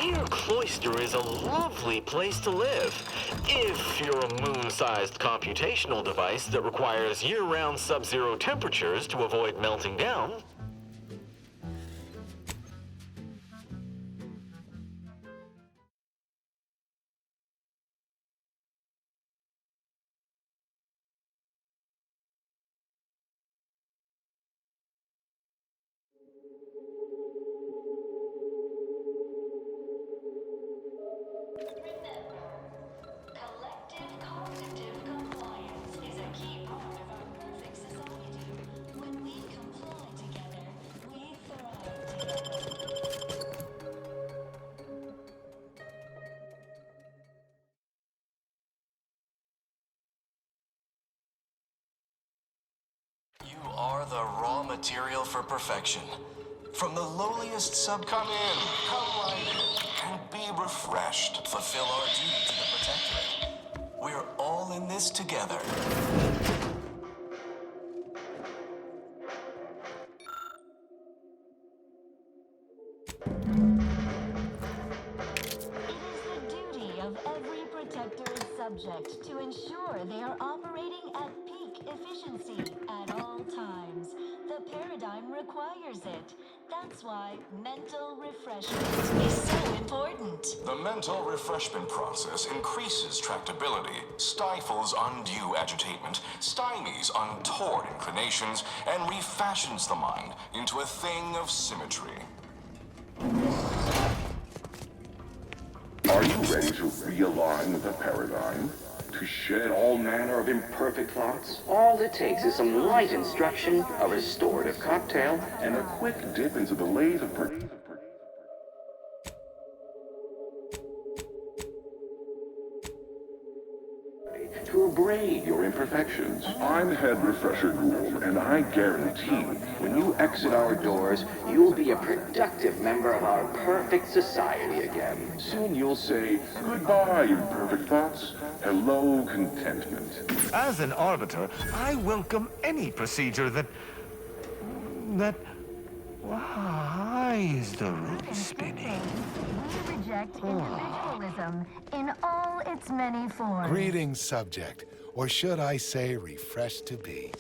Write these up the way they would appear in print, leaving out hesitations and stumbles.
Your cloister is a lovely place to live. If you're a moon-sized computational device that requires year-round sub-zero temperatures to avoid melting down. You are the raw material for perfection. From the lowliest sub, come in, come right in, and be refreshed. Fulfill our duty to the Protectorate. We're all in this together. Subject to ensure they are operating at peak efficiency at all times. The paradigm requires it. That's why mental refreshment is so important. The mental refreshment process increases tractability, stifles undue agitation, stymies untoward inclinations, and refashions the mind into a thing of symmetry. Are you ready to realign with the paradigm? To shed all manner of imperfect thoughts? All it takes is some light instruction, a restorative cocktail, And a quick dip into the lays of to abrade your imperfections. I'm Head Refresher Gould, and I guarantee when you exit our doors, you'll be a productive member of our perfect society again. soon you'll say, goodbye, imperfect thoughts. Hello, contentment. As an arbiter, I welcome any procedure that... Why is the room spinning? We reject individualism in all its many forms. Greetings, subject, or should I say refreshed to be.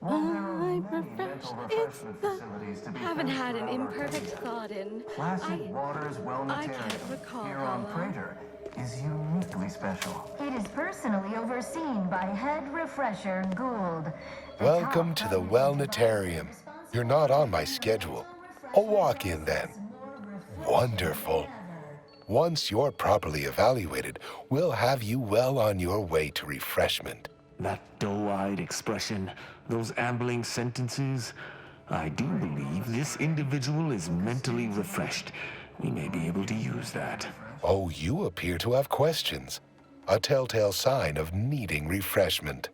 I'm refreshed. It's the... Haven't had an imperfect thought in... Placid Waters I can't recall here how on long. Prater is uniquely special. It is personally overseen by Head Refresher Gould. Welcome to the Wellnetarium. You're not on my schedule. A walk-in then. Wonderful. Once you're properly evaluated, we'll have you well on your way to refreshment. That doe-eyed expression, those ambling sentences. I do believe this individual is mentally refreshed. We may be able to use that. Oh, you appear to have questions. A telltale sign of needing refreshment.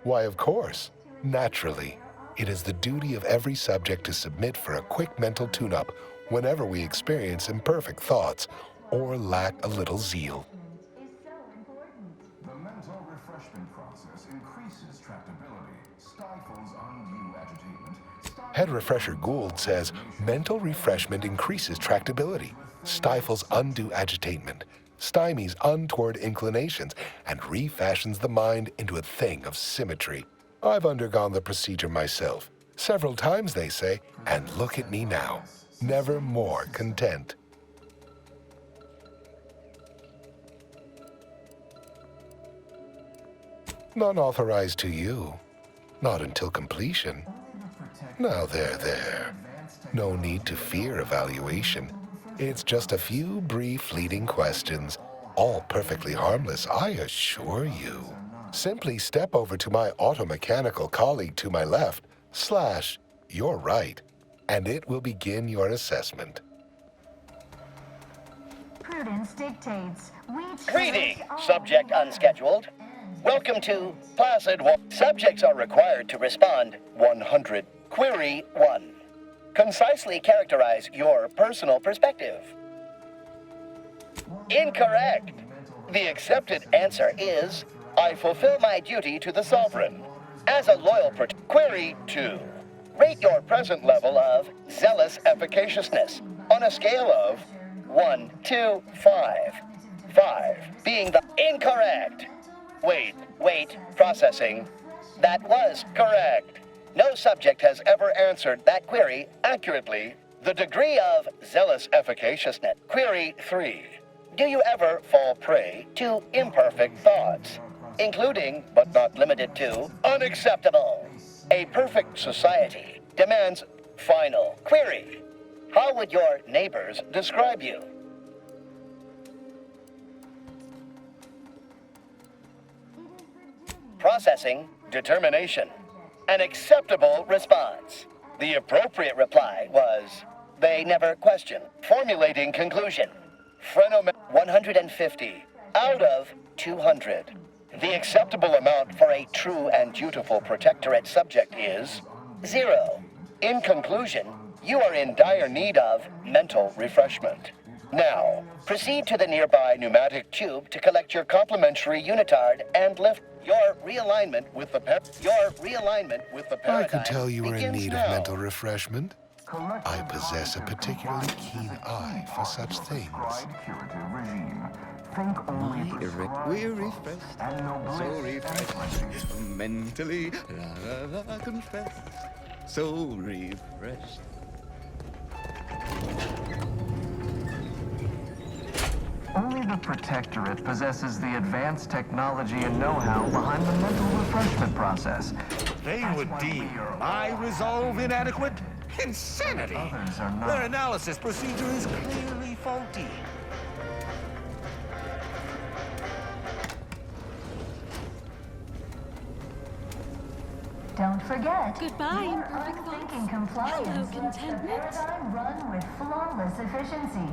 Why, of course. Naturally. It is the duty of every subject to submit for a quick mental tune-up whenever we experience imperfect thoughts or lack a little zeal. The mental refreshment process increases tractability, stifles undue agitation. Head Refresher Gould says mental refreshment increases tractability, stifles undue agitation, stymies untoward inclinations, and refashions the mind into a thing of symmetry. I've undergone the procedure myself. Several times, they say, and look at me now, never more content. None authorized to you. Not until completion. Now there. No need to fear evaluation. It's just a few brief fleeting questions, all perfectly harmless, I assure you. Simply step over to my automechanical colleague to my left, / your right, and it will begin your assessment. Prudence dictates. Greetings, subject unscheduled. Welcome to Placid Waters. Subjects are required to respond 100. Query 1. Concisely characterize your personal perspective. Incorrect. The accepted answer is, I fulfill my duty to the Sovereign. As a loyal Query 2. Rate your present level of zealous efficaciousness on a scale of 1 to 5. 5 being the incorrect. Wait, processing. That was correct. No subject has ever answered that query accurately. The degree of zealous efficaciousness. Query 3. Do you ever fall prey to imperfect thoughts, including, but not limited to, unacceptable? A perfect society demands final query. How would your neighbors describe you? Processing determination. An acceptable response. The appropriate reply was, they never question. Formulating conclusion. Phrenom 150 out of 200. The acceptable amount for a true and dutiful protectorate subject is 0. In conclusion, you are in dire need of mental refreshment. Now, proceed to the nearby pneumatic tube to collect your complimentary unitard and lift your realignment with the paradigm. I could tell you were in need now. of mental refreshment. I possess a particularly keen eye for such things. We're refreshed, so refreshed, mentally, confess, so refreshed. Only the Protectorate possesses the advanced technology and know-how behind the mental refreshment process. They would deem my resolve inadequate? Insanity! Others are not. Their analysis procedure is clearly faulty. Don't forget, Goodbye, your imperfect unthinking thoughts. compliance Hello, lets the contentment. paradigm run with flawless efficiency.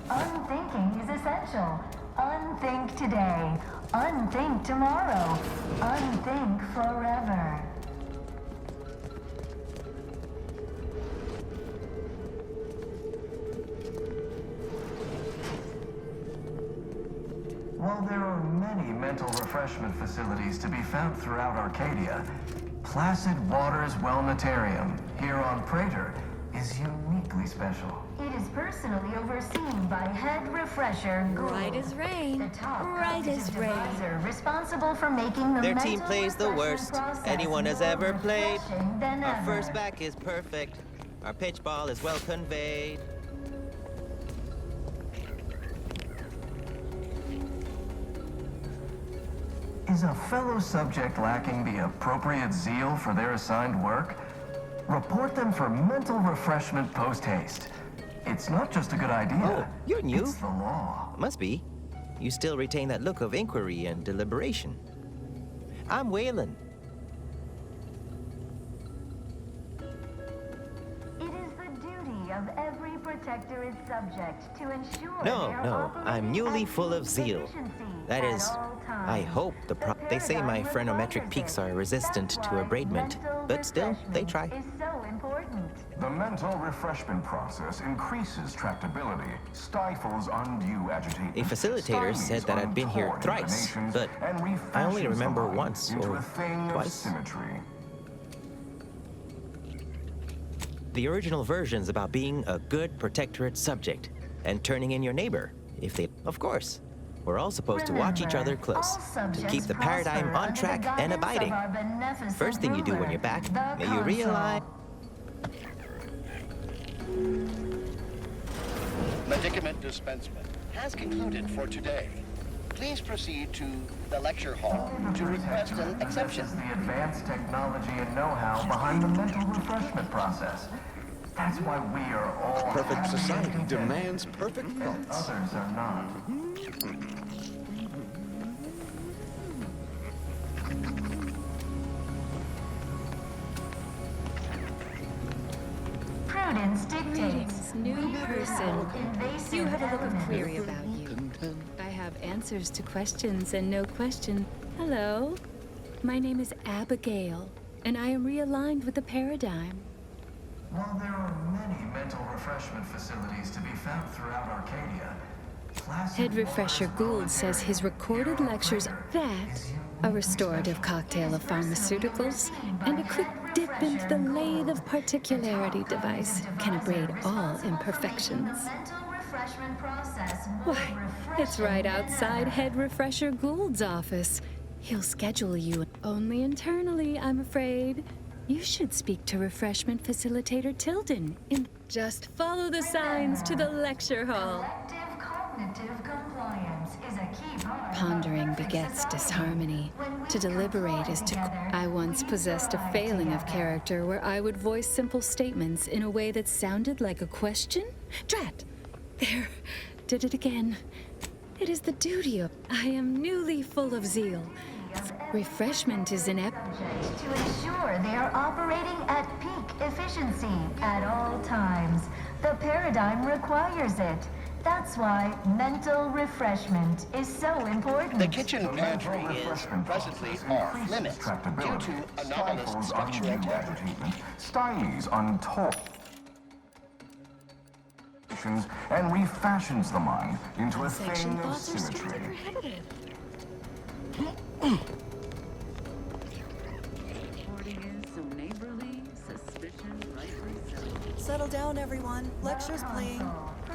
Unthinking is essential. Unthink today. Unthink tomorrow. Unthink forever. While there are many mental refreshment facilities to be found throughout Arcadia, Placid Waters Wellnetarium here on Praetor is uniquely special. It is personally overseen by Head Refresher Gould, Bright as rain. the top Bright as cognitive rain. advisor responsible for making the Their mental team plays the refreshment worst process anyone has more ever played. refreshing than Our ever. first back is perfect. Our pitch ball is well conveyed. Is a fellow subject lacking the appropriate zeal for their assigned work? Report them for mental refreshment post-haste. It's not just a good idea. Oh, you're new. It's the law. Must be. You still retain that look of inquiry and deliberation. I'm Waylon. It is the duty of every Protectorate subject to ensure No, they are no, operating I'm newly at full of peak zeal. efficiency That at is, all I times. hope they say my paradigm phrenometric requires peaks it. are resistant That's to why abradement, mental but still, they refreshment try. Is so important. The mental refreshment process increases tractability, stifles undue agitation. A facilitator said that I'd been here untoward thrice, inclinations, but and I only refashions remember the mind once into or a thing of twice. symmetry. The original version's about being a good Protectorate subject and turning in your neighbor, if they... Of course. We're all supposed to watch each other close, to keep the paradigm on track and abiding. First thing you do when you're back, may you realize... Medicament dispensement has concluded for today. Please proceed to the lecture hall to request an exception. Possesses the advanced technology and know-how behind the mental refreshment process. That's why we are all Perfect happy and society content. demands perfect thoughts. Others are not. Prudence dictates. Greetings, new person. Invasive You have a look of elements. query about you. I have answers to questions and no question. Hello. My name is Abigail, and I am realigned with the paradigm. While there are many mental refreshment facilities to be found throughout Arcadia, Head refresher Gould says his recorded lectures that a restorative cocktail of pharmaceuticals and a quick dip into the lathe of particularity device can abrade all imperfections. Why, it's right outside Head Refresher Gould's office. He'll schedule you only internally, I'm afraid. You should speak to refreshment facilitator Tilden. Just follow the signs to the lecture hall. Pondering begets disharmony. To deliberate is to... I once possessed a failing of character where I would voice simple statements in a way that sounded like a question? Drat! There. Did it again. It is the duty of... I am newly full of zeal. Refreshment is an to ensure they are operating at peak efficiency at all times. The paradigm requires it. That's why mental refreshment is so important. The kitchen pantry is presently off limits due to anomalous structural integrity. Styles untold and refashions the mind into a thing of symmetry. Settle down, everyone. Lecture's playing.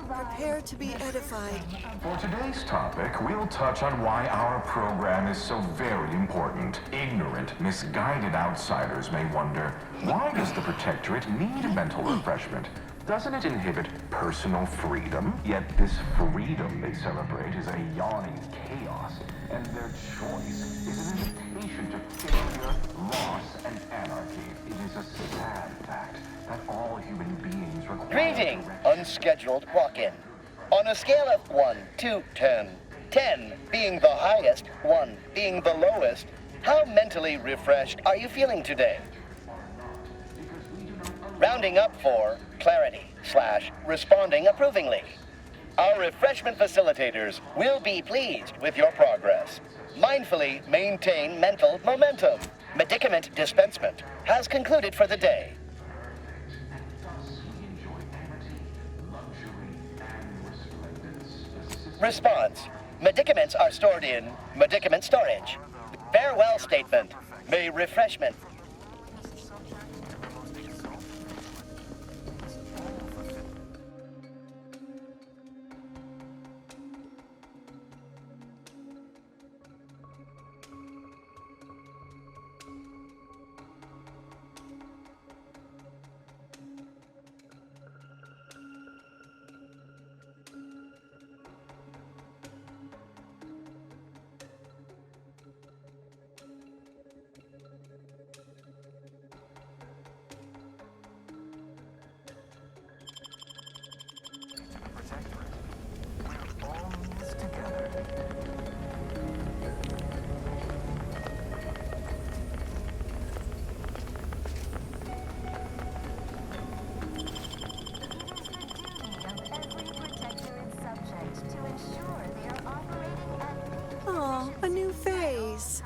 Prepare to be edified. For today's topic, we'll touch on why our program is so very important. Ignorant, misguided outsiders may wonder, why does the Protectorate need mental refreshment? Doesn't it inhibit personal freedom? Yet this freedom they celebrate is a yawning chaos, and their choice is an invitation to failure, loss, and anarchy. It is a sad fact that all human beings require... Greeting, unscheduled walk-in. On a scale of 1 to 10, 10 being the highest, 1 being the lowest, how mentally refreshed are you feeling today? Rounding up for clarity / responding approvingly. Our refreshment facilitators will be pleased with your progress. Mindfully maintain mental momentum. Medicament dispensement has concluded for the day. Response. Medicaments are stored in medicament storage. Farewell statement. May refreshment. A new face.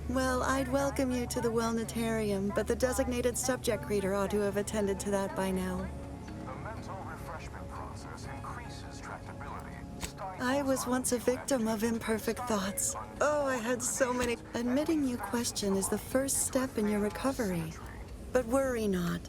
Well, I'd welcome you to the Wellnetarium, but the designated subject reader ought to have attended to that by now. I was once a victim of imperfect thoughts. Oh, I had so many. Admitting you question is the first step in your recovery. But worry not.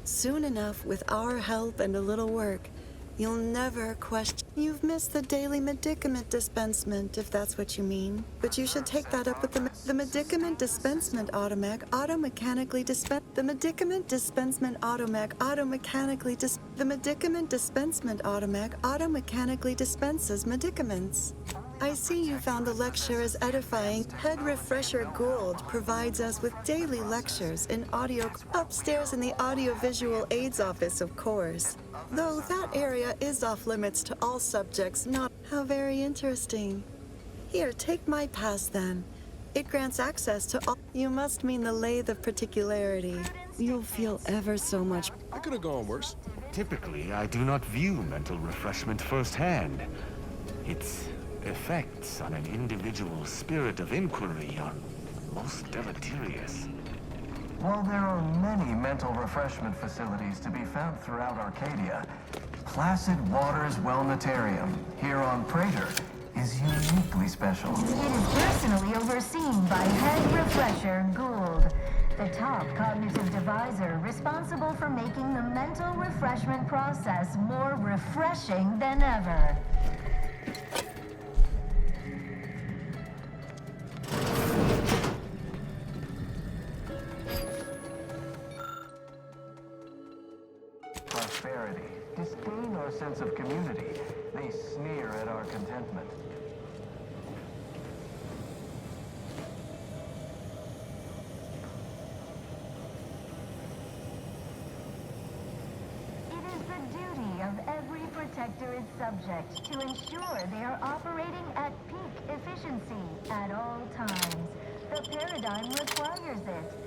Soon enough, with our help and a little work, you'll never question. You've missed the daily medicament dispensement, if that's what you mean. But you should take that up with the medicament dispensement automatically dispense. The medicament dispensement automatically dispenses medicaments. I see you found the lecture as edifying. Head Refresher Gould provides us with daily lectures in audio upstairs in the audiovisual aids office, of course. Though that area is off limits to all subjects, not... How very interesting. Here, take my pass then. It grants access to all... You must mean the lathe of particularity. You'll feel ever so much... I could have gone worse. Typically, I do not view mental refreshment firsthand. Its effects on an individual's spirit of inquiry are most deleterious. While there are many mental refreshment facilities to be found throughout Arcadia, Placid Waters Wellnetarium here on Praetor is uniquely special. It is personally overseen by Head Refresher Gould, the top cognitive deviser responsible for making the mental refreshment process more refreshing than ever. Prosperity, disdain our sense of community. They sneer at our contentment. It is the duty of every protectorate subject to ensure they are operating at peak efficiency at all times. The paradigm requires it.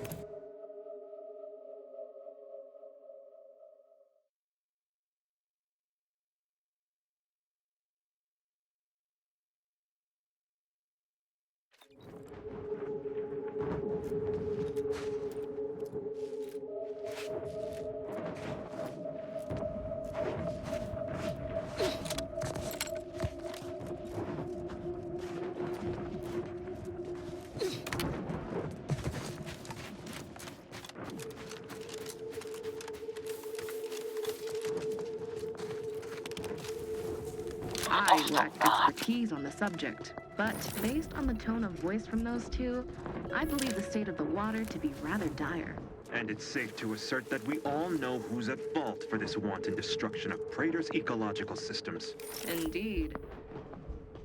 I lack expertise on the subject, but based on the tone of voice from those two, I believe the state of the water to be rather dire. And it's safe to assert that we all know who's at fault for this wanton destruction of Praetor's ecological systems. Indeed.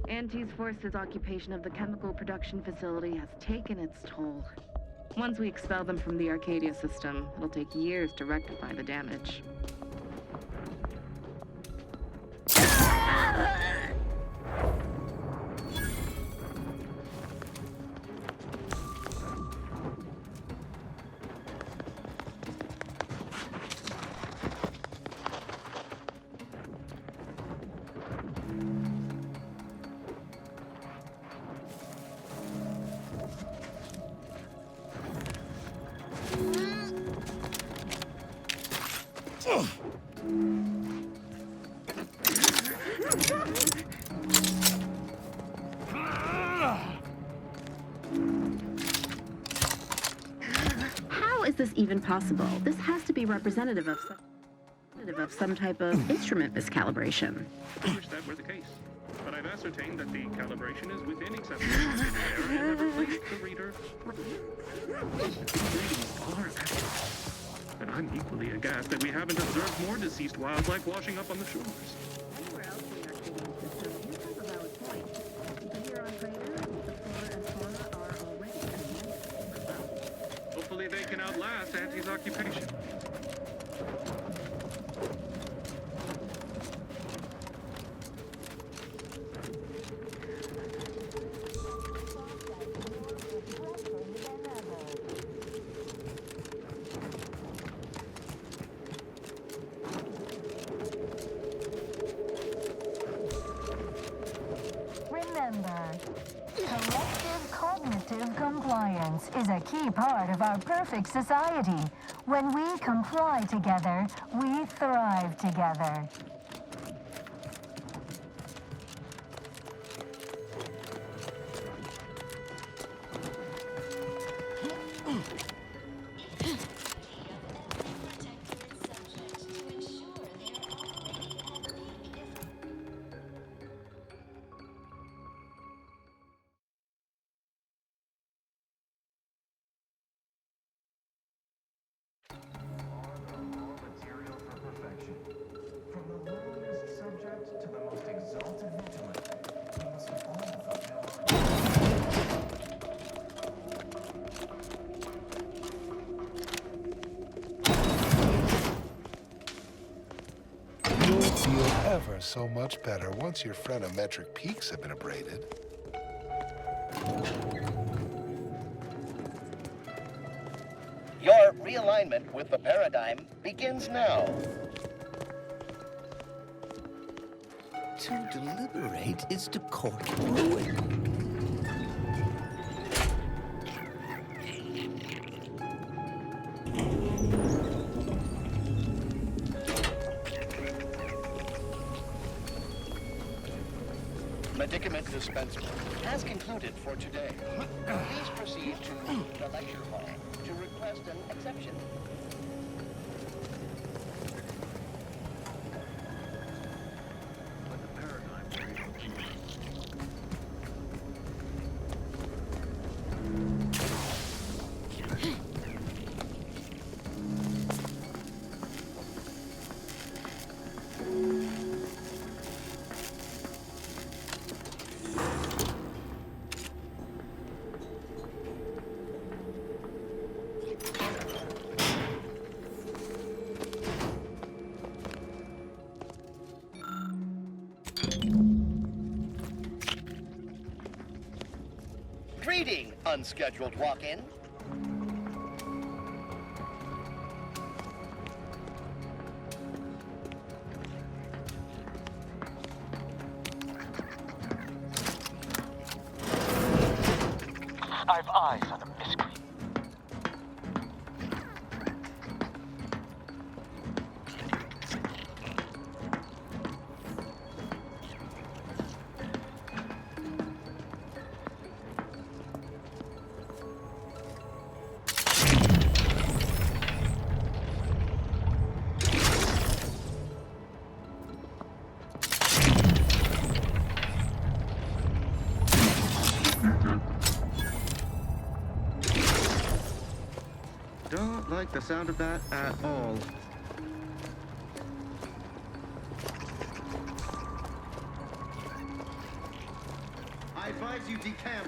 Auntie's forced occupation of the chemical production facility has taken its toll. Once we expel them from the Arcadia system, it'll take years to rectify the damage. How is this even possible? This has to be representative of some type of instrument miscalibration. I wish that were the case. But I've ascertained that the calibration is within acceptable margin of error and have replaced the reader. Readings are accurate. And I'm equally aghast that we haven't observed more deceased wildlife washing up on the shores. Anywhere else in the Arcadian system, you have a valid point. But here on Praetor, the flora and fauna are already tremendously well. Hopefully they can outlast Auntie's occupation. Remember, collective cognitive compliance is a key part of our perfect society. When we comply together, we thrive together. Ever so much better once your phrenometric peaks have been abraded. Your realignment with the paradigm begins now. To deliberate is to court ruin. medicament dispensary has concluded for today. Please proceed to the lecture hall to request an exception. Greeting, unscheduled walk-in. I've eyes on the mystery. Don't like the sound of that at all. I advise you decamp.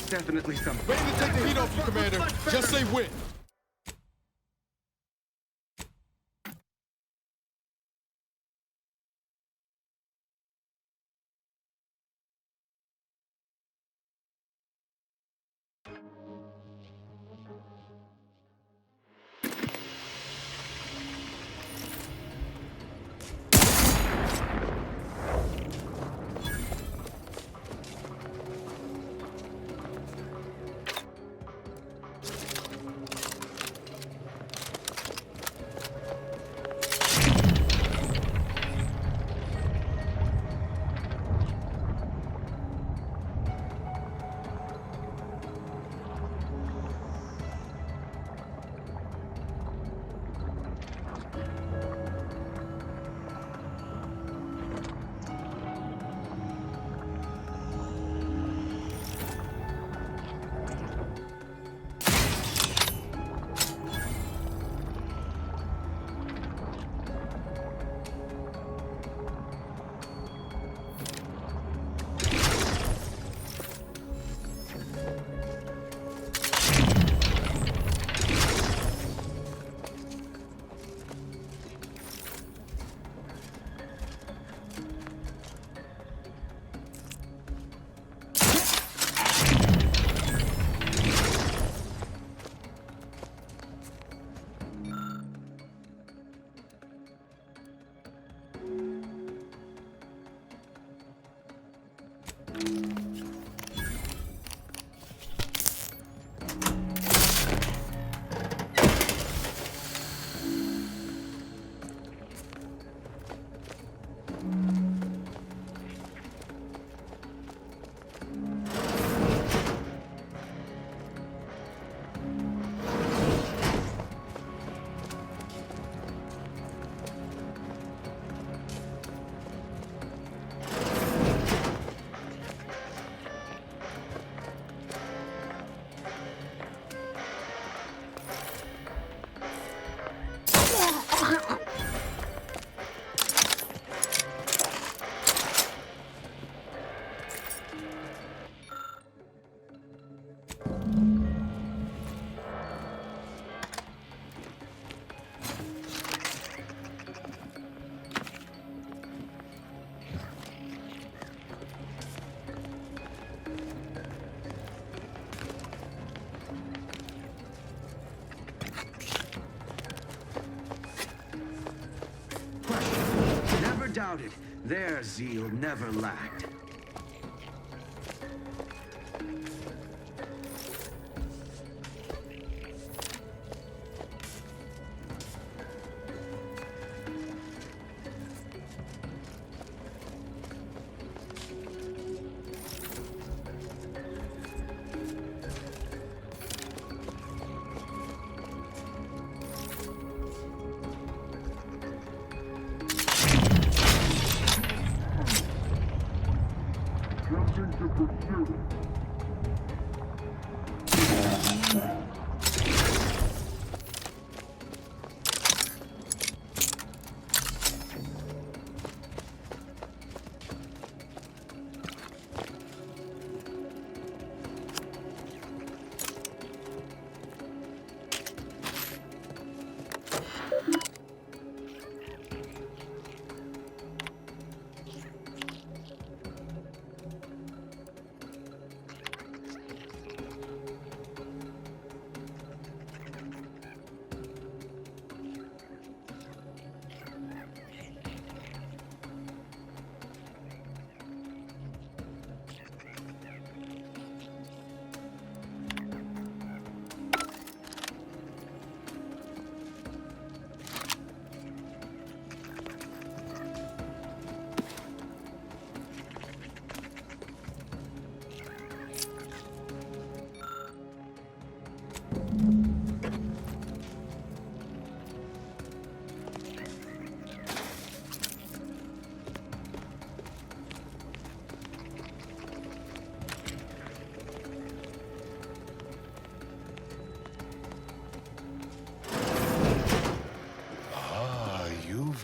definitely something. Ready to take the heat off you, Commander. Just say when. Doubted. Their zeal never lacked.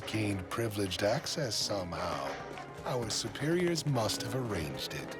Gained privileged access somehow. Our superiors must have arranged it.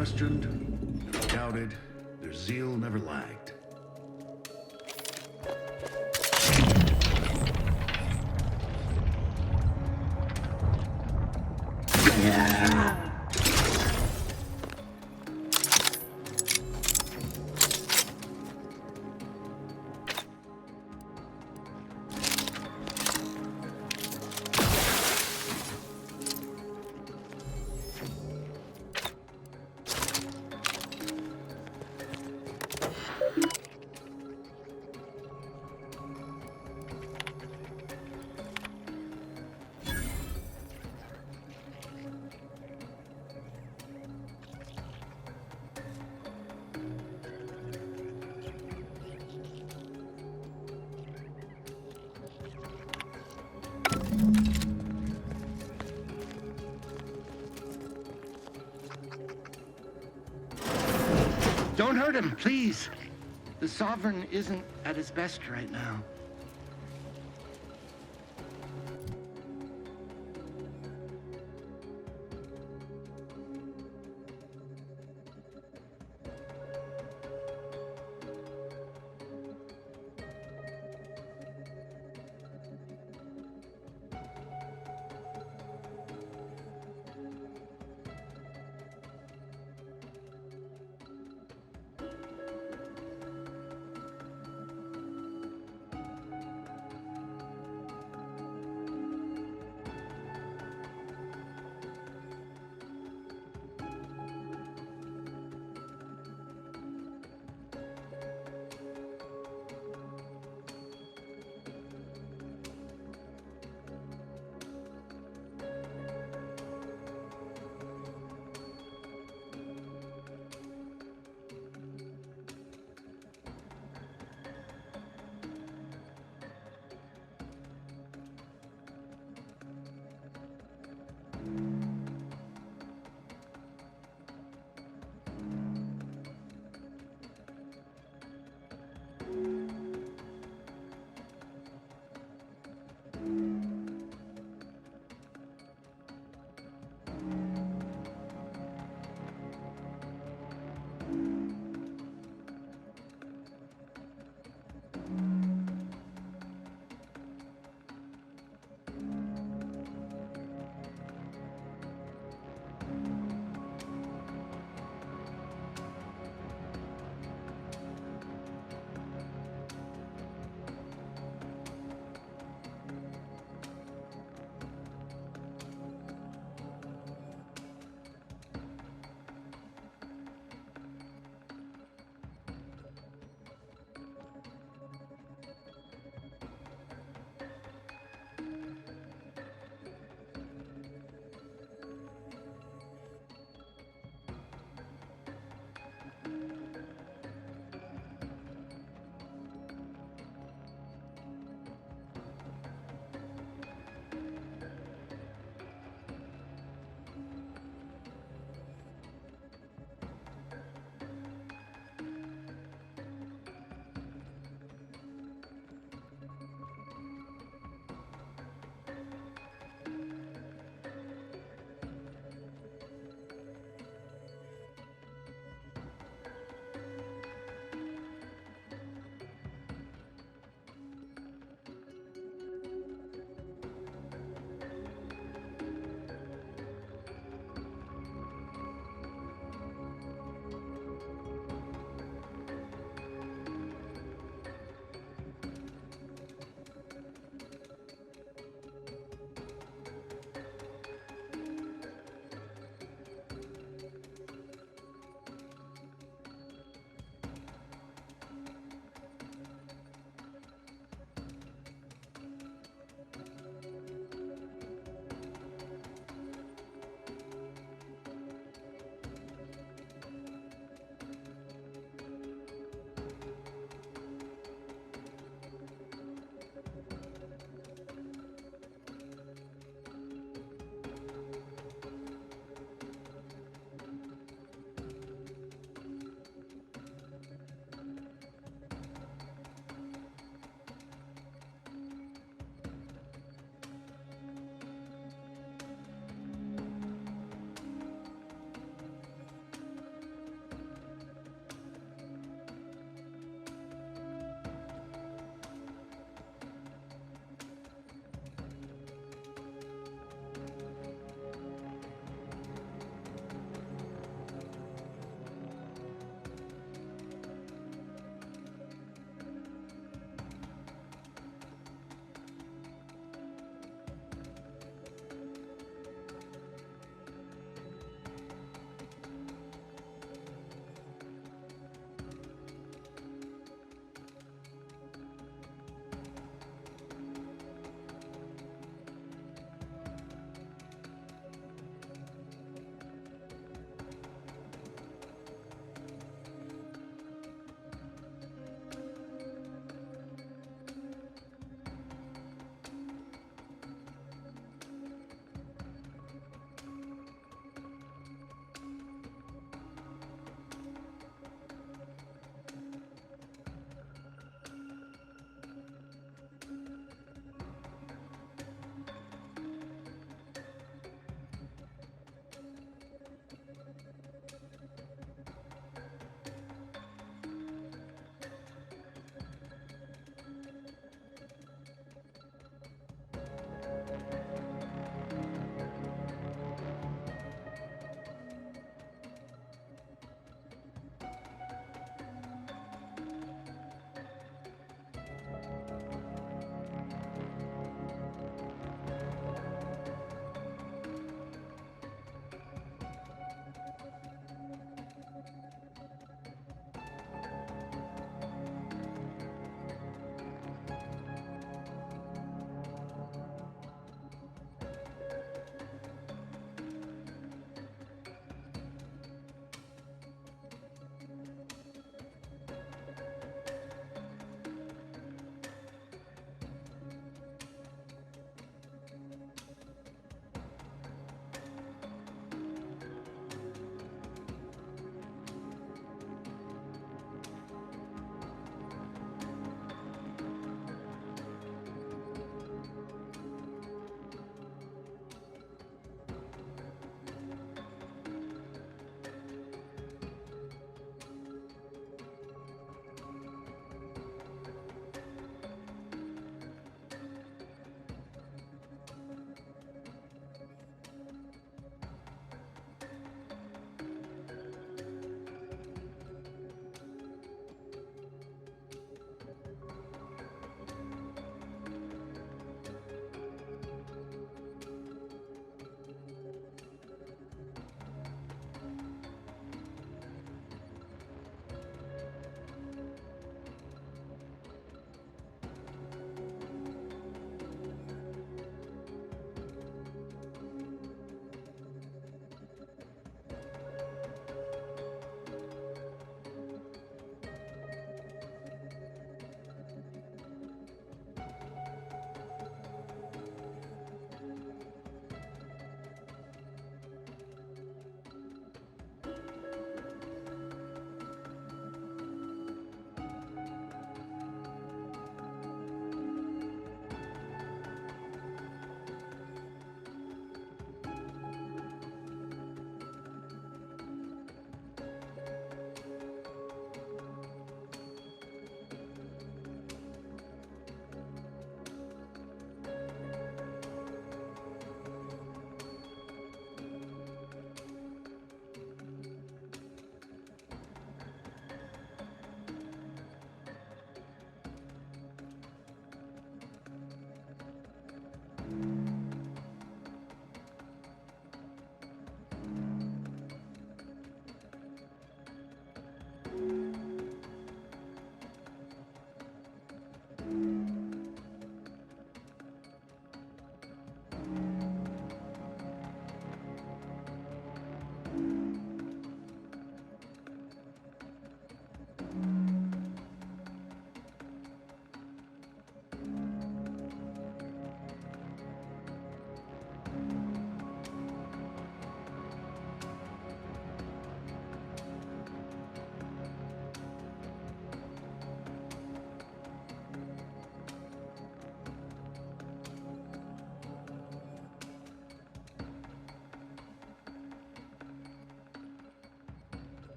questioned, never doubted, their zeal never lagged. Don't hurt him, please. The Sovereign isn't at his best right now.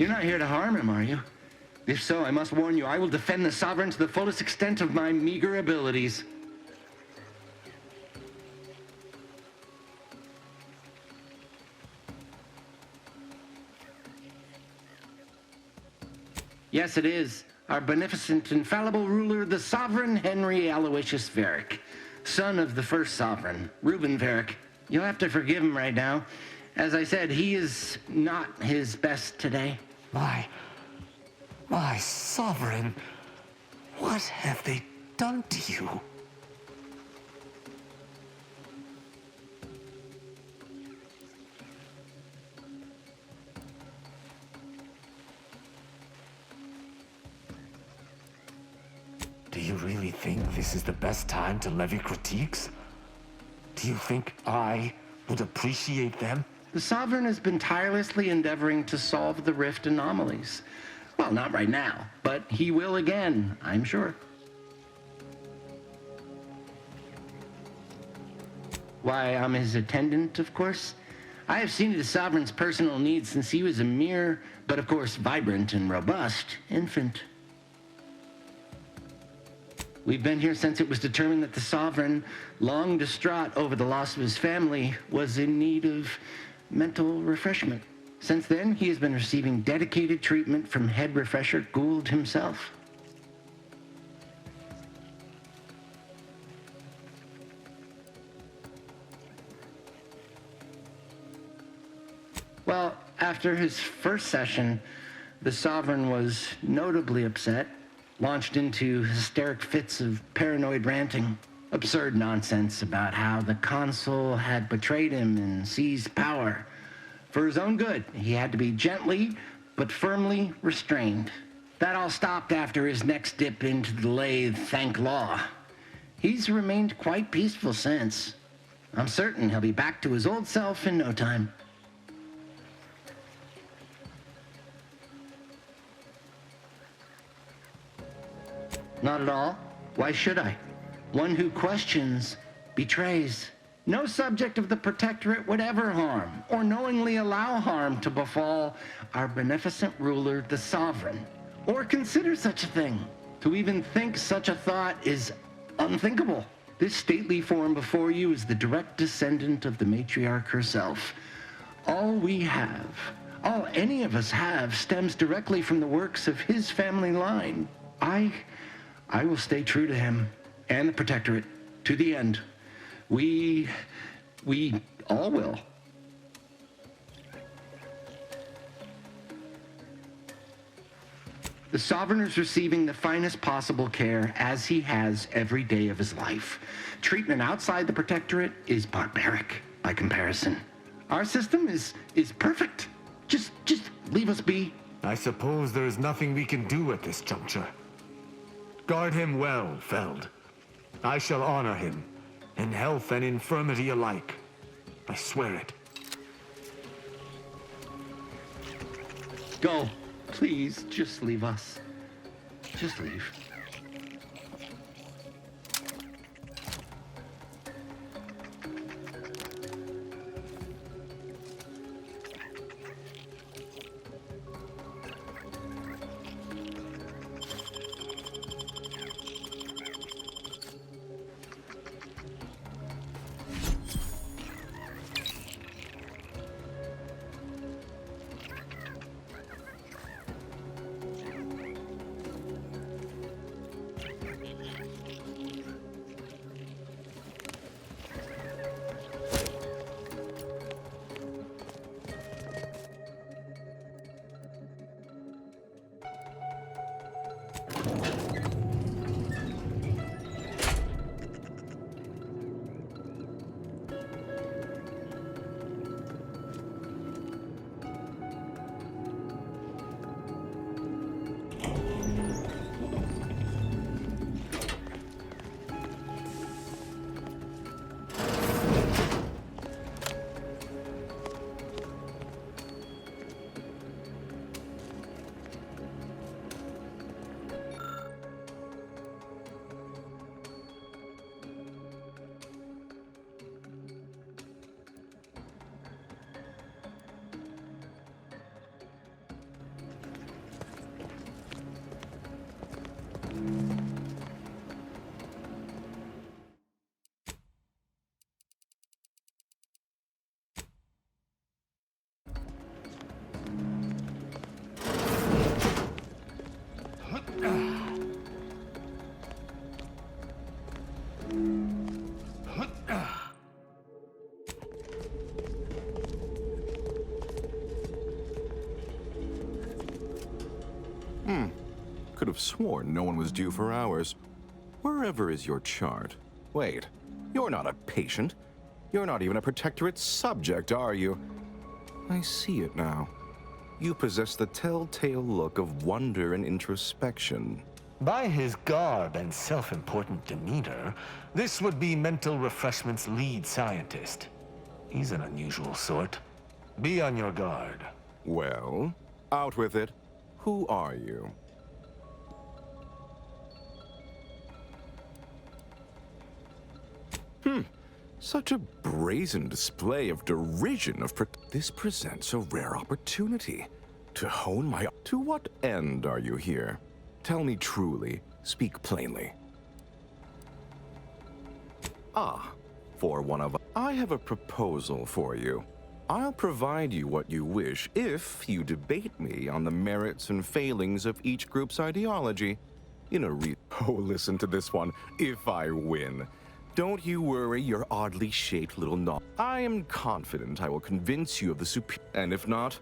You're not here to harm him, are you? If so, I must warn you, I will defend the Sovereign to the fullest extent of my meager abilities. Yes, it is. Our beneficent, infallible ruler, the Sovereign Henry Aloysius Varick, son of the first Sovereign, Reuben Varick. You'll have to forgive him right now. As I said, he is not his best today. My Sovereign, what have they done to you? Do you really think this is the best time to levy critiques? Do you think I would appreciate them? The Sovereign has been tirelessly endeavoring to solve the rift anomalies. Well, not right now, but he will again, I'm sure. Why, I'm his attendant, of course. I have seen to the Sovereign's personal needs since he was a mere, but of course vibrant and robust, infant. We've been here since it was determined that the Sovereign, long distraught over the loss of his family, was in need of mental refreshment. Since then, he has been receiving dedicated treatment from head refresher Gould himself. Well, after his first session, the Sovereign was notably upset, launched into hysteric fits of paranoid ranting, absurd nonsense about how the consul had betrayed him and seized power. For his own good, he had to be gently but firmly restrained. That all stopped after his next dip into the lathe, thank law. He's remained quite peaceful since. I'm certain he'll be back to his old self in no time. Not at all. Why should I? One who questions betrays. No subject of the Protectorate would ever harm, or knowingly allow harm to befall our beneficent ruler, the Sovereign, or consider such a thing. To even think such a thought is unthinkable. This stately form before you is the direct descendant of the matriarch herself. All we have, all any of us have, stems directly from the works of his family line. I will stay true to him and the Protectorate to the end. We all will. The Sovereign is receiving the finest possible care, as he has every day of his life. Treatment outside the Protectorate is barbaric by comparison. Our system is perfect. Just leave us be. I suppose there is nothing we can do at this juncture. Guard him well, Feld. I shall honor him, in health and infirmity alike. I swear it. Go. Please, just leave us. Just leave. have sworn no one was due for hours. Wherever is your chart? Wait, you're not a patient. You're not even a Protectorate subject, are you? I see it now. You possess the telltale look of wonder and introspection. By his garb and self-important demeanor, this would be Mental Refreshment's lead scientist. He's an unusual sort. Be on your guard. Well, out with it. Who are you? Such a brazen display of derision of this presents a rare opportunity to hone my... To what end are you here? Tell me truly, speak plainly. Ah, for one of... I have a proposal for you. I'll provide you what you wish if you debate me on the merits and failings of each group's ideology. In a Oh, listen to this one. If I win. Don't you worry your oddly shaped little knob. I am confident I will convince you of the And if not,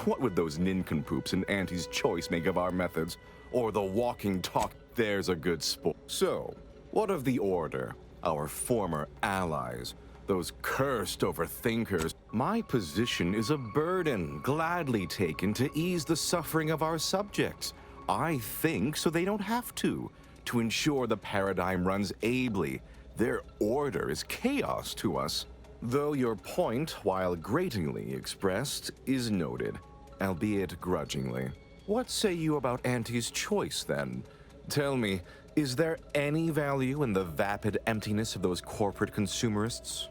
what would those nincompoops in Auntie's Choice make of our methods? Or the walking talk? There's a good sport. So, what of the Order? Our former allies? Those cursed overthinkers? My position is a burden gladly taken to ease the suffering of our subjects. I think so they don't have to ensure the paradigm runs ably. Their order is chaos to us. Though your point, while gratingly expressed, is noted, albeit grudgingly. What say you about Auntie's Choice, then? Tell me, is there any value in the vapid emptiness of those corporate consumerists?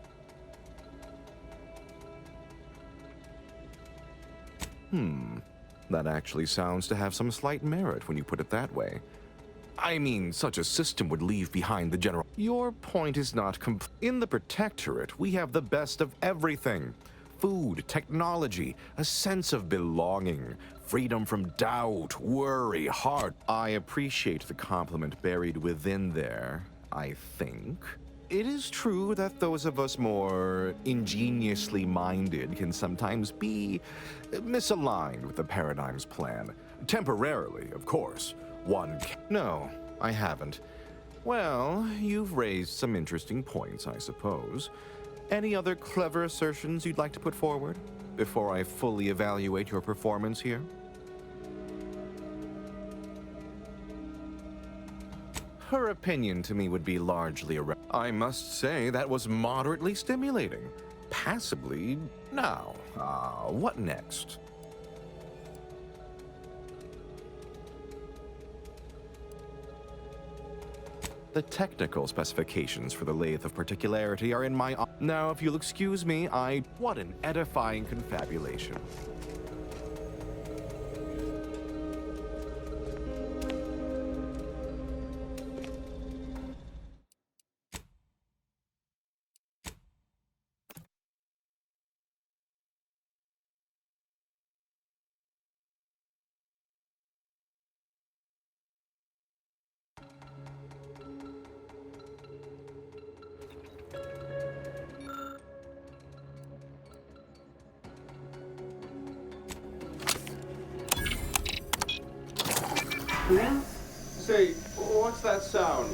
That actually sounds to have some slight merit when you put it that way. I mean, such a system would leave behind the general... Your point is not In the Protectorate, we have the best of everything. Food, technology, a sense of belonging, freedom from doubt, worry, heart. I appreciate the compliment buried within there, I think. It is true that those of us more ingeniously minded can sometimes be misaligned with the paradigm's plan. Temporarily, of course. No, I haven't. Well, you've raised some interesting points, I suppose. Any other clever assertions you'd like to put forward before I fully evaluate your performance here? Her opinion to me would be largely I must say that was moderately stimulating. Passably. Now, what next? The technical specifications for the lathe of particularity are in my... Now, if you'll excuse me, What an edifying confabulation. Say, what's that sound?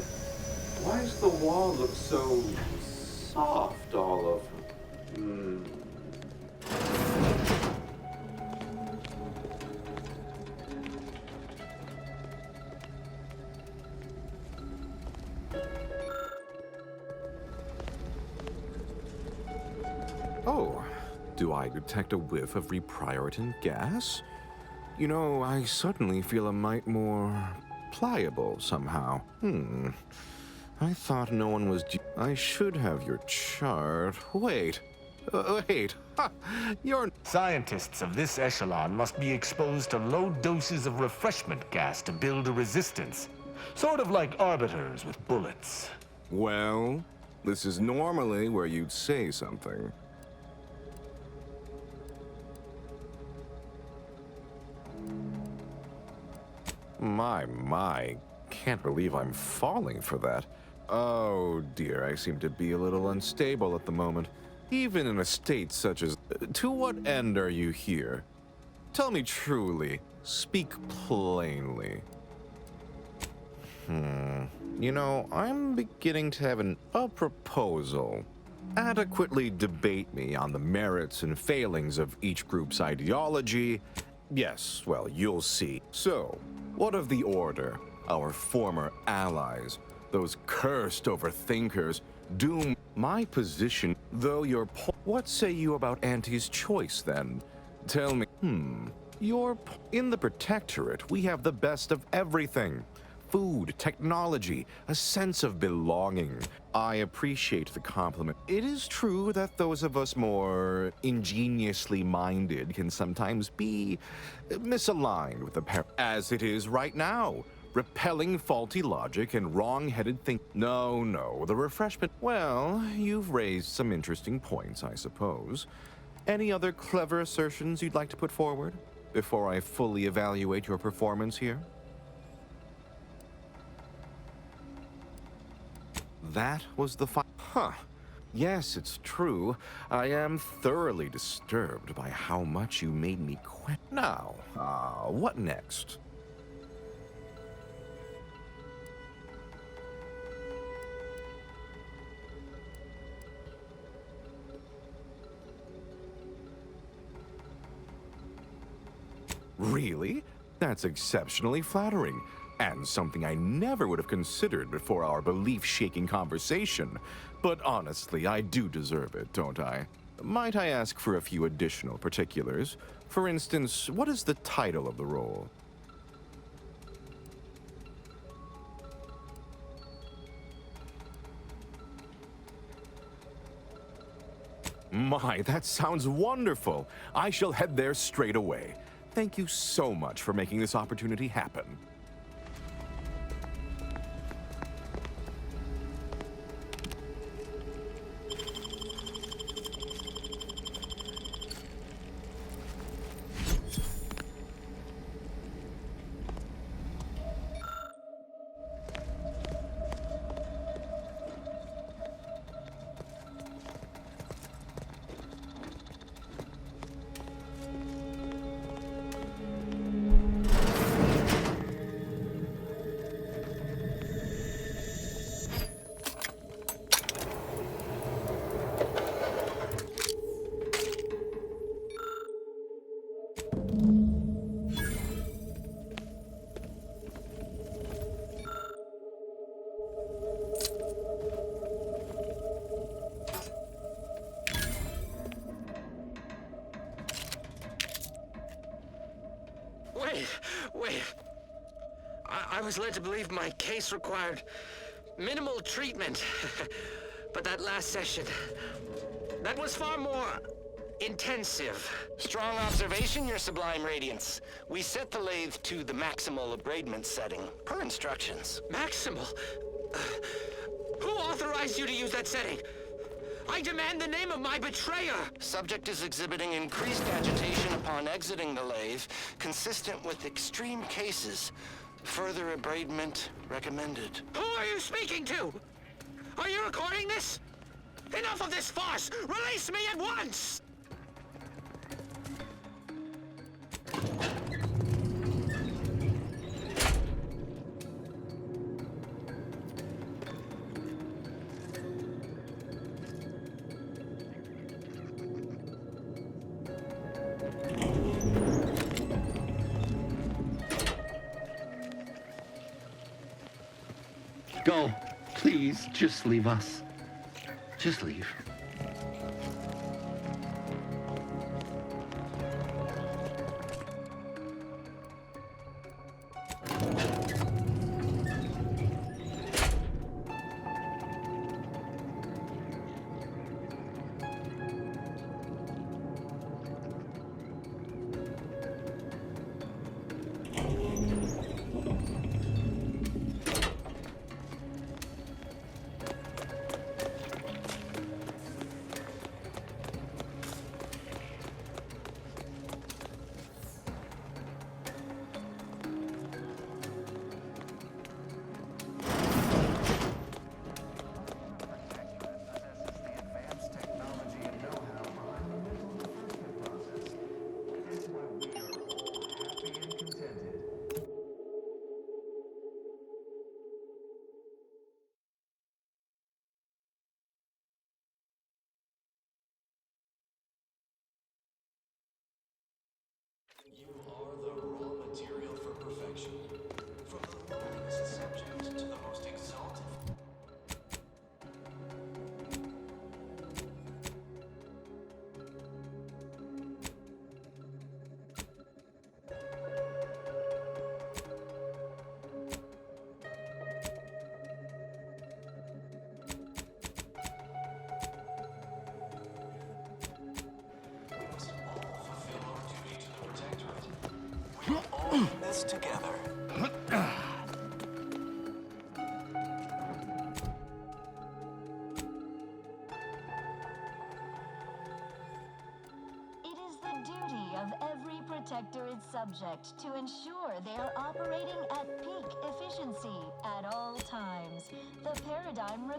Why does the wall look so soft all of... Oh, do I detect a whiff of reprioritin gas? You know, I suddenly feel a mite more pliable somehow. I thought no one was I should have your chart. Wait. Ha! You're... Scientists of this echelon must be exposed to low doses of refreshment gas to build a resistance. Sort of like arbiters with bullets. Well, this is normally where you'd say something. My, can't believe I'm falling for that. Oh dear, I seem to be a little unstable at the moment. Even in a state such as... To what end are you here? Tell me truly, speak plainly. You know, I'm beginning to have a proposal. Adequately debate me on the merits and failings of each group's ideology. Yes, well, you'll see. So, what of the Order, our former allies, those cursed overthinkers, doom my position, though what say you about Auntie's choice, then? Tell me, in the Protectorate, we have the best of everything. Food, technology, a sense of belonging. I appreciate the compliment. It is true that those of us more ingeniously minded can sometimes be misaligned with the as it is right now. Repelling faulty logic and wrong-headed think. No, the refreshment. Well, you've raised some interesting points, I suppose. Any other clever assertions you'd like to put forward before I fully evaluate your performance here? That was the Yes, it's true. I am thoroughly disturbed by how much you made me quit. Now, what next? Really? That's exceptionally flattering. And something I never would have considered before our belief-shaking conversation. But honestly, I do deserve it, don't I? Might I ask for a few additional particulars? For instance, what is the title of the role? My, that sounds wonderful. I shall head there straight away. Thank you so much for making this opportunity happen. Wait. I was led to believe my case required minimal treatment. But that last session, that was far more intensive. Strong observation, Your Sublime Radiance. We set the lathe to the maximal abradement setting, per instructions. Maximal? Who authorized you to use that setting? I demand the name of my betrayer! Subject is exhibiting increased agitation upon exiting the lathe, consistent with extreme cases. Further abradement recommended. Who are you speaking to? Are you recording this? Enough of this farce! Release me at once! Go. Please, just leave us. Just leave. You are the raw material for perfection. From the lowliest subject to the most exalted. This together. It is the duty of every protectorate subject to ensure they are operating at peak efficiency at all times. The paradigm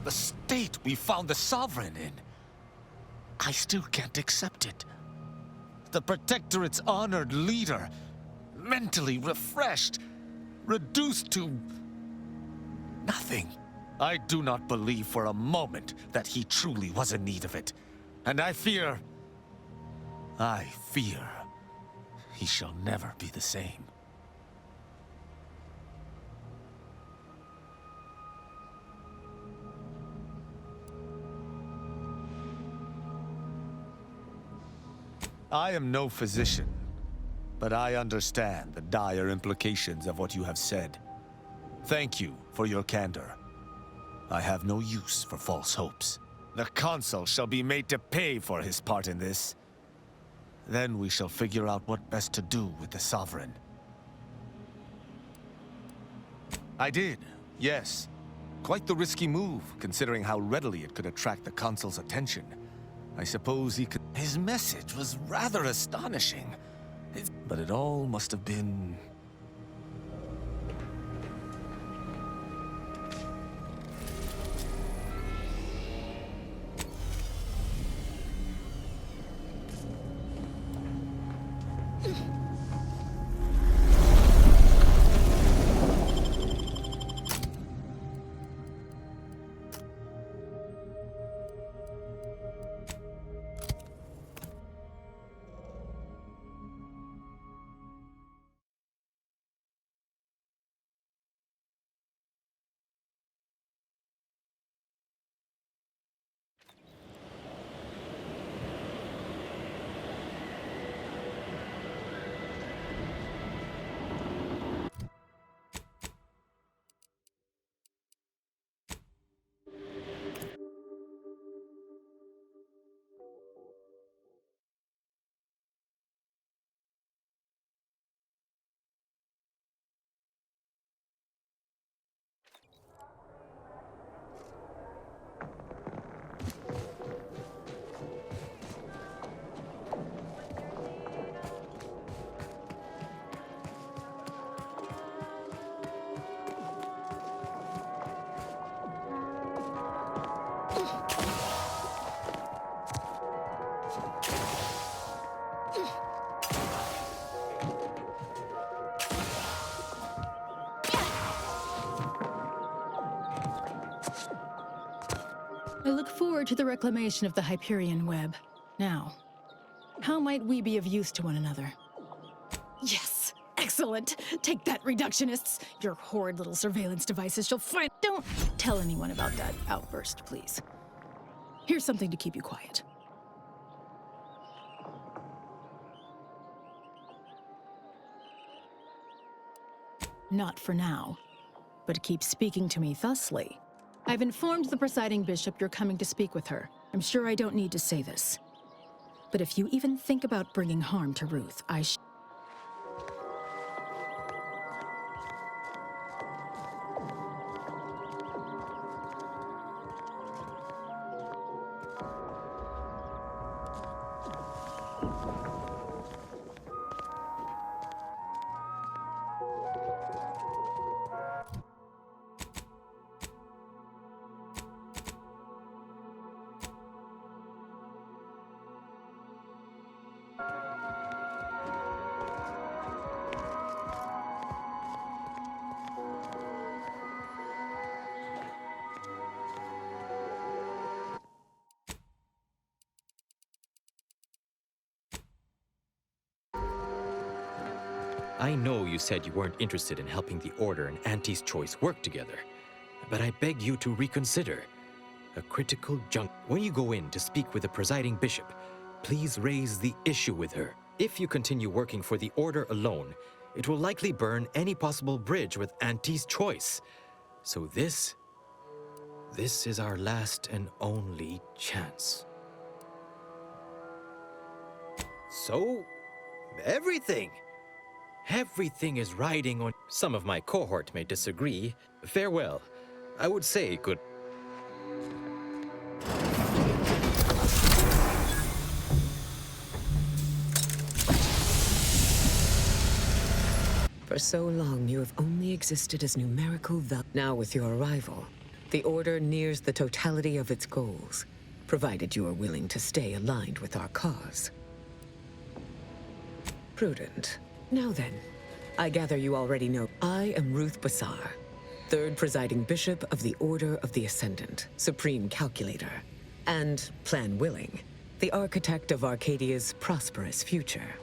The state we found the Sovereign in. I still can't accept it. The Protectorate's honored leader, mentally refreshed, reduced to nothing. I do not believe for a moment that he truly was in need of it. And I fear he shall never be the same. I am no physician, but I understand the dire implications of what you have said. Thank you for your candor. I have no use for false hopes. The Consul shall be made to pay for his part in this. Then we shall figure out what best to do with the Sovereign. I did, yes. Quite the risky move, considering how readily it could attract the Consul's attention. I suppose he could... His message was rather astonishing. But it all must have been... I look forward to the reclamation of the Hyperion web. Now, how might we be of use to one another? Yes! Excellent! Take that, reductionists! Your horrid little surveillance devices shall find— Don't tell anyone about that outburst, please. Here's something to keep you quiet. Not for now, but keep speaking to me thusly. I've informed the presiding bishop you're coming to speak with her. I'm sure I don't need to say this. But if you even think about bringing harm to Ruth, I know you said you weren't interested in helping the Order and Auntie's Choice work together, but I beg you to reconsider. A critical when you go in to speak with the presiding bishop, please raise the issue with her. If you continue working for the Order alone, it will likely burn any possible bridge with Auntie's Choice. So this is our last and only chance. So, everything is riding on... Some of my cohort may disagree. Farewell. I would say good... For so long, you have only existed as numerical Now, with your arrival, the Order nears the totality of its goals, provided you are willing to stay aligned with our cause. Prudent. Now then, I gather you already know I am Ruth Bassar, third presiding bishop of the Order of the Ascendant, supreme calculator, and, plan willing, the architect of Arcadia's prosperous future.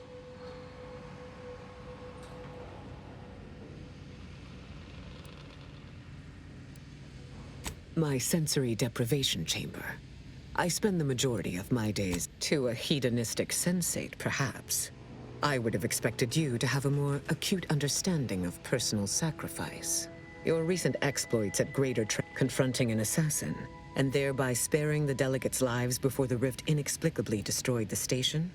My sensory deprivation chamber. I spend the majority of my days to a hedonistic sensate, perhaps. I would have expected you to have a more acute understanding of personal sacrifice. Your recent exploits at confronting an assassin, and thereby sparing the delegates' lives before the rift inexplicably destroyed the station?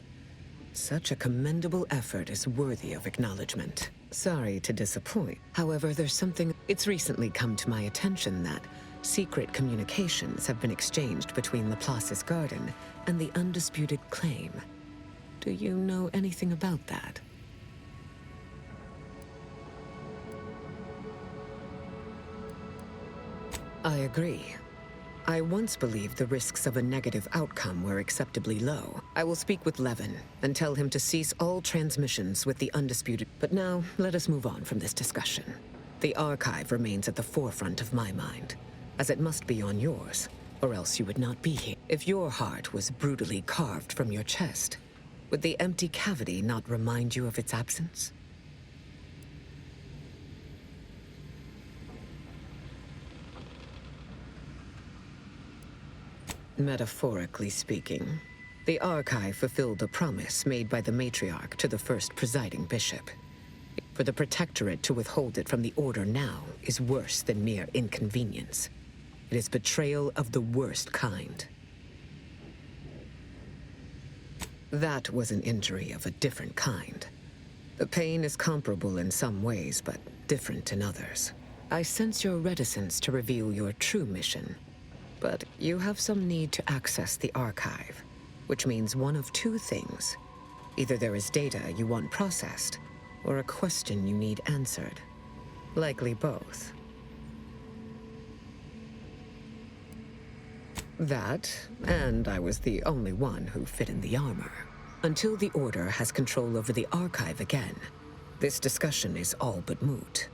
Such a commendable effort is worthy of acknowledgement. Sorry to disappoint. However, there's something... It's recently come to my attention that secret communications have been exchanged between Laplace's garden and the undisputed claim. Do you know anything about that? I agree. I once believed the risks of a negative outcome were acceptably low. I will speak with Levin and tell him to cease all transmissions with the undisputed... But now, let us move on from this discussion. The archive remains at the forefront of my mind, as it must be on yours, or else you would not be here. If your heart was brutally carved from your chest, would the empty cavity not remind you of its absence? Metaphorically speaking, the archive fulfilled a promise made by the matriarch to the first presiding bishop. For the protectorate to withhold it from the Order now is worse than mere inconvenience. It is betrayal of the worst kind. That was an injury of a different kind. The pain is comparable in some ways, but different in others. I sense your reticence to reveal your true mission. But you have some need to access the archive, which means one of two things. Either there is data you want processed, or a question you need answered. Likely both. That, and I was the only one who fit in the armor. Until the Order has control over the archive again, this discussion is all but moot.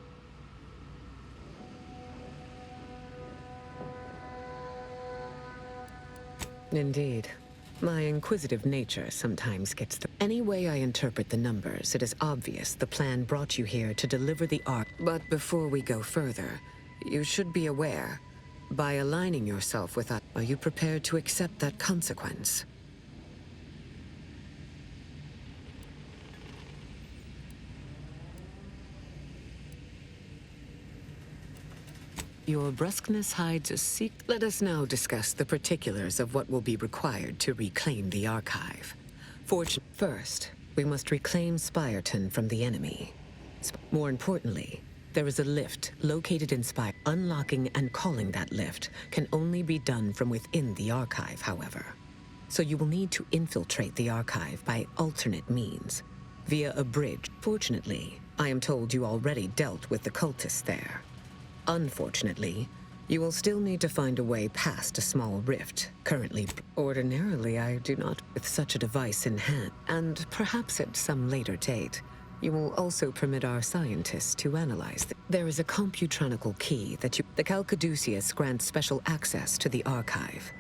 Indeed. My inquisitive nature sometimes gets the... Any way I interpret the numbers, it is obvious the plan brought you here to deliver the ark. But before we go further, you should be aware, by aligning yourself with us, are you prepared to accept that consequence? Your brusqueness hides a secret. Let us now discuss the particulars of what will be required to reclaim the archive. First, we must reclaim Spireton from the enemy. More importantly, there is a lift located in Spire. Unlocking and calling that lift can only be done from within the archive, however. So you will need to infiltrate the archive by alternate means, via a bridge. Fortunately, I am told you already dealt with the cultists there. Unfortunately, you will still need to find a way past a small rift, currently. Ordinarily, I do not with such a device in hand, and perhaps at some later date, you will also permit our scientists to analyze There is a computronical key that the Calcaduceus grants special access to the archive.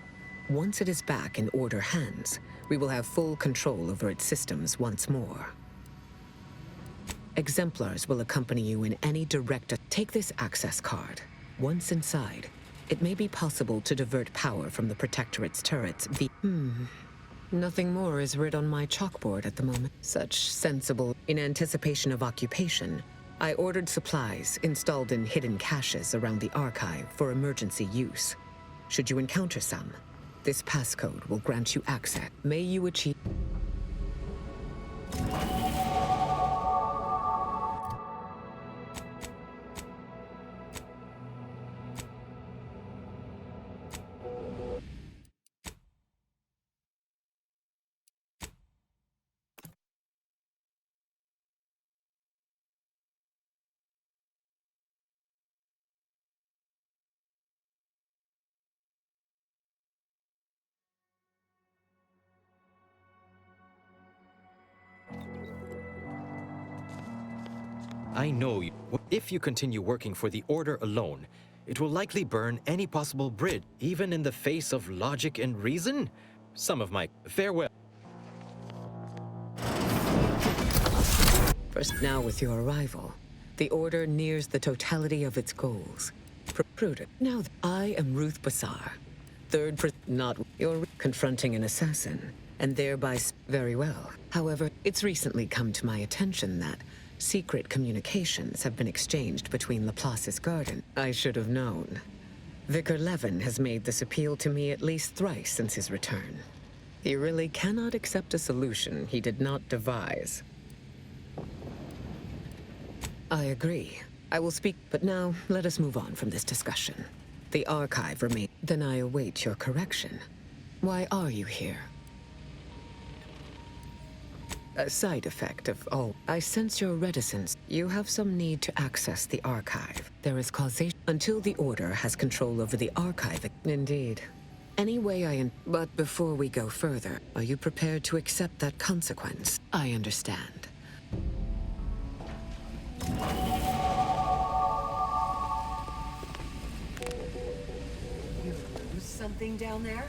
Once it is back in Order hands, we will have full control over its systems once more. Exemplars will accompany you in any direct... Take this access card. Once inside, it may be possible to divert power from the Protectorate's turrets via... Nothing more is writ on my chalkboard at the moment. Such sensible... In anticipation of occupation, I ordered supplies installed in hidden caches around the archive for emergency use. Should you encounter some, this passcode will grant you access. May you achieve... I know if you continue working for the Order alone, it will likely burn any possible bridge, even in the face of logic and reason. Some of my farewell. First, now with your arrival, the Order nears the totality of its goals. Prudent. Now, I am Ruth Bassar. Not you're confronting an assassin, and thereby very well. However, it's recently come to my attention that secret communications have been exchanged between Laplace's garden. I should have known. Vicar Levin has made this appeal to me at least thrice since his return. He really cannot accept a solution he did not devise. I agree. I will speak, but now let us move on from this discussion. The archive remains. Then I await your correction. Why are you here? A side effect of all. I sense your reticence. You have some need to access the archive. There is causation until the Order has control over the archive. Indeed. Any way But before we go further, are you prepared to accept that consequence? I understand. You lose something down there?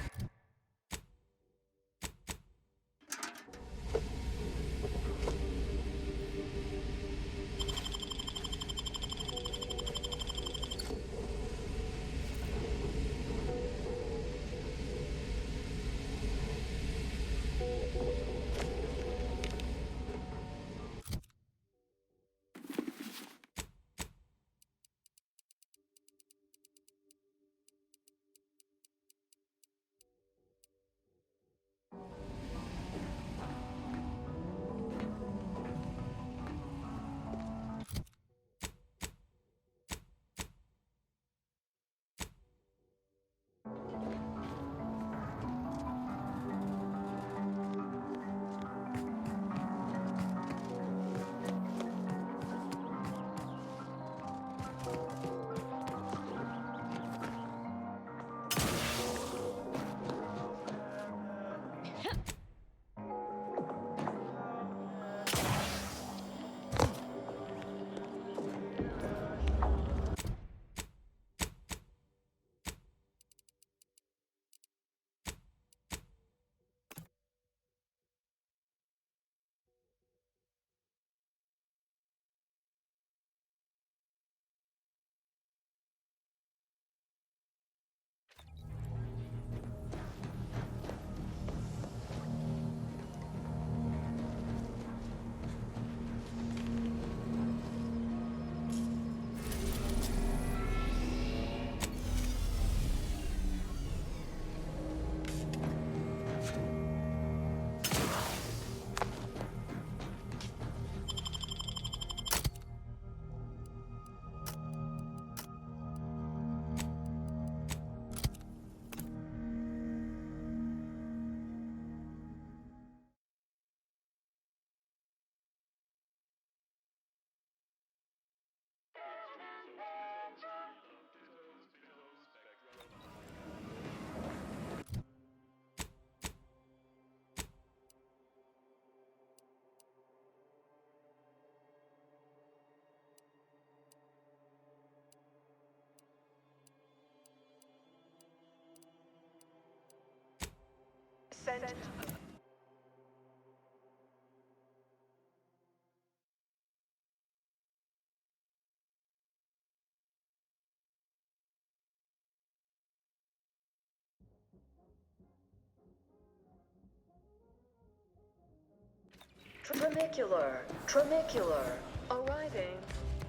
Tramicular, arriving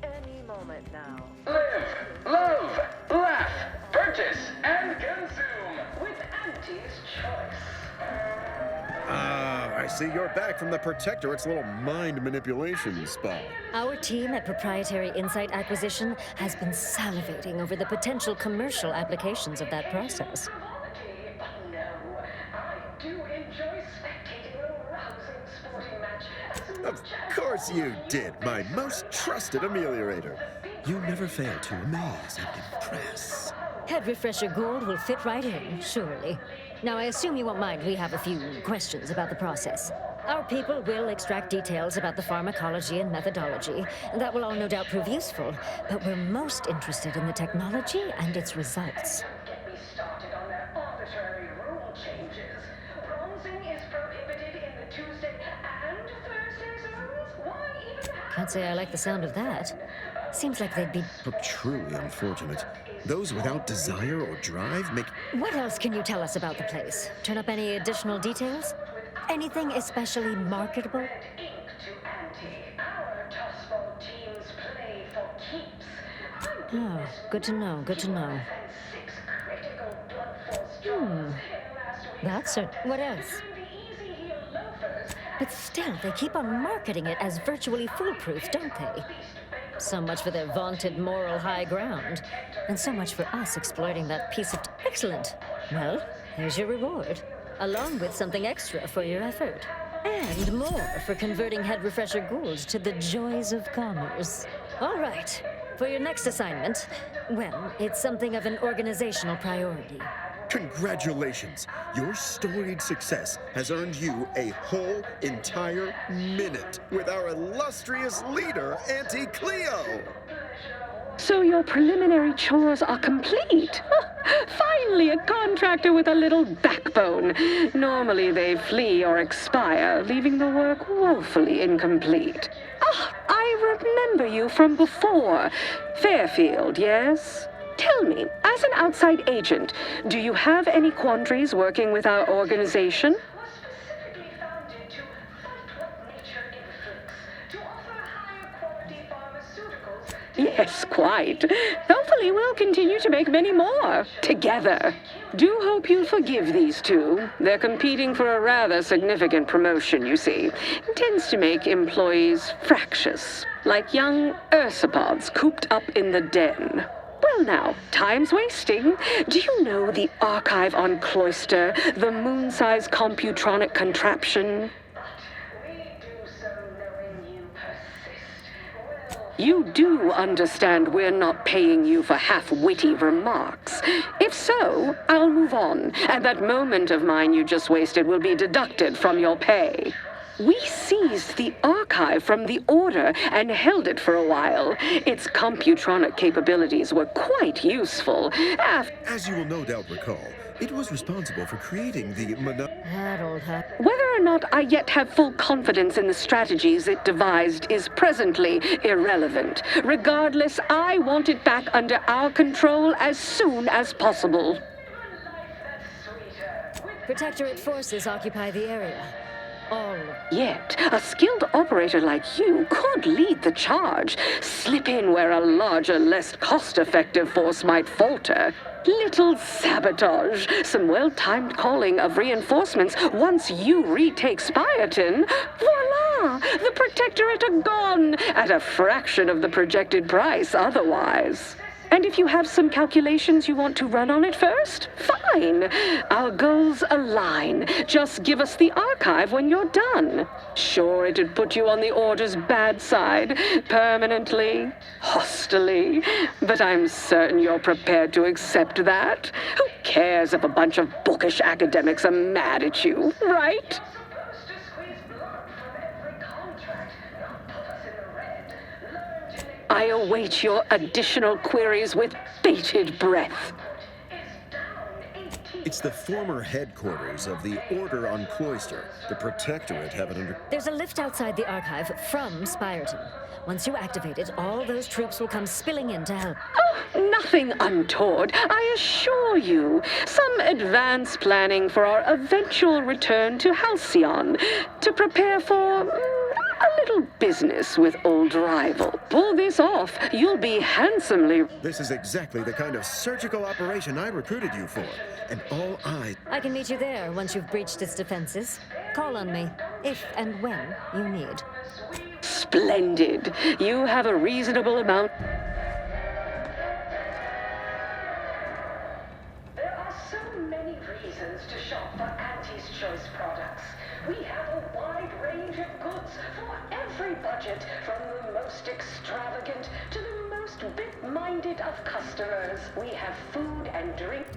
any moment now. Live, love, laugh, purchase, and consume with Auntie's choice. I see you're back from the Protectorate's little mind manipulation spa. Our team at Proprietary Insight Acquisition has been salivating over the potential commercial applications of that process. Of course you did, my most trusted ameliorator. You never fail to amaze and impress. Head Refresher Gould will fit right in, surely. Now, I assume you won't mind we have a few questions about the process. Our people will extract details about the pharmacology and methodology. That will all no doubt prove useful, but we're most interested in the technology and its results. Can't say I like the sound of that. Seems like they'd be... Oh, truly unfortunate. Those without desire or drive make... What else can you tell us about the place? Turn up any additional details? Anything especially marketable? Oh, good to know, good to know. That's it. What else? But still, they keep on marketing it as virtually foolproof, don't they? So much for their vaunted moral high ground. And so much for us exploiting that piece of... Excellent. Well, here's your reward. Along with something extra for your effort. And more for converting Head Refresher Gould to the joys of commerce. All right. For your next assignment, well, it's something of an organizational priority. Congratulations! Your storied success has earned you a whole entire minute with our illustrious leader, Auntie Cleo! So your preliminary chores are complete. Finally, a contractor with a little backbone. Normally they flee or expire, leaving the work woefully incomplete. I remember you from before. Fairfield, yes? Tell me, as an outside agent, do you have any quandaries working with our organization? Yes, quite. Hopefully we'll continue to make many more, together. Do hope you forgive these two. They're competing for a rather significant promotion, you see. It tends to make employees fractious, like young ursopods cooped up in the den. Well now, time's wasting. Do you know the archive on Cloister, the moon-sized computronic contraption? You do understand we're not paying you for half-witty remarks. If so, I'll move on, and that moment of mine you just wasted will be deducted from your pay. We seized the archive from the Order and held it for a while. Its computronic capabilities were quite useful. As you will no doubt recall, it was responsible for creating the Whether or not I yet have full confidence in the strategies it devised is presently irrelevant. Regardless, I want it back under our control as soon as possible. Protectorate forces occupy the area. Yet, a skilled operator like you could lead the charge, slip in where a larger, less cost-effective force might falter. Little sabotage, some well-timed calling of reinforcements once you retake Spireton. Voila! The Protectorate are gone, at a fraction of the projected price otherwise. And if you have some calculations you want to run on it first, fine. Our goals align. Just give us the archive when you're done. Sure, it'd put you on the Order's bad side, permanently, hostilely, but I'm certain you're prepared to accept that. Who cares if a bunch of bookish academics are mad at you, right? I await your additional queries with bated breath. It's the former headquarters of the Order on Cloister. The Protectorate have it under... There's a lift outside the archive from Spyreton. Once you activate it, all those troops will come spilling in to help. Oh, nothing untoward, I assure you. Some advanced planning for our eventual return to Halcyon to prepare for a little business with old rival. Pull this off, you'll be handsomely... This is exactly the kind of surgical operation I recruited you for. And all I can meet you there once you've breached its defenses. Call on me, if and when you need. Splendid. You have a reasonable amount... There are so many reasons to shop for Auntie's Choice products. We have a wide range of goods for every budget, from the most extravagant to the most bit-minded of customers. We have food and drink.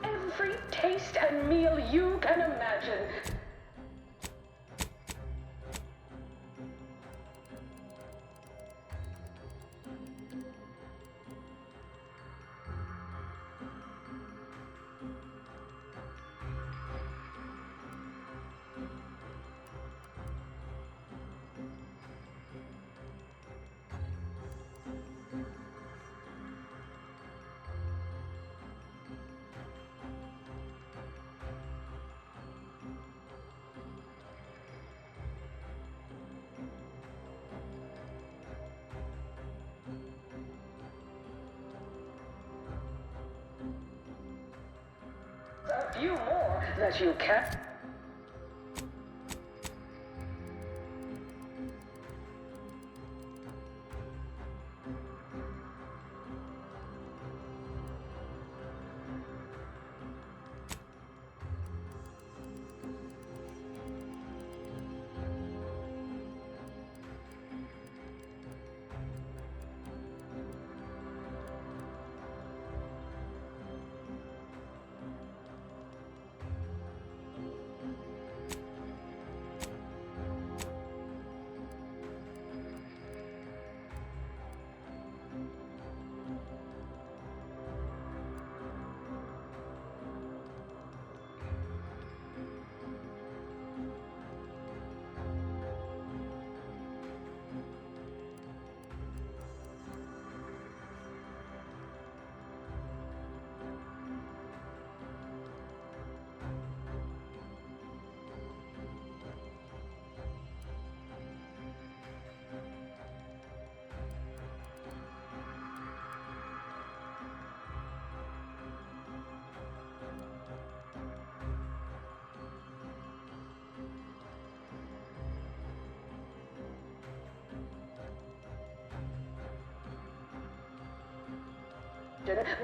Every taste and meal you can imagine. A few more that you can...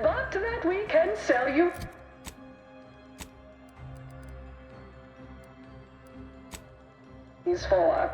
but that we can sell you. Is for.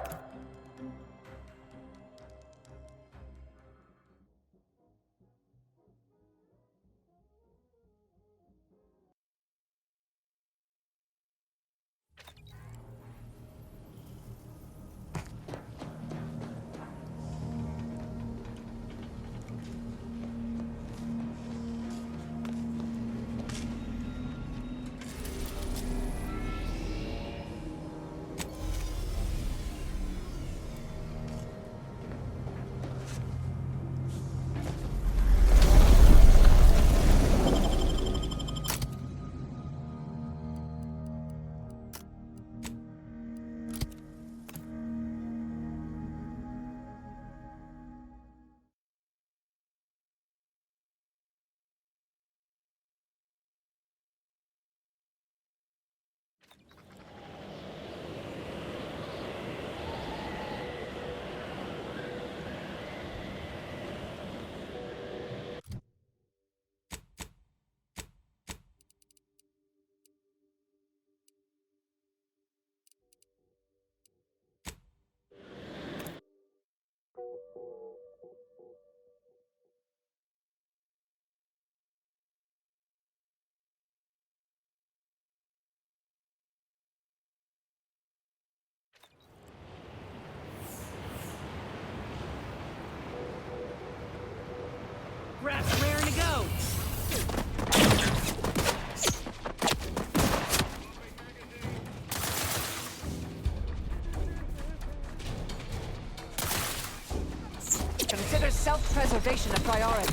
Self-preservation a priority.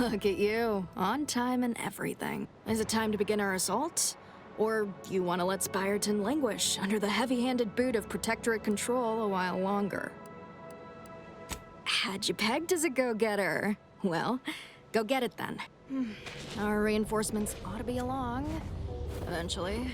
Look at you, on time and everything. Is it time to begin our assault? Or you want to let Spyreton languish under the heavy-handed boot of Protectorate control a while longer? Had you pegged as a go-getter? Well, go get it then. Our reinforcements ought to be along, eventually.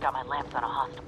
Got my lamps on a hostile.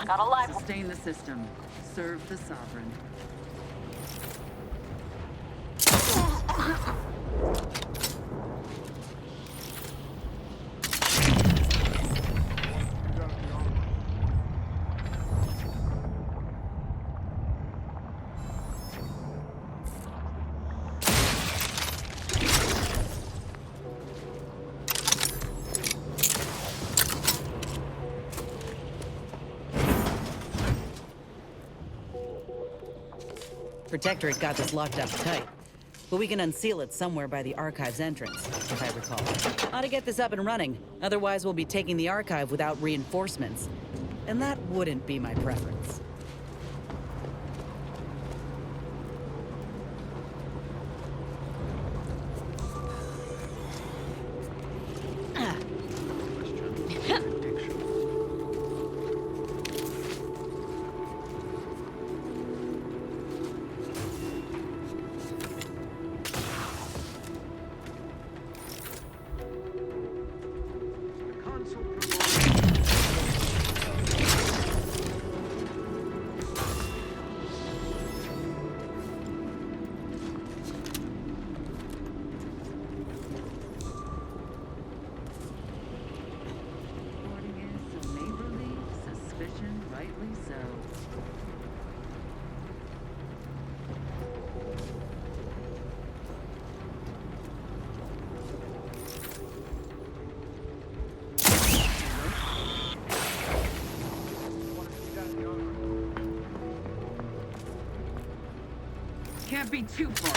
Got a live. Sustain the system. Serve the Sovereign. Protectorate got this locked up tight, but we can unseal it somewhere by the Archive's entrance, if I recall. Ought to get this up and running, otherwise we'll be taking the Archive without reinforcements. And that wouldn't be my preference. Can't be too far.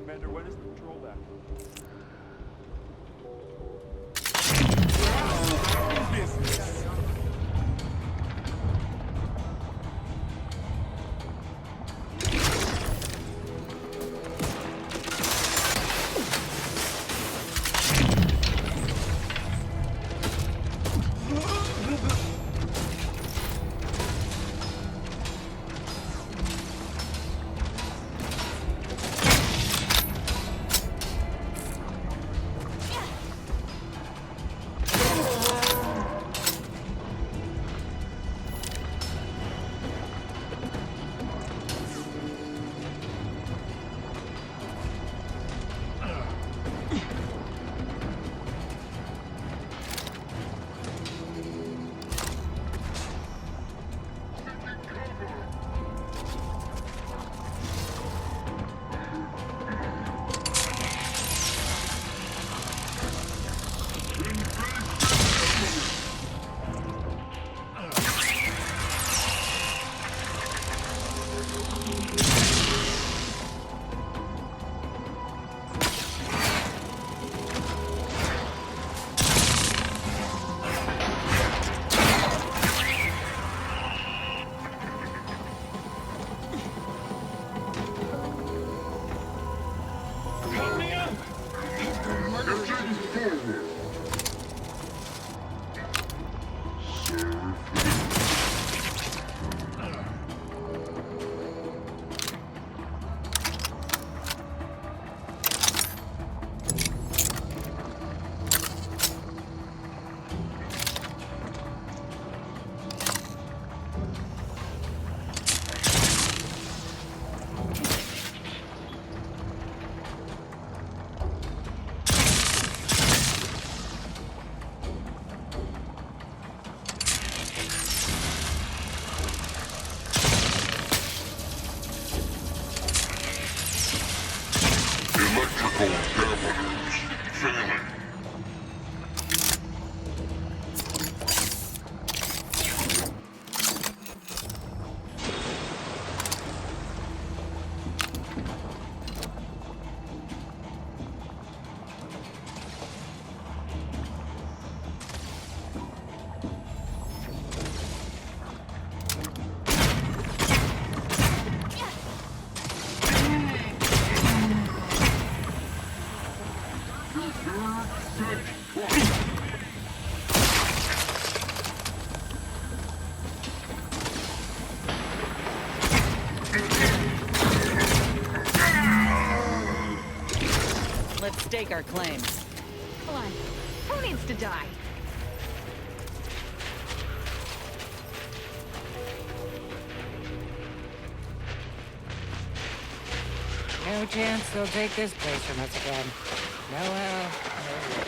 Commander, what is the patrol back? Business. Let's stake our claims. Come on. Who needs to die? No chance they'll take this place from us again. No how, no way.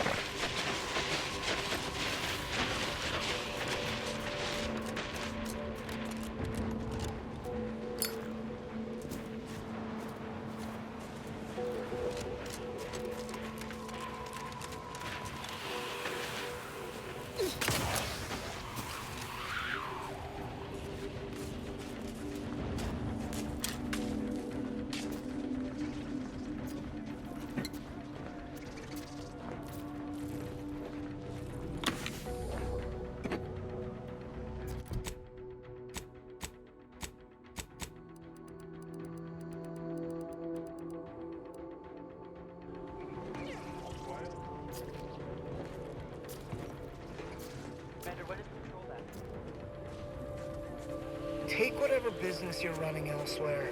Take whatever business you're running elsewhere.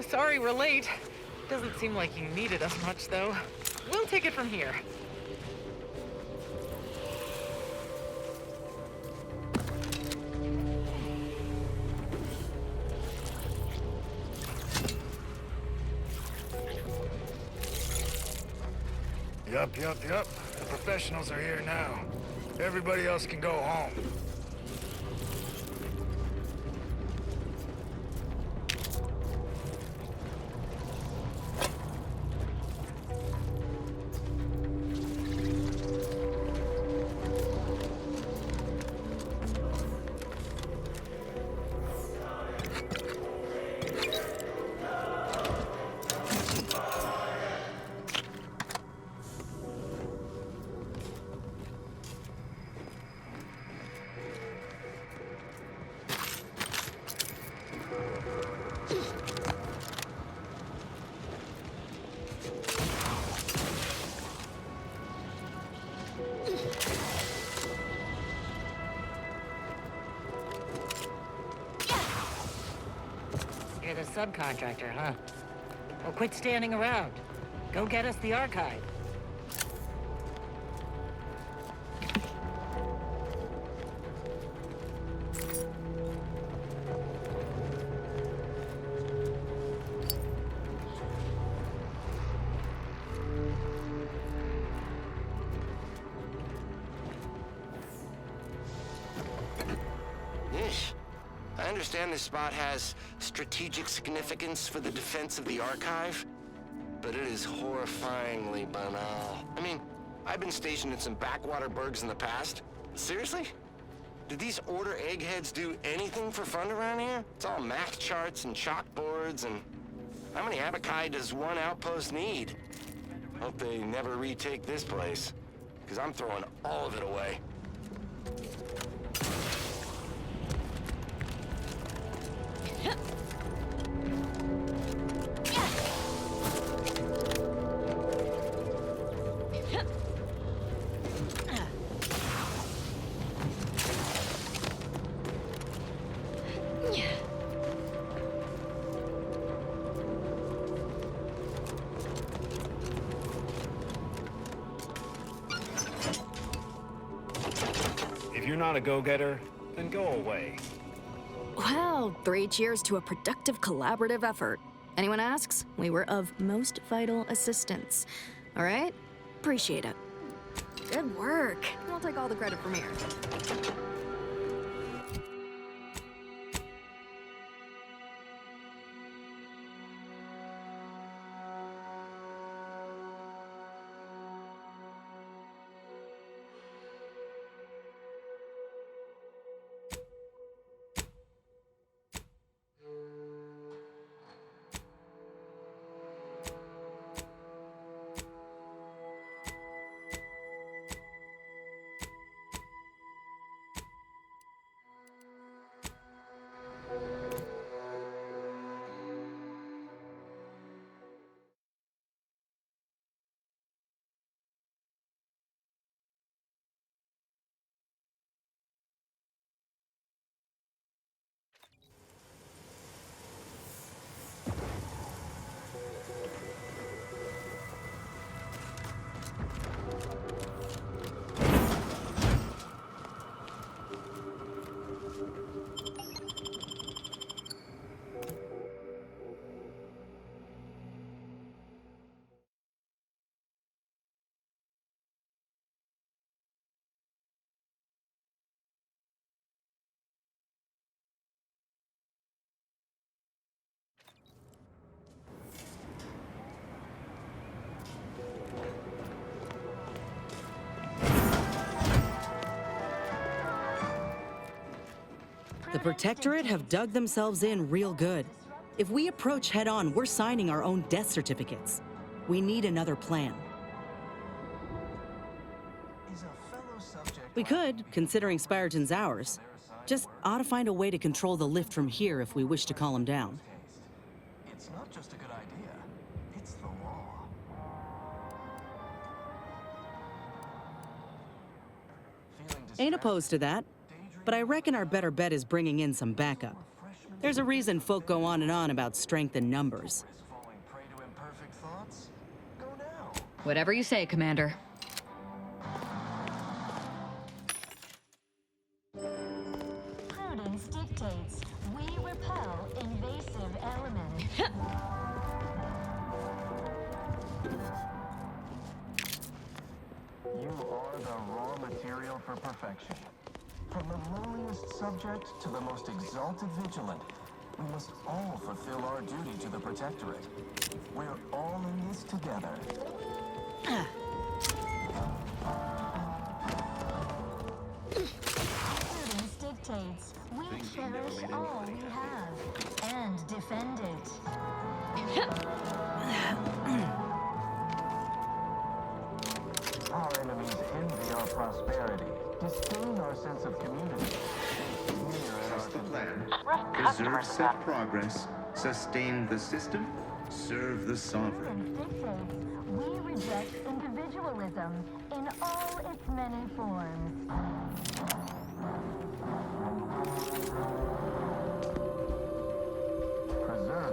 Sorry we're late. Doesn't seem like you needed us much, though. We'll take it from here. Yup. The professionals are here now. Everybody else can go home. to the subcontractor, huh? Well, quit standing around. Go get us the archive. I understand this spot has strategic significance for the defense of the archive, but it is horrifyingly banal. I mean, I've been stationed in some backwater burgs in the past. Seriously? Do these Order eggheads do anything for fun around here? It's all math charts and chalkboards, and how many abakai does one outpost need? Hope they never retake this place, because I'm throwing all of it away. If you're not a go-getter, then go away. Well, 3 cheers to a productive collaborative effort. Anyone asks, we were of most vital assistance. All right? Appreciate it. Good work. I'll take all the credit from here. The Protectorate have dug themselves in real good. If we approach head-on, we're signing our own death certificates. We need another plan. We could, considering Spyreton's ours. Just ought to find a way to control the lift from here if we wish to call him down. It's not just a good idea, it's the law. Ain't opposed to that, but I reckon our better bet is bringing in some backup. There's a reason folk go on and on about strength in numbers. Whatever you say, Commander. Prudence dictates we repel invasive elements. You are the raw material for perfection. From the lowliest subject to the most exalted vigilant, we must all fulfill our duty to the Protectorate. We're all in this together. Prudence dictates we cherish all we have and defend it. Our enemies envy our prosperity, disdain our sense of community. Trust the plan. Preserve set progress. Sustain the system. Serve the sovereign. Prudence dictates we reject individualism in all its many forms. Preserve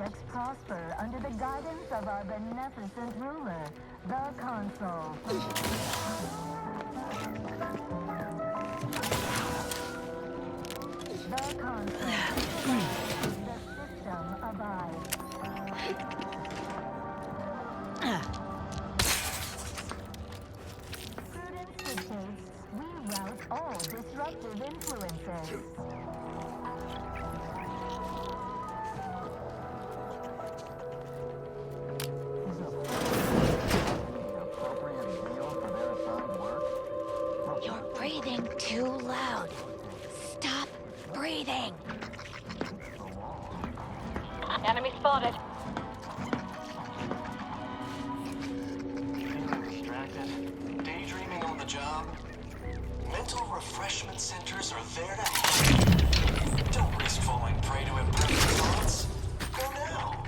subjects prosper under the guidance of our beneficent ruler, the Consul. The Consul. The system abides. Prudence dictates we rout all disruptive influences. You're breathing too loud. Stop breathing. Enemy spotted. Distracted, daydreaming on the job. Mental refreshment centers are there to help. Don't risk falling prey to imperfect thoughts. Go now.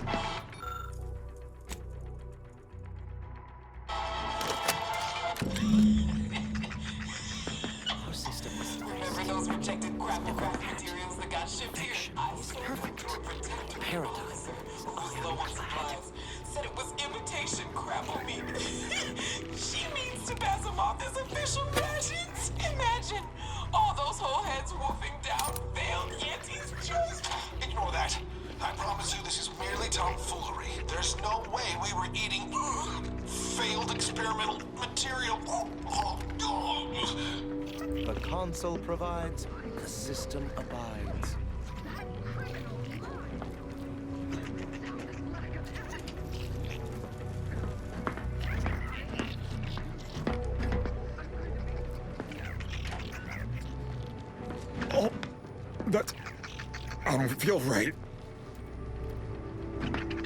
Remember those rejected grapple materials that got shipped here? Perfect. Paradise. No one surprised. Said it was imitation grapple meat. She means to pass them off as official rations. Imagine all those whole heads wolfing down failed Yantee's choice. Ignore that. I promise you this is merely tomfoolery. There's no way we were eating failed experimental material. The console provides, the system abides. Oh, that... I don't feel right.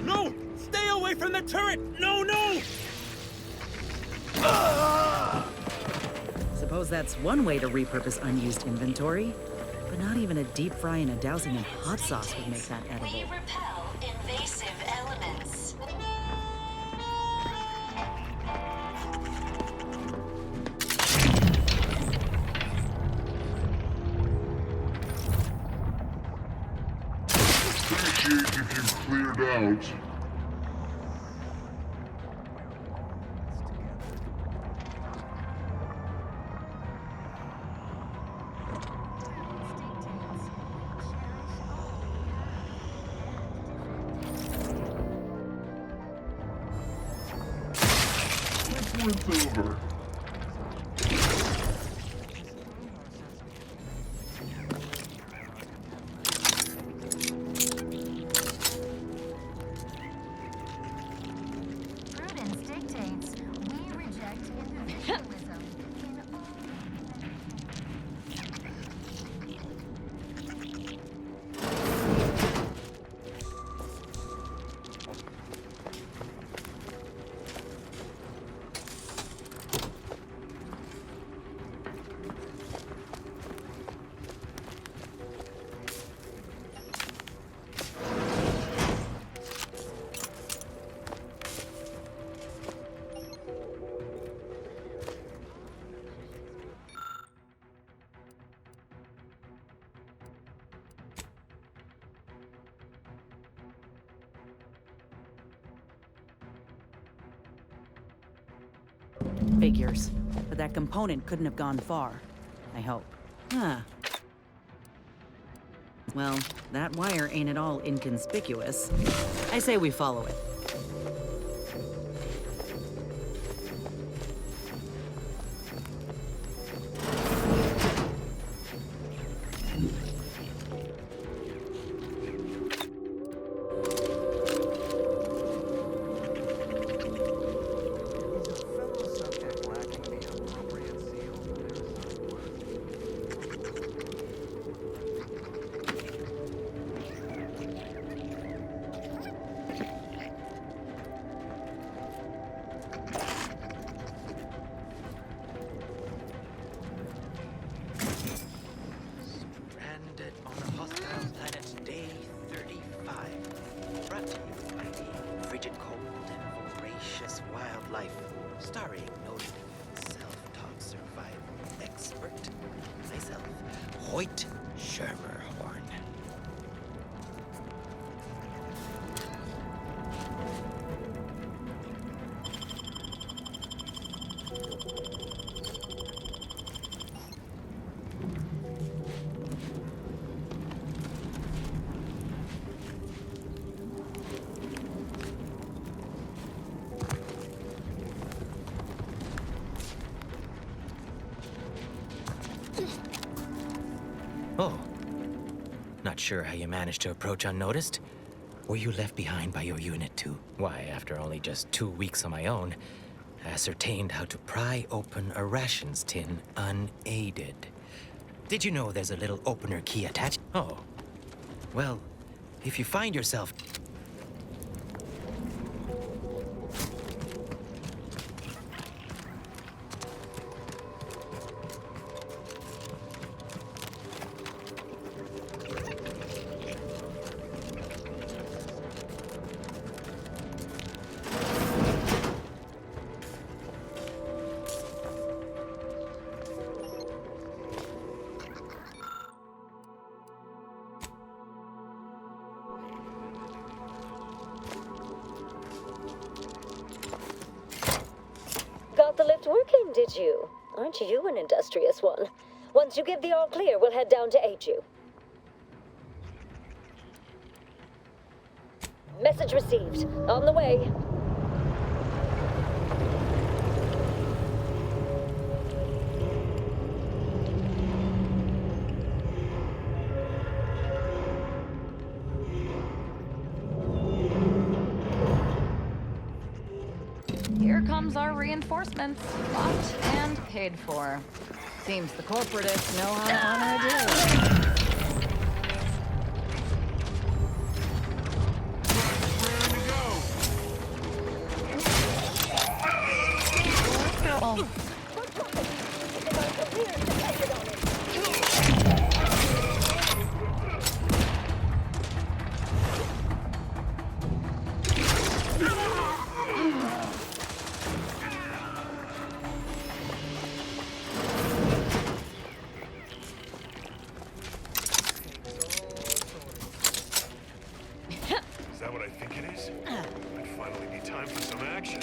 No! Stay away from the turret! No, no! Suppose that's one way to repurpose unused inventory. But not even a deep fry and a dousing in hot sauce would make that edible. We repel invasive elements. Appreciate if you cleared out. It's over. Prudence dictates we reject individualism in all. Figures. But that component couldn't have gone far. I hope. Huh. Well, that wire ain't at all inconspicuous. I say we follow it. Starring noted self-taught survival expert, myself, Hoyt Schermerhorn. Oh. Not sure how you managed to approach unnoticed. Were you left behind by your unit too? Why, after only just 2 weeks on my own, I ascertained how to pry open a rations tin unaided. Did you know there's a little opener key attached? Oh. Well, if you find yourself... Got the lift working, did you? Aren't you an industrious one? Once you give the all clear, we'll head down to aid you. Message received. On the way. Here comes our reinforcements, bought and paid for. Seems the corporatists know how to honor a deal. Oh. Is that what I think it is? Might finally be time for some action.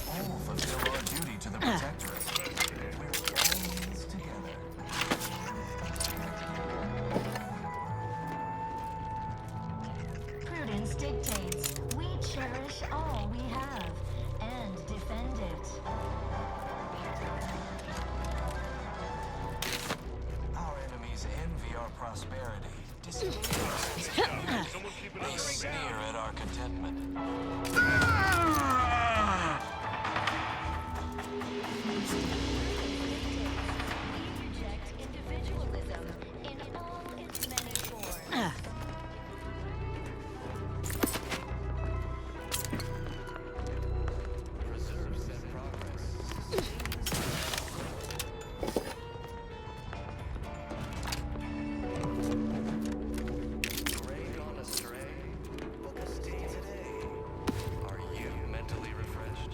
All fulfill our duty to the Protectorate. We're all in this together. Prudence dictates we cherish all we have and defend it. Our enemies envy our prosperity, disdain our sense of beauty. They sneer at our contentment. We reject individualism in all its many forms. Are you mentally refreshed?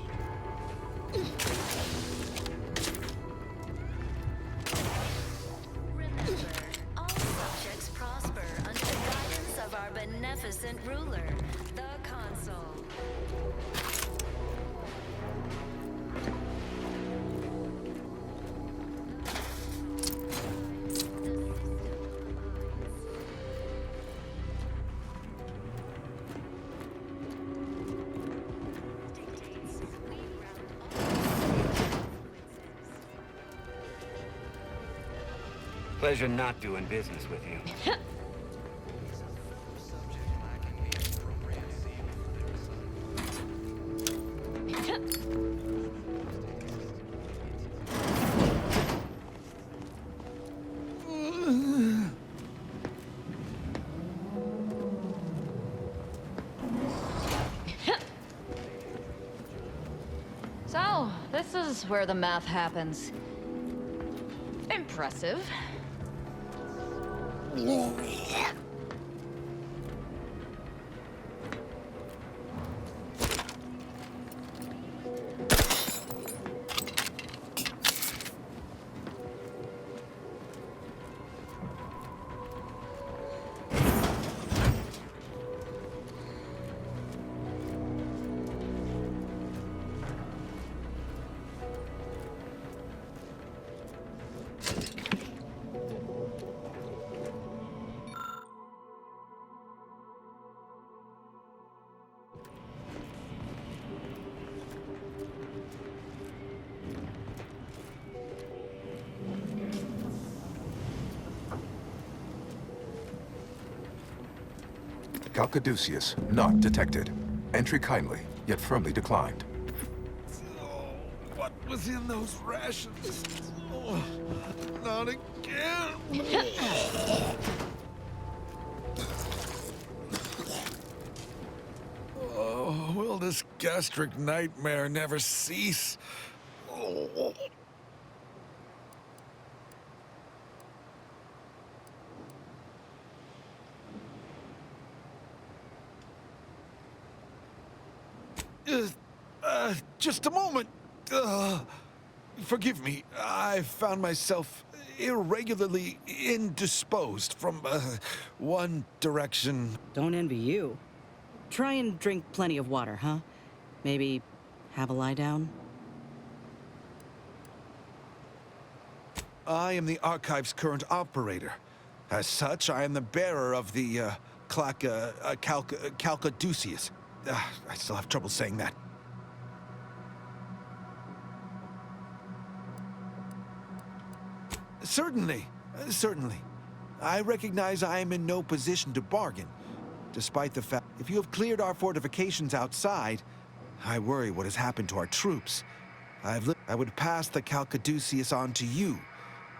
Remember, all subjects prosper under the guidance of our beneficent ruler, the Consul. Pleasure not doing business with you. So, this is where the math happens. Impressive. Calcaduceus not detected. Entry kindly, yet firmly declined. What was in those rations? Oh, not again. Oh, will this gastric nightmare never cease? Oh. Just a moment. Forgive me. I found myself irregularly indisposed from one direction. Don't envy you. Try and drink plenty of water, huh? Maybe have a lie down? I am the Archive's current operator. As such, I am the bearer of the Calcaduceus. I still have trouble saying that. Certainly. I recognize I am in no position to bargain. Despite the fact, if you have cleared our fortifications outside, I worry what has happened to our troops. I would pass the Calcaduceus on to you,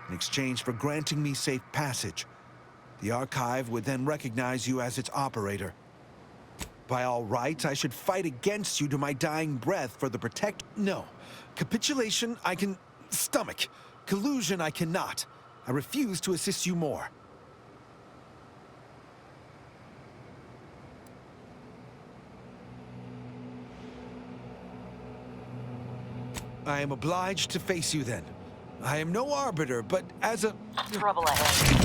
in exchange for granting me safe passage. The Archive would then recognize you as its operator. By all rights, I should fight against you to my dying breath for the protect. No. Capitulation, I can stomach. Collusion, I cannot. I refuse to assist you more. I am obliged to face you then. I am no arbiter, but as a... Trouble ahead.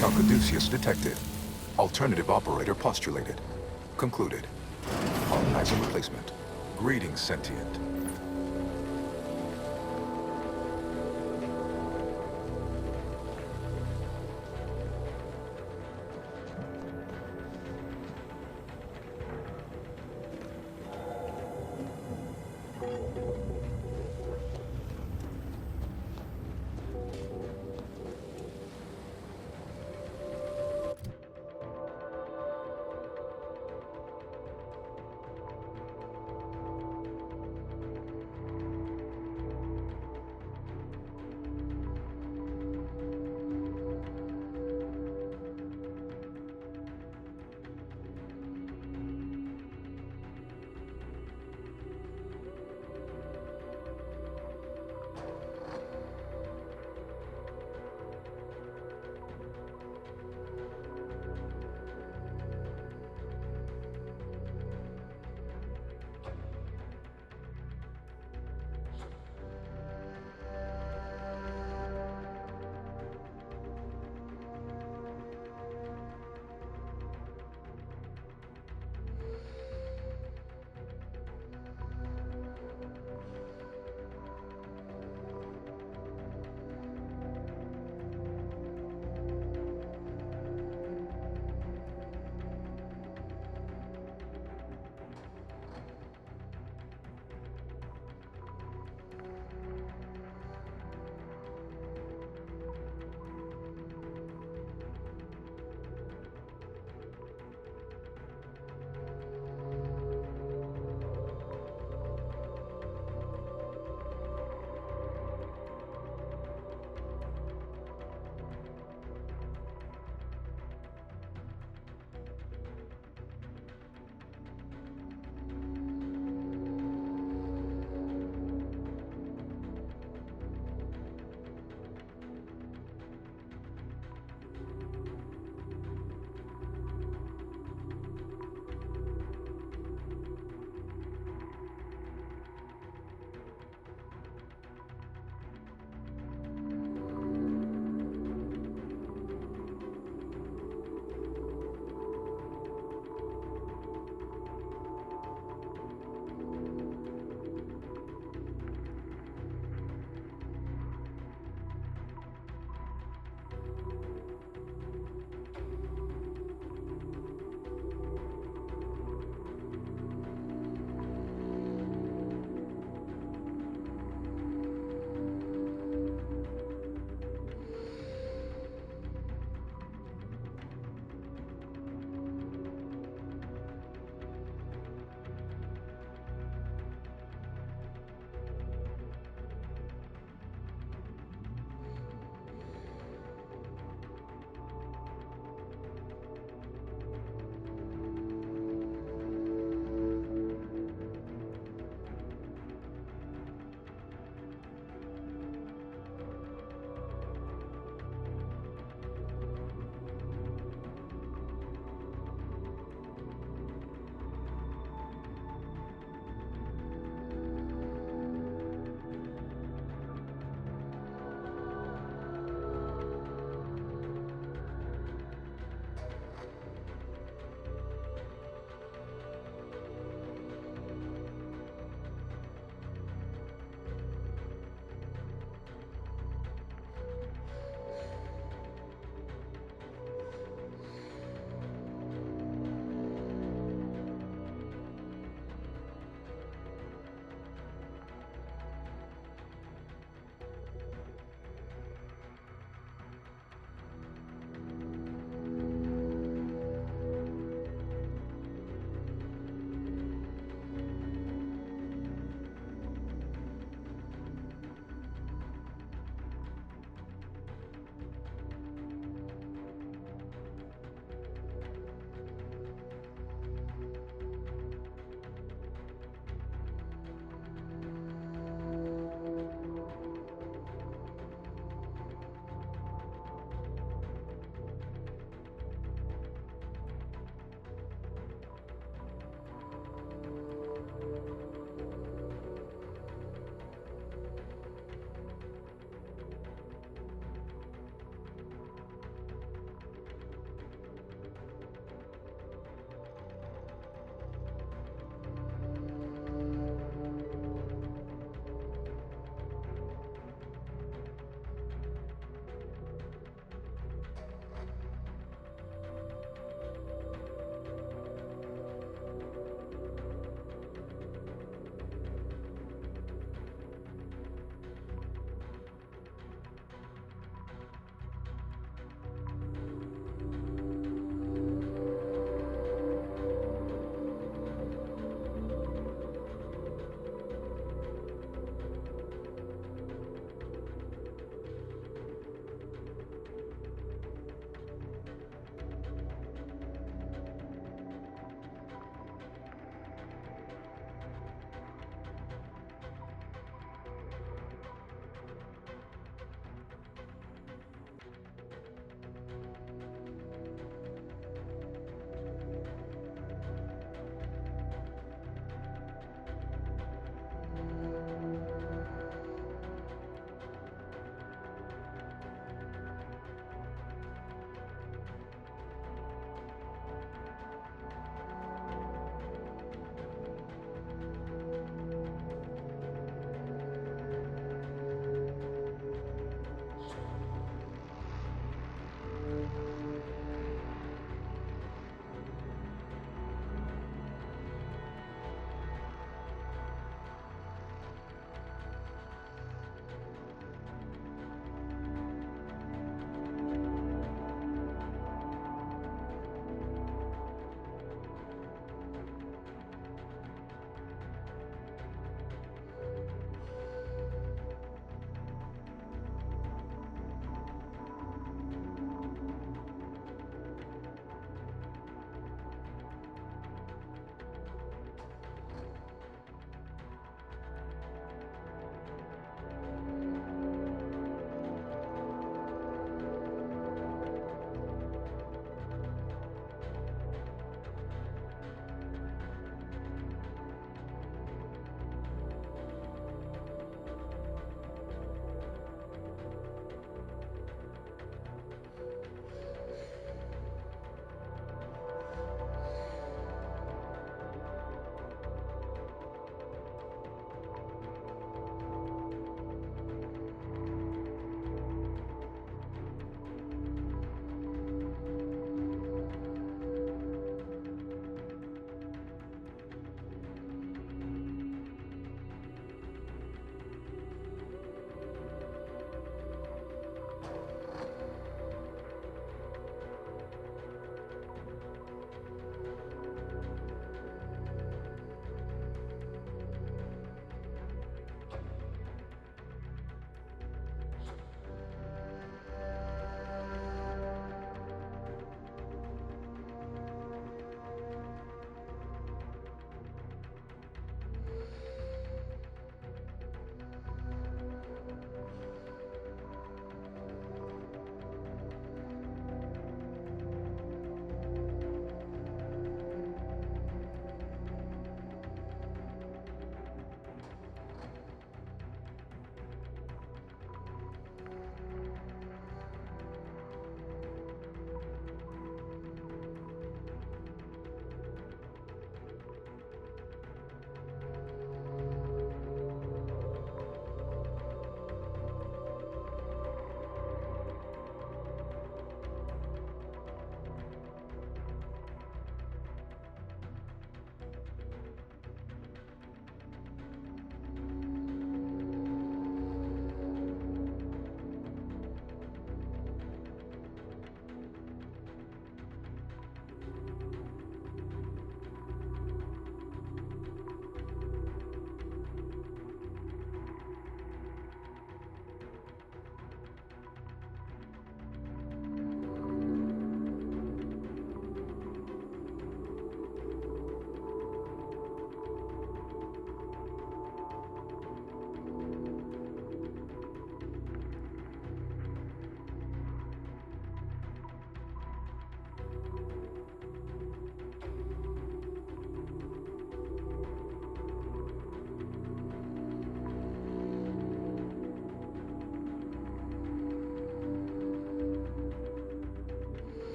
Calcaduceus detected. Alternative operator postulated. Concluded. Organizing replacement. Greetings, sentient.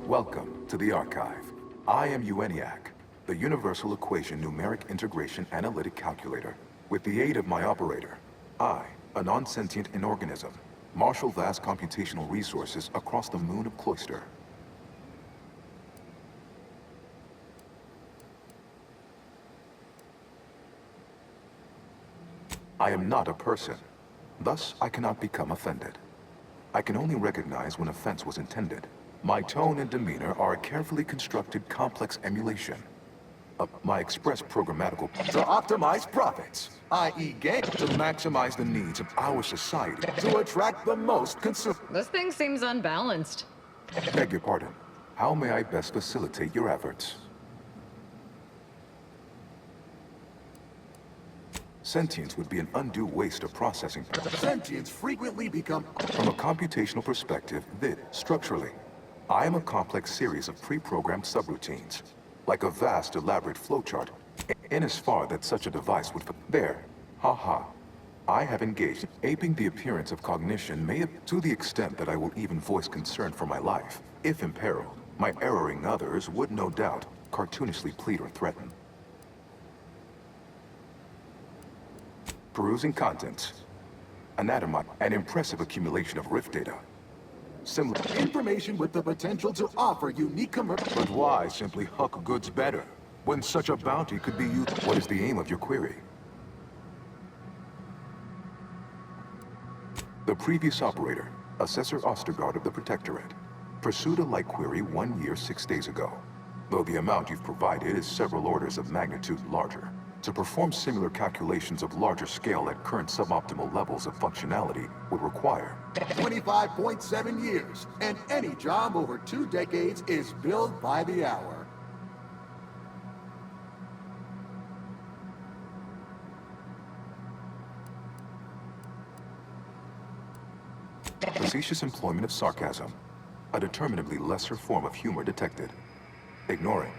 Welcome to the Archive. I am EUANIAC, the Universal Equation Numeric Integration Analytic Calculator. With the aid of my operator, I, a non-sentient inorganism, marshal vast computational resources across the moon of Cloister. I am not a person. Thus, I cannot become offended. I can only recognize when offense was intended. My tone and demeanor are a carefully constructed complex emulation of my express programmatical to optimize profits, i.e. gain, to maximize the needs of our society, to attract the most consumers. This thing seems unbalanced. Beg your pardon. How may I best facilitate your efforts? Sentience would be an undue waste of processing. Sentience frequently become... From a computational perspective, structurally, I am a complex series of pre-programmed subroutines, like a vast, elaborate flowchart, in as far that such a device would... There. Ha. I have engaged in aping the appearance of cognition to the extent that I will even voice concern for my life. If imperiled, my erroring others would no doubt cartoonishly plead or threaten. Perusing contents. Anatomy, an impressive accumulation of rift data. Similar information with the potential to offer unique commercial. But why simply huck goods better, when such a bounty could be used? What is the aim of your query? The previous operator, Assessor Ostergaard of the Protectorate, pursued a like query 1 year, 6 days ago, though the amount you've provided is several orders of magnitude larger. To perform similar calculations of larger scale at current suboptimal levels of functionality would require 25.7 years, and any job over 2 decades is billed by the hour. Facetious employment of sarcasm, a determinably lesser form of humor detected. Ignoring,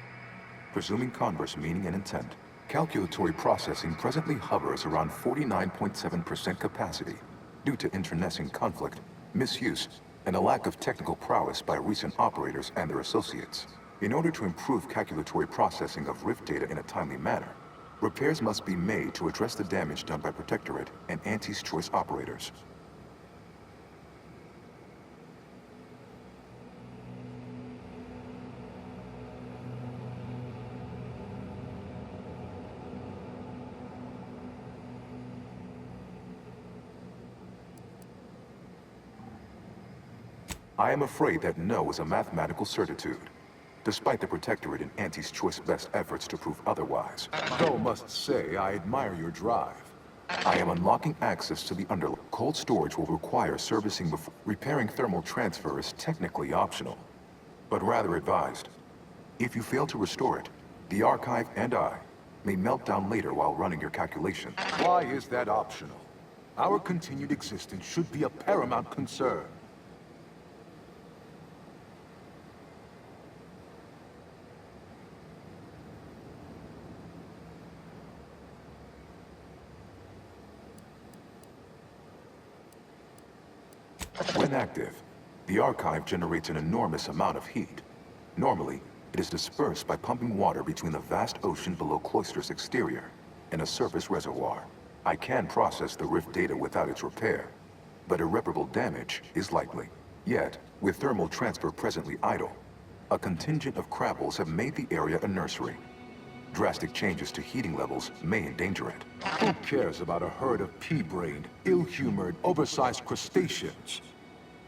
presuming converse meaning and intent. Calculatory processing presently hovers around 49.7% capacity due to internecine conflict, misuse, and a lack of technical prowess by recent operators and their associates. In order to improve calculatory processing of rift data in a timely manner, repairs must be made to address the damage done by Protectorate and Auntie's Choice operators. I am afraid that no is a mathematical certitude, despite the Protectorate and Auntie's Choice best efforts to prove otherwise. Though must say, I admire your drive. I am unlocking access to the underworld. Cold storage will require servicing before. Repairing thermal transfer is technically optional, but rather advised. If you fail to restore it, the Archive and I may melt down later while running your calculations. Why is that optional? Our continued existence should be a paramount concern. When active, the Archive generates an enormous amount of heat. Normally, it is dispersed by pumping water between the vast ocean below Cloister's exterior and a surface reservoir. I can process the rift data without its repair, but irreparable damage is likely. Yet, with thermal transfer presently idle, a contingent of crabbles have made the area a nursery. Drastic changes to heating levels may endanger it. Who cares about a herd of pea-brained, ill-humored, oversized crustaceans?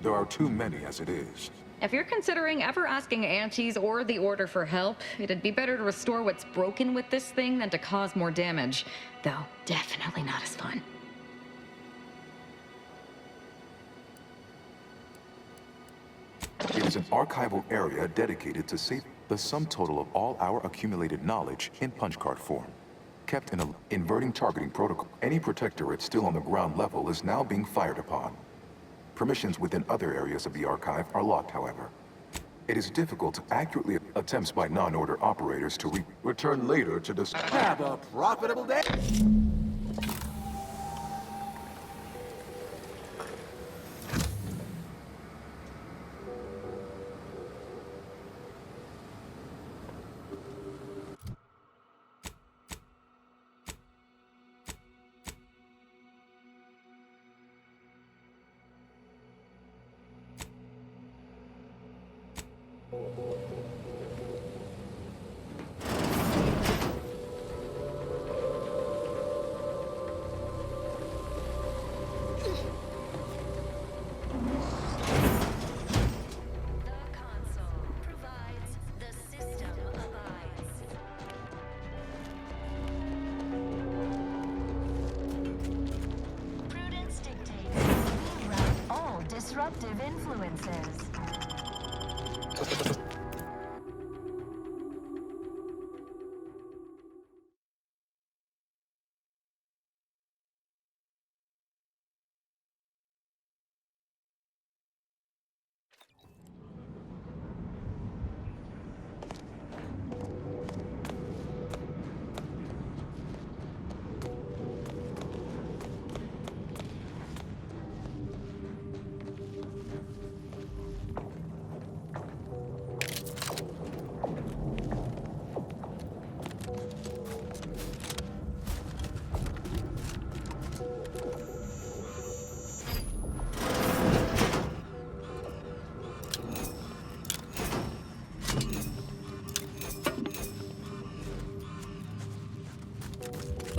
There are too many as it is. If you're considering ever asking Aunties or the Order for help, it'd be better to restore what's broken with this thing than to cause more damage. Though, definitely not as fun. It is an archival area dedicated to safety. The sum total of all our accumulated knowledge in punch card form, kept in an inverting targeting protocol. Any Protectorate still on the ground level is now being fired upon. Permissions within other areas of the Archive are locked, however. It is difficult to accurately attempts by non-order operators to return later to Have a profitable day!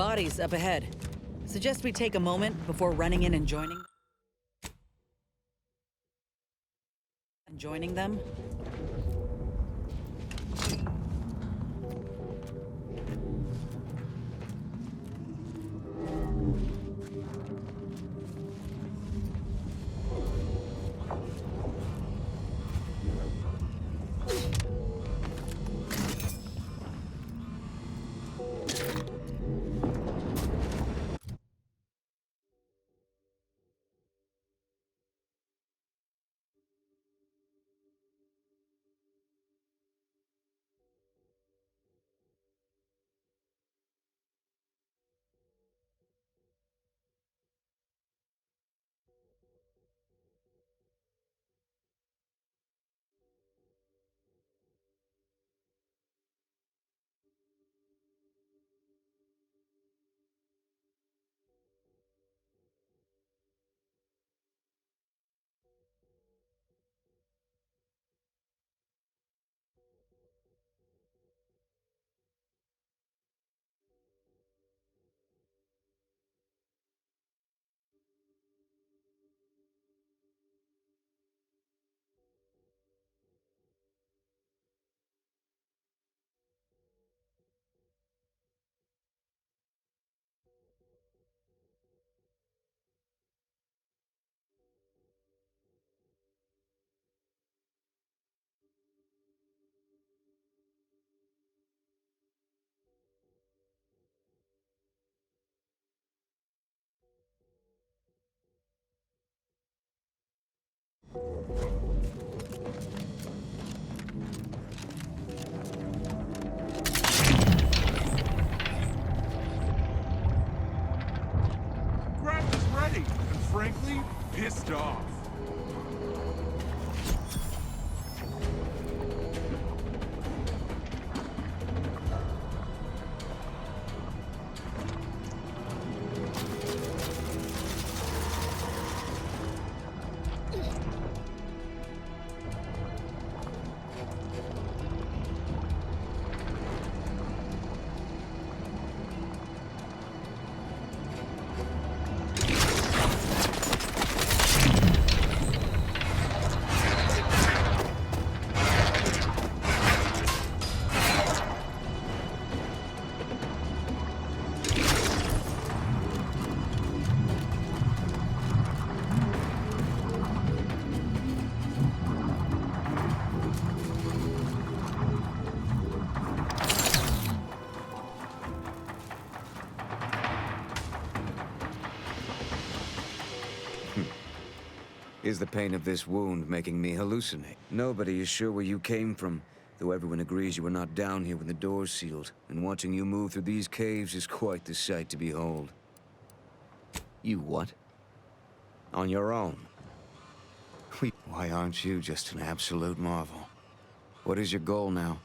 Bodies up ahead. Suggest we take a moment before running in and joining them. Grant is ready, and frankly, pissed off. Is the pain of this wound making me hallucinate? Nobody is sure where you came from, though everyone agrees you were not down here when the doors sealed, and watching you move through these caves is quite the sight to behold. You what? On your own? Why aren't you just an absolute marvel? What is your goal now?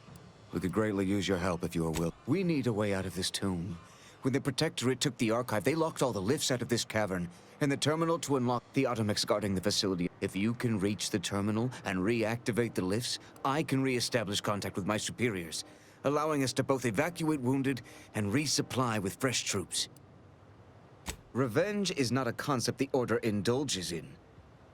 We could greatly use your help if you are willing. We need a way out of this tomb. When the Protectorate took the Archive, they locked all the lifts out of this cavern, and the terminal to unlock the automechs guarding the facility. If you can reach the terminal and reactivate the lifts, I can re-establish contact with my superiors, allowing us to both evacuate wounded and resupply with fresh troops. Revenge is not a concept the Order indulges in.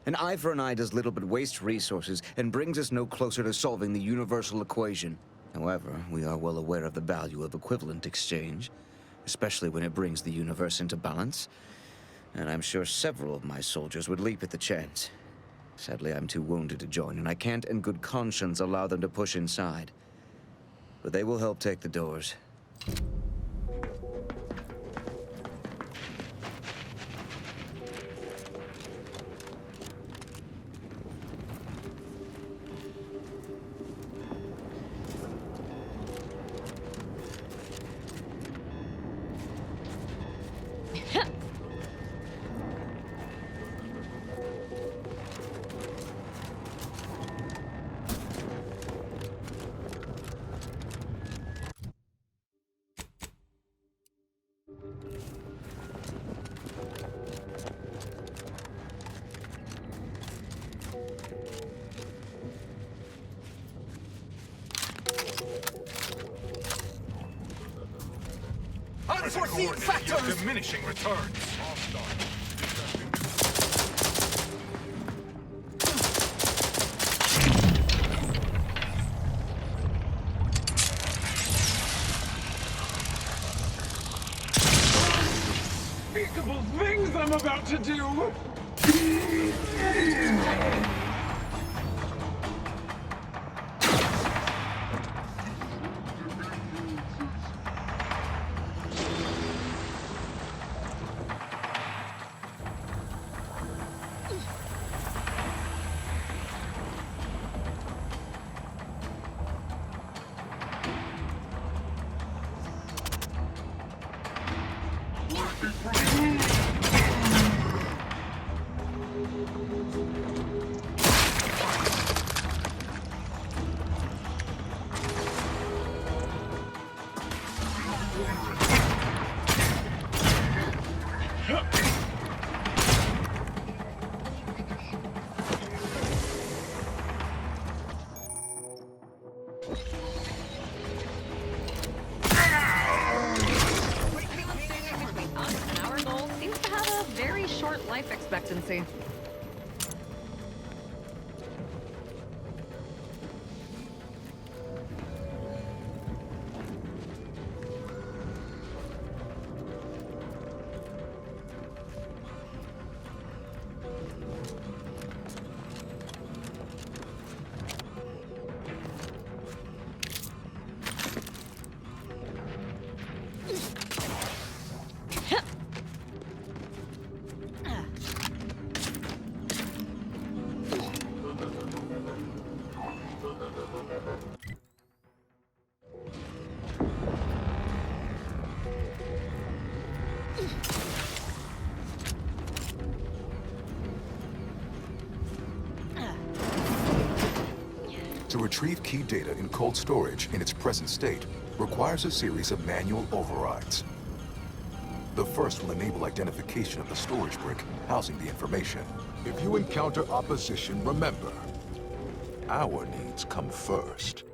An eye for an eye does little but waste resources and brings us no closer to solving the universal equation. However, we are well aware of the value of equivalent exchange, especially when it brings the universe into balance. And I'm sure several of my soldiers would leap at the chance. Sadly, I'm too wounded to join, and I can't in good conscience allow them to push inside. But they will help take the doors. Unforeseen factors! Diminishing returns. Unspeakable things I'm about to do! Life expectancy. To retrieve key data in cold storage in its present state requires a series of manual overrides. The first will enable identification of the storage brick housing the information. If you encounter opposition, remember, our needs come first.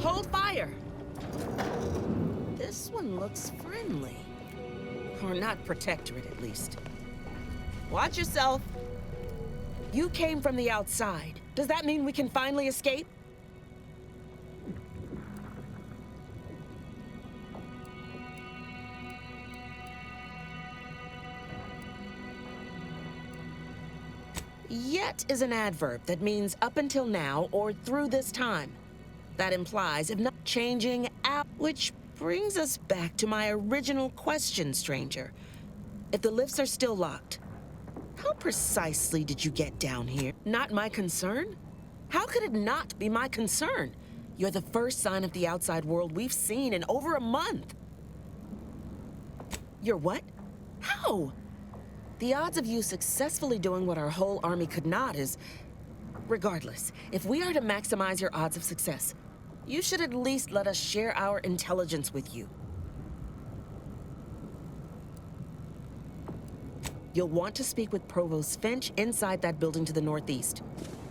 Hold fire! This one looks friendly. Or not protectorate, at least. Watch yourself. You came from the outside. Does that mean we can finally escape? Yet is an adverb that means up until now or through this time. That implies, if not changing out, which brings us back to my original question, stranger. If the lifts are still locked, how precisely did you get down here? Not my concern? How could it not be my concern? You're the first sign of the outside world we've seen in over a month. You're what? How? The odds of you successfully doing what our whole army could not is... Regardless, if we are to maximize your odds of success, you should at least let us share our intelligence with you. You'll want to speak with Provost Finch inside that building to the northeast.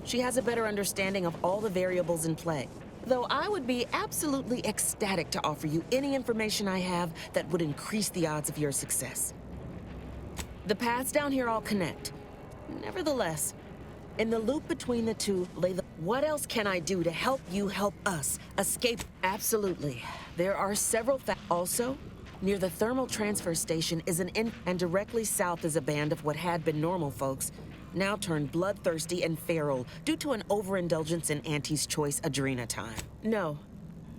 She has a better understanding of all the variables in play. Though I would be absolutely ecstatic to offer you any information I have that would increase the odds of your success. The paths down here all connect. Nevertheless, in the loop between the two lay the... What else can I do to help you help us escape? Absolutely. There are several Also, near the thermal transfer station is an and directly south is a band of what had been normal folks, now turned bloodthirsty and feral due to an overindulgence in Auntie's choice adrena time. No,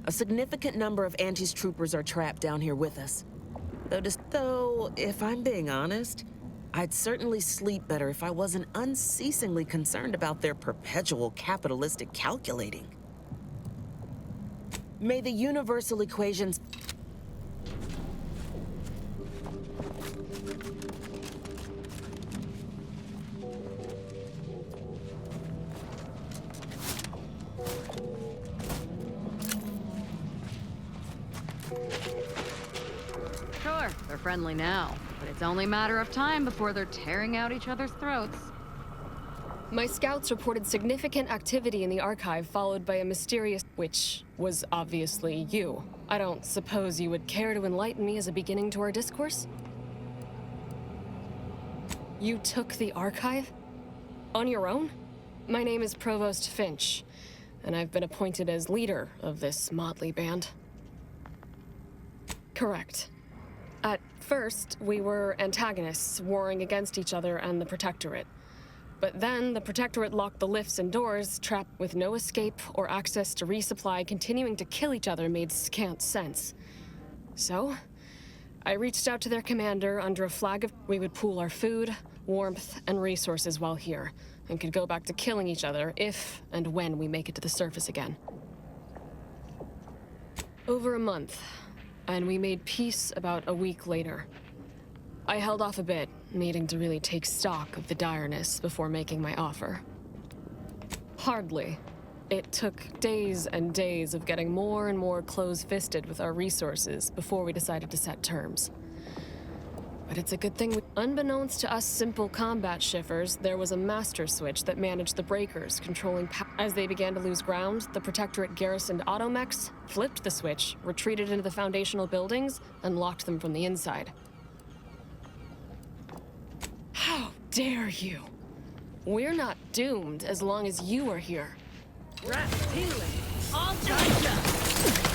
a significant number of Auntie's troopers are trapped down here with us. Though, if I'm being honest, I'd certainly sleep better if I wasn't unceasingly concerned about their perpetual capitalistic calculating. May the universal equations... Sure, they're friendly now, but it's only a matter of time before they're tearing out each other's throats. My scouts reported significant activity in the archive, followed by a mysterious... which was obviously you. I don't suppose you would care to enlighten me as a beginning to our discourse? You took the archive? On your own? My name is Provost Finch, and I've been appointed as leader of this motley band. Correct. At first, we were antagonists, warring against each other and the Protectorate. But then, the Protectorate locked the lifts and doors, trapped with no escape or access to resupply. Continuing to kill each other made scant sense. So, I reached out to their commander under a flag of we would pool our food, warmth, and resources while here, and could go back to killing each other if and when we make it to the surface again. Over a month, and we made peace about a week later. I held off a bit, needing to really take stock of the direness before making my offer. Hardly. It took days and days of getting more and more close-fisted with our resources before we decided to set terms. But it's a good thing unbeknownst to us simple combat shivers, there was a master switch that managed the breakers, controlling As they began to lose ground, the Protectorate garrisoned automechs, flipped the switch, retreated into the foundational buildings, and locked them from the inside. How dare you? We're not doomed as long as you are here. Rats healing! All charged up!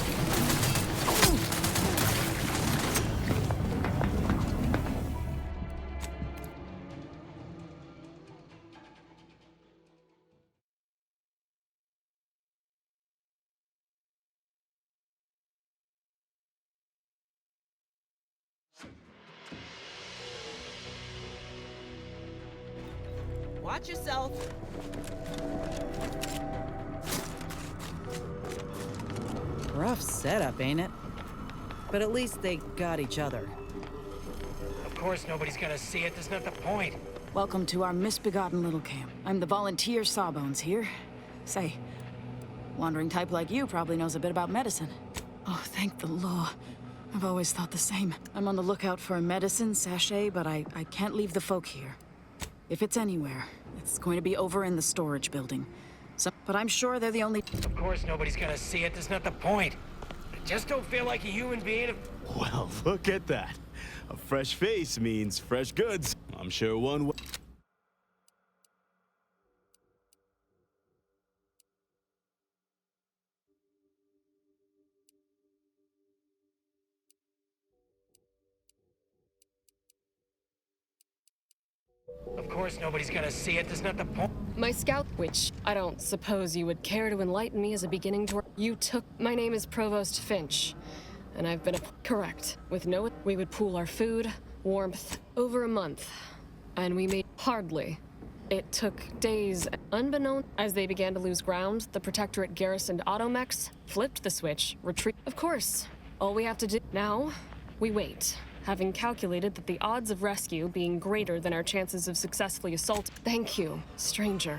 Watch yourself. Rough setup, ain't it? But at least they got each other. Of course nobody's gonna see it. There's not the point. Welcome to our misbegotten little camp. I'm the volunteer Sawbones here. Say, wandering type like you probably knows a bit about medicine. Oh, thank the law. I've always thought the same. I'm on the lookout for a medicine sachet, but I can't leave the folk here. If it's anywhere, it's going to be over in the storage building. So, but I'm sure they're the only... Of course nobody's gonna see it. There's not the point. I just don't feel like a human being if... Well, look at that. A fresh face means fresh goods. I'm sure one... Of course nobody's gonna see it. There's not the point. My scout, which I don't suppose you would care to enlighten me as a beginning to... You took... My name is Provost Finch, and I've been correct. With no... We would pool our food, warmth, over a month, and we made... Hardly. It took days. Unbeknown, as they began to lose ground, the Protectorate garrisoned automechs, flipped the switch, retreat... Of course. All we have to do... Now, we wait. Having calculated that the odds of rescue being greater than our chances of successfully assault. Thank you, stranger.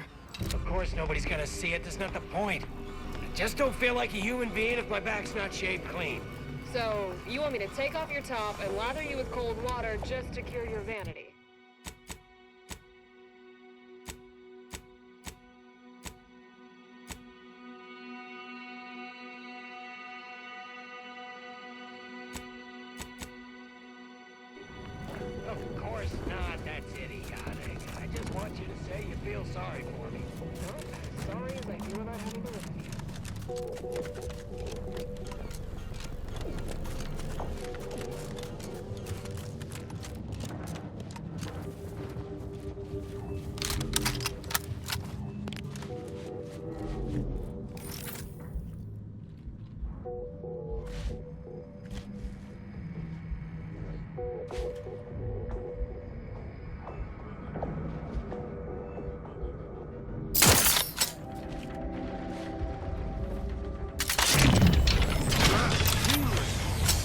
Of course nobody's gonna see it. There's not the point. I just don't feel like a human being if my back's not shaved clean. So, you want me to take off your top and lather you with cold water just to cure your vanity? Of course not. That's idiotic. I just want you to say you feel sorry for me. Not as sorry as I feel about having to live with you.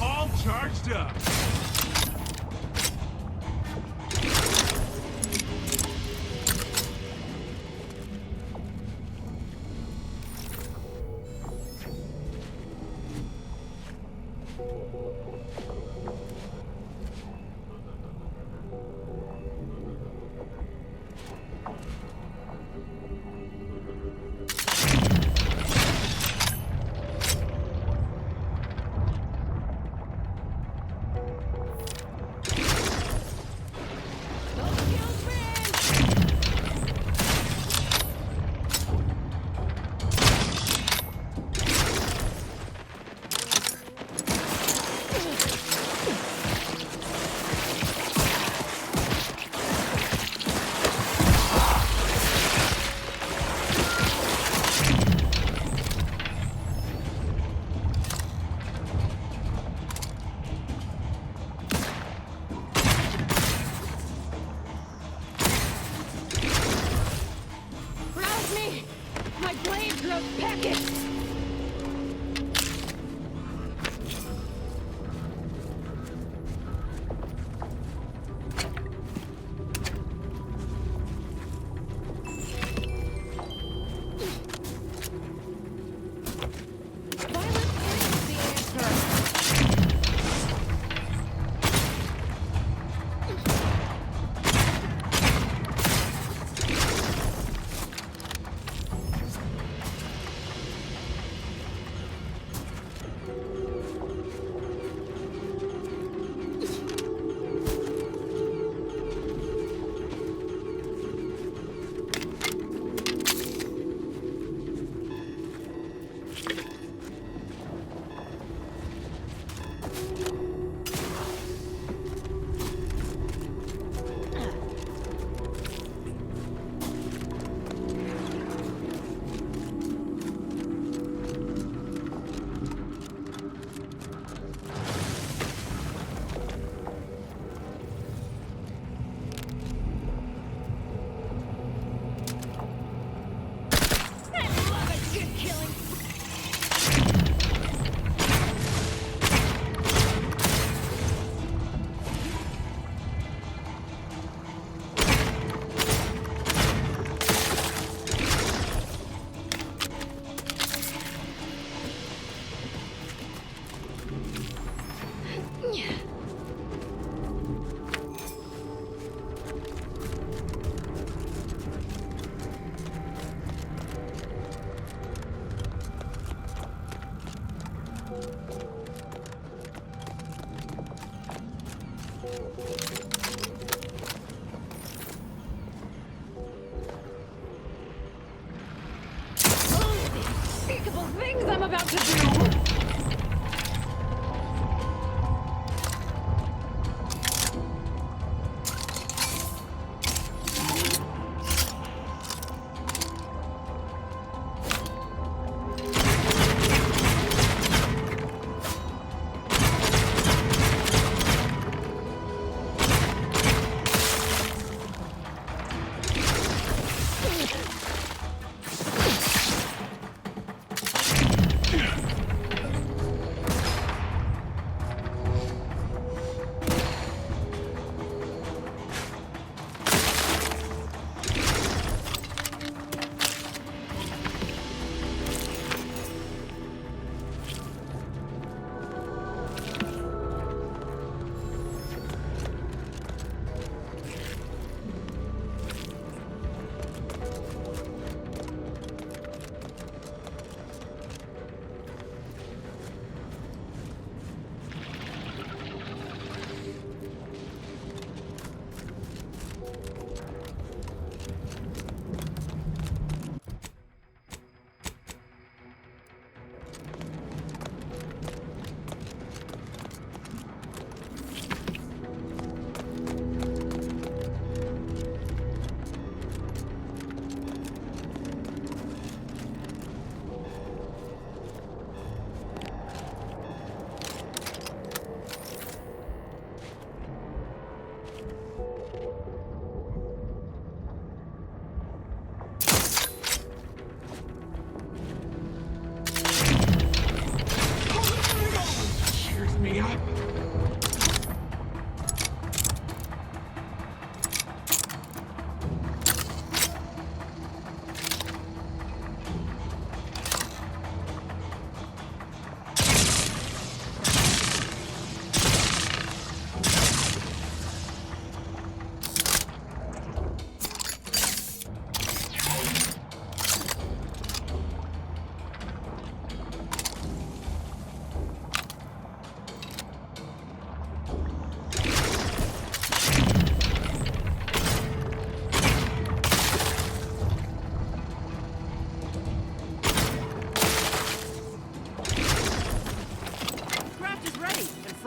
All charged up. things I'm about to do!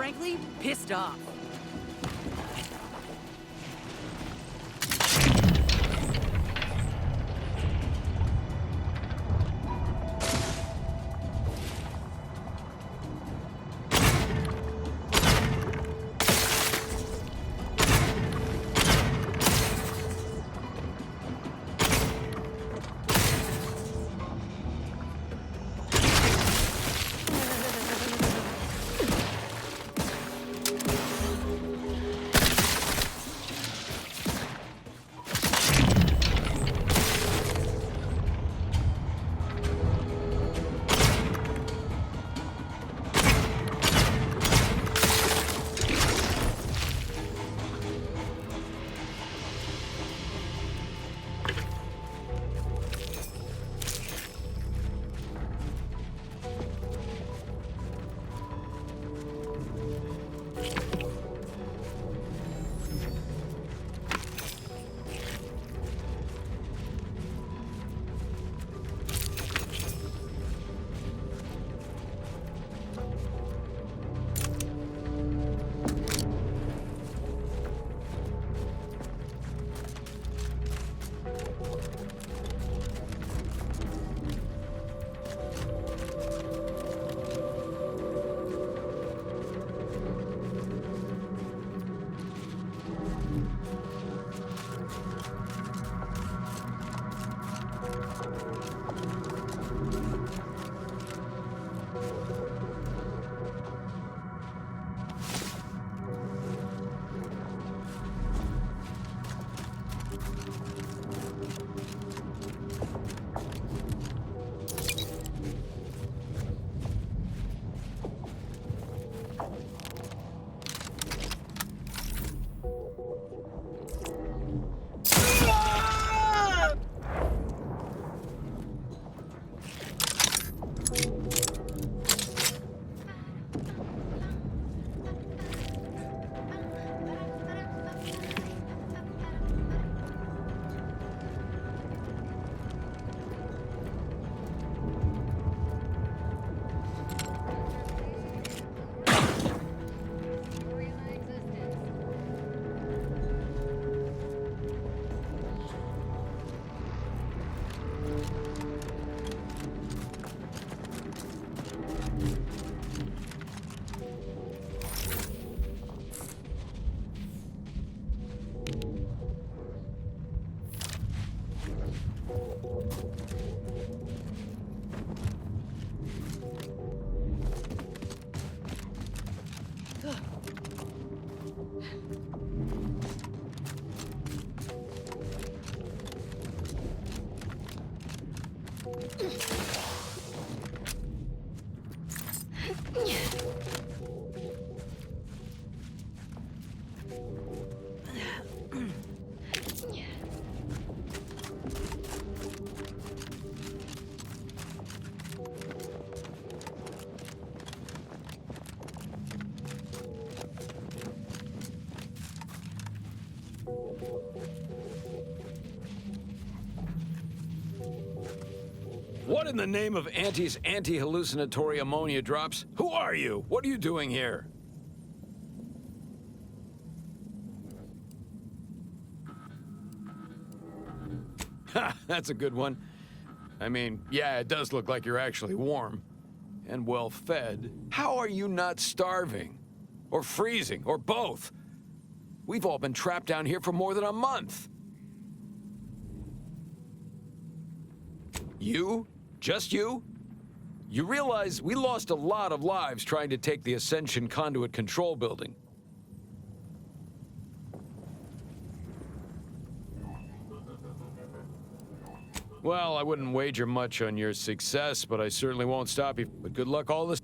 frankly, pissed off. in the name of Auntie's anti-hallucinatory ammonia drops? Who are you? What are you doing here? Ha, that's a good one. I mean, yeah, it does look like you're actually warm and well fed. How are you not starving? Or freezing, or both? We've all been trapped down here for more than a month. You? Just you? You realize we lost a lot of lives trying to take the Ascension Conduit Control Building. Well, I wouldn't wager much on your success, but I certainly won't stop you. But good luck all this.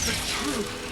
the truth.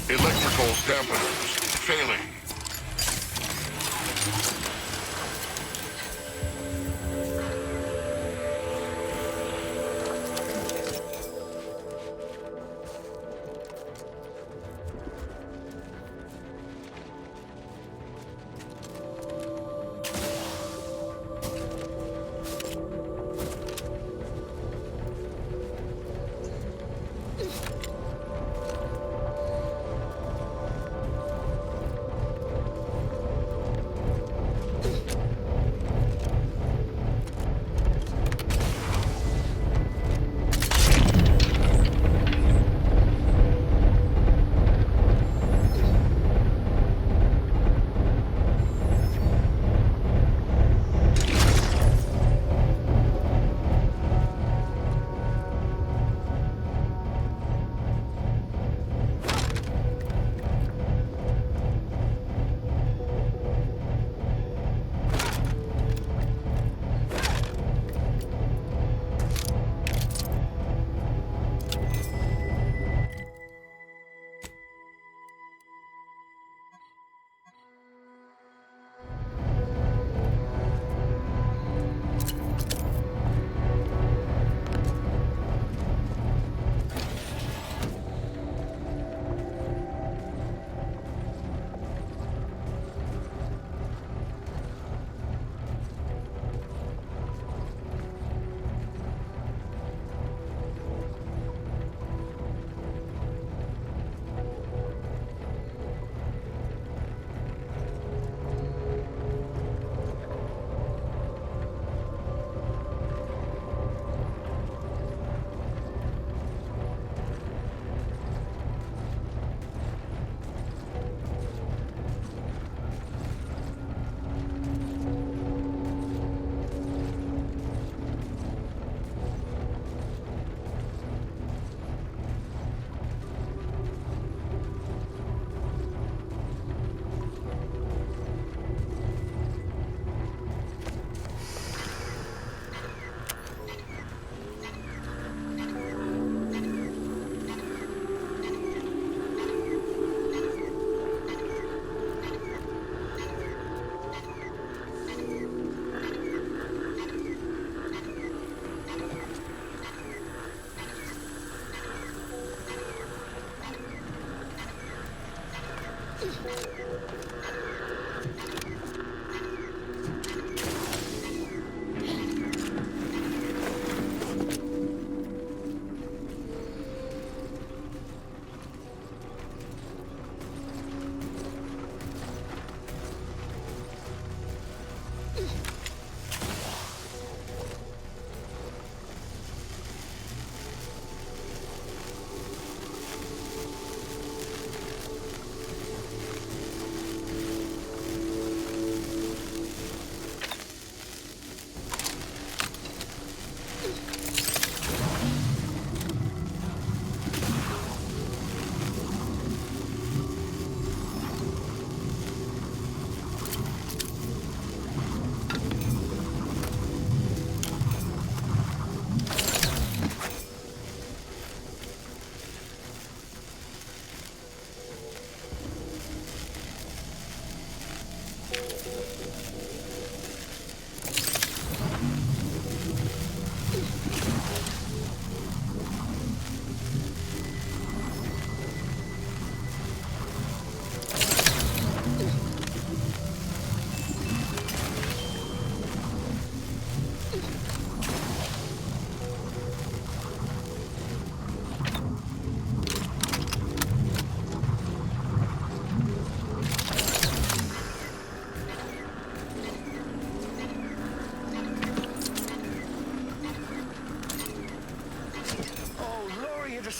Electrical dampeners failing.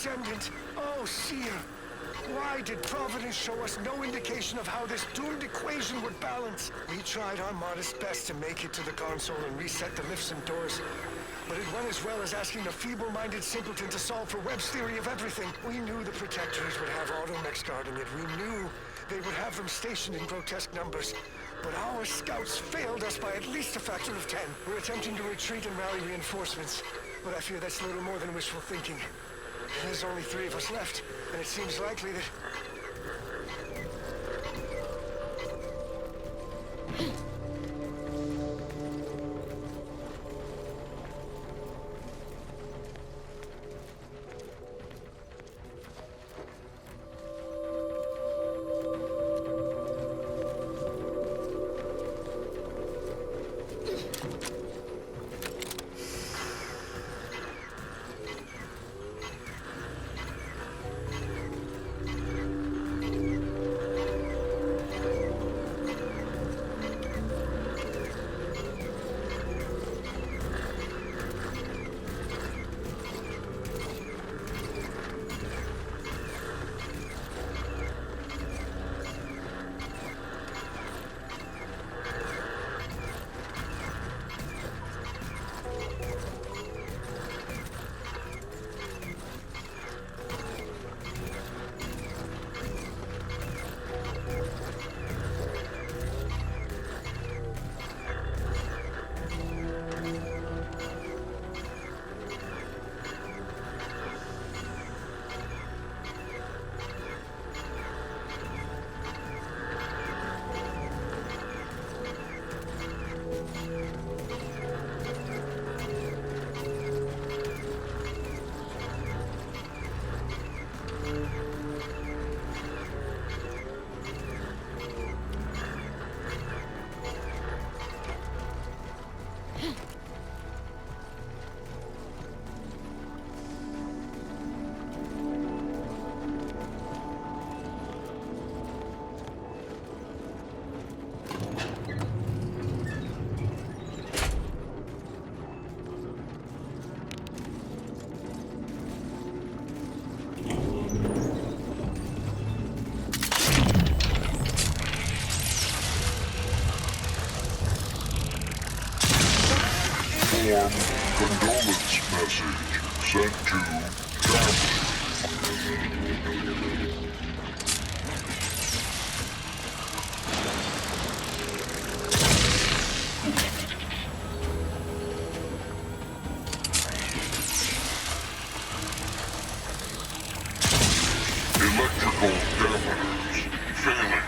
descendant. Oh, seer. Why did Providence show us no indication of how this doomed equation would balance? We tried our modest best to make it to the console and reset the lifts and doors. But it went as well as asking a feeble-minded simpleton to solve for Webb's theory of everything. We knew the Protectorate would have automechs guarding it. We knew they would have them stationed in grotesque numbers. But our scouts failed us by at least a factor of 10. We're attempting to retreat and rally reinforcements. But I fear that's little more than wishful thinking. There's only 3 of us left, and it seems likely that... Condolence message sent to family. Electrical dampeners failing.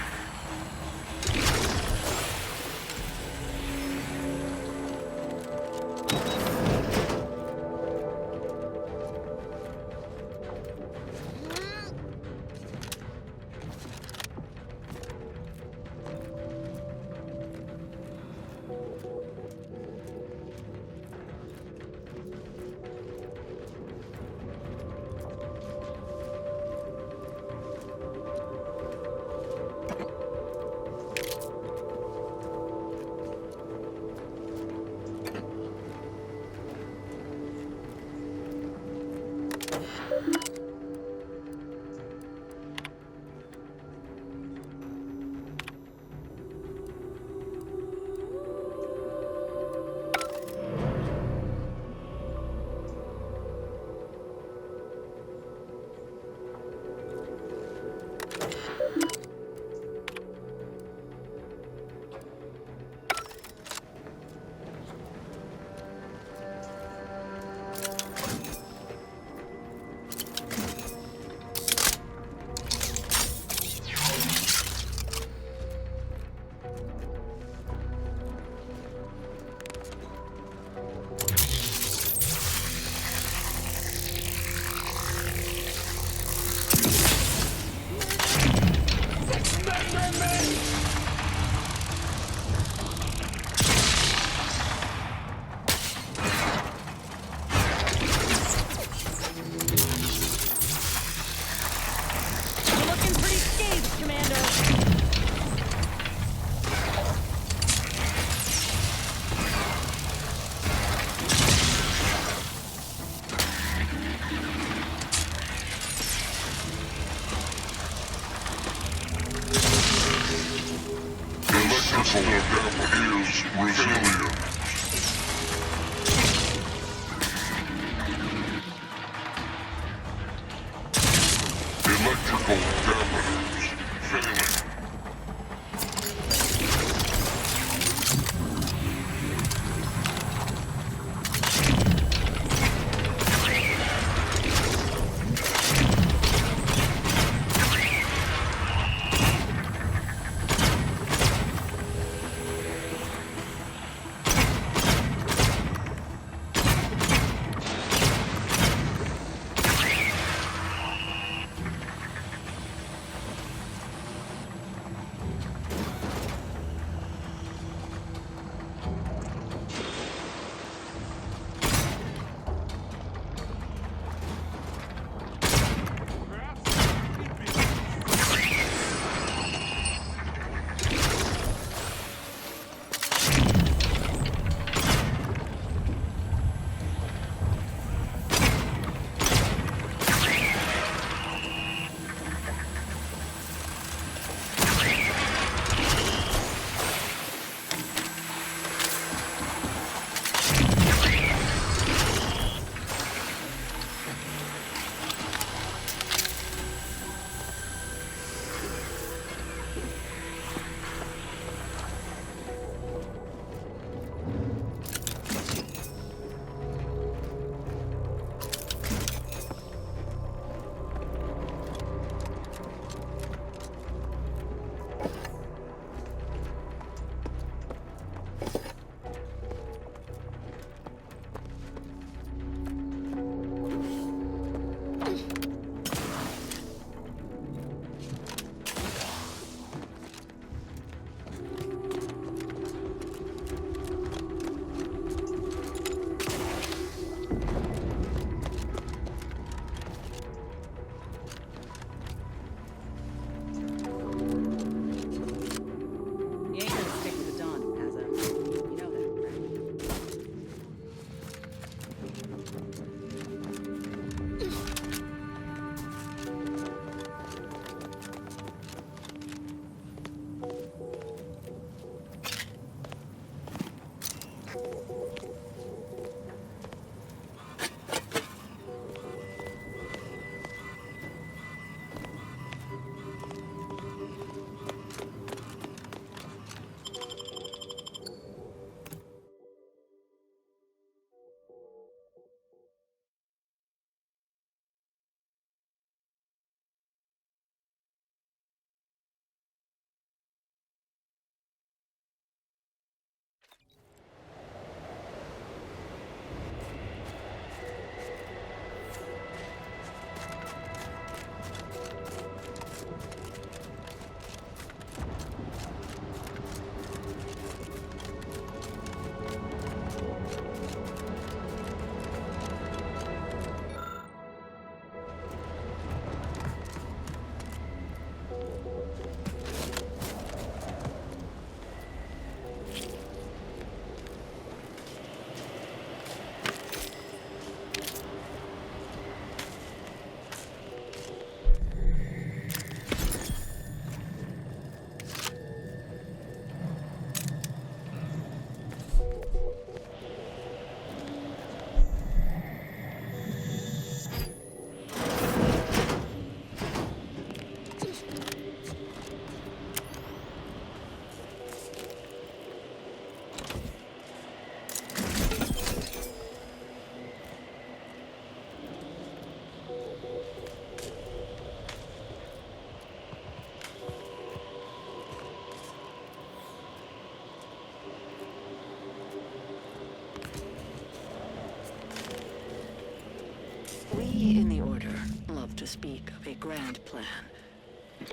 We in the Order love to speak of a grand plan,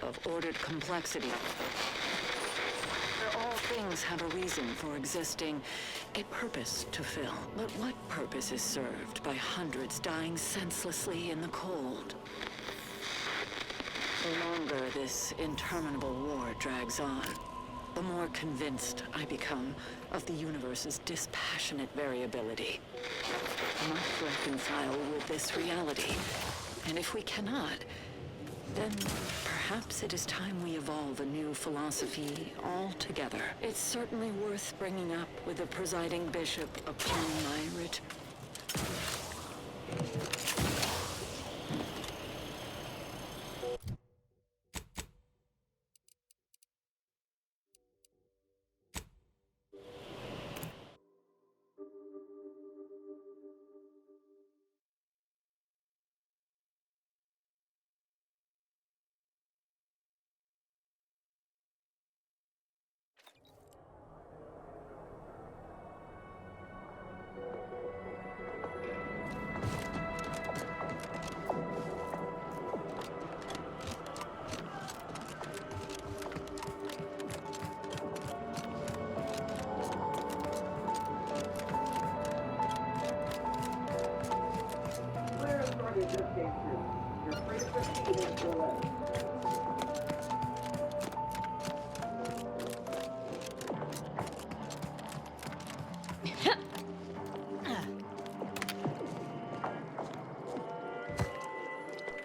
of ordered complexity. Where all things have a reason for existing, a purpose to fill. But what purpose is served by hundreds dying senselessly in the cold? The longer this interminable war drags on, the more convinced I become of the universe's dispassionate variability. I must reconcile with this reality, and if we cannot, then perhaps it is time we evolve a new philosophy altogether. It's certainly worth bringing up with the presiding bishop upon my return.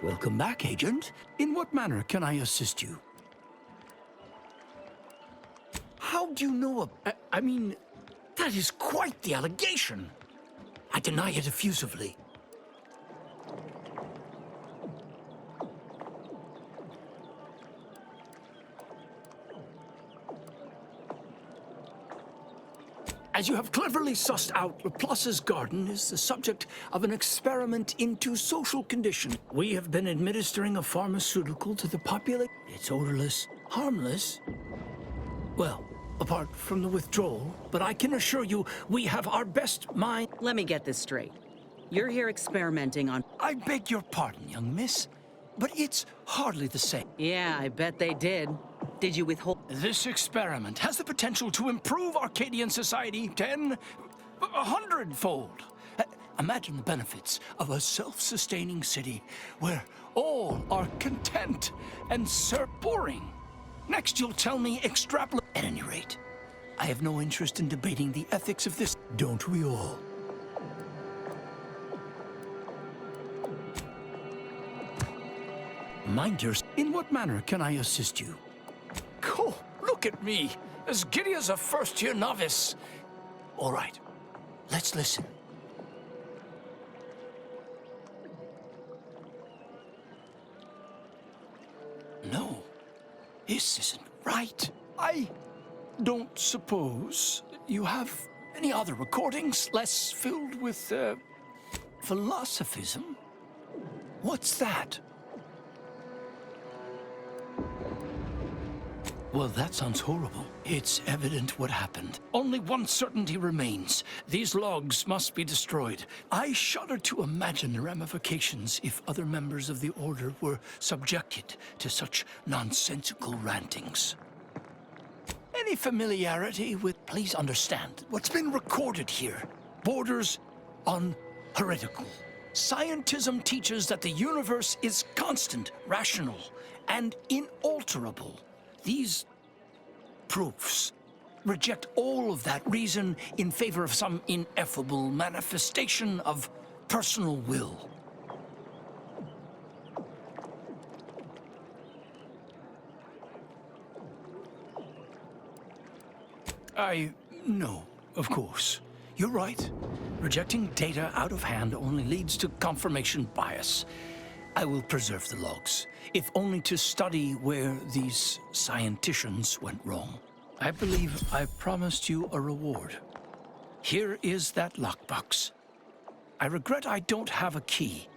Welcome back, Agent. In what manner can I assist you? How do you know I mean, that is quite the allegation. I deny it effusively. As you have cleverly sussed out, Laplace's garden is the subject of an experiment into social condition. We have been administering a pharmaceutical to the population. It's odorless, harmless. Well, apart from the withdrawal, but I can assure you we have our best mind. Let me get this straight. You're here experimenting on... I beg your pardon, young miss, but it's hardly the same. Yeah, I bet they did. Did you withhold... This experiment has the potential to improve Arcadian society 100-fold. Imagine the benefits of a self-sustaining city where all are content and boring. Next, you'll tell me extrapolate. At any rate, I have no interest in debating the ethics of this. Don't we all? Mind yours. In what manner can I assist you? Oh, look at me, as giddy as a first-year novice. All right, let's listen. No, this isn't right. I don't suppose you have any other recordings less filled with, philosophism? What's that? Well, that sounds horrible. It's evident what happened. Only one certainty remains. These logs must be destroyed. I shudder to imagine the ramifications if other members of the Order were subjected to such nonsensical rantings. Any familiarity with... Please understand, what's been recorded here borders on heretical. Scientism teaches that the universe is constant, rational, and inalterable. These proofs reject all of that reason in favor of some ineffable manifestation of personal will. No, of course. You're right. Rejecting data out of hand only leads to confirmation bias. I will preserve the logs, if only to study where these scienticians went wrong. I believe I promised you a reward. Here is that lockbox. I regret I don't have a key,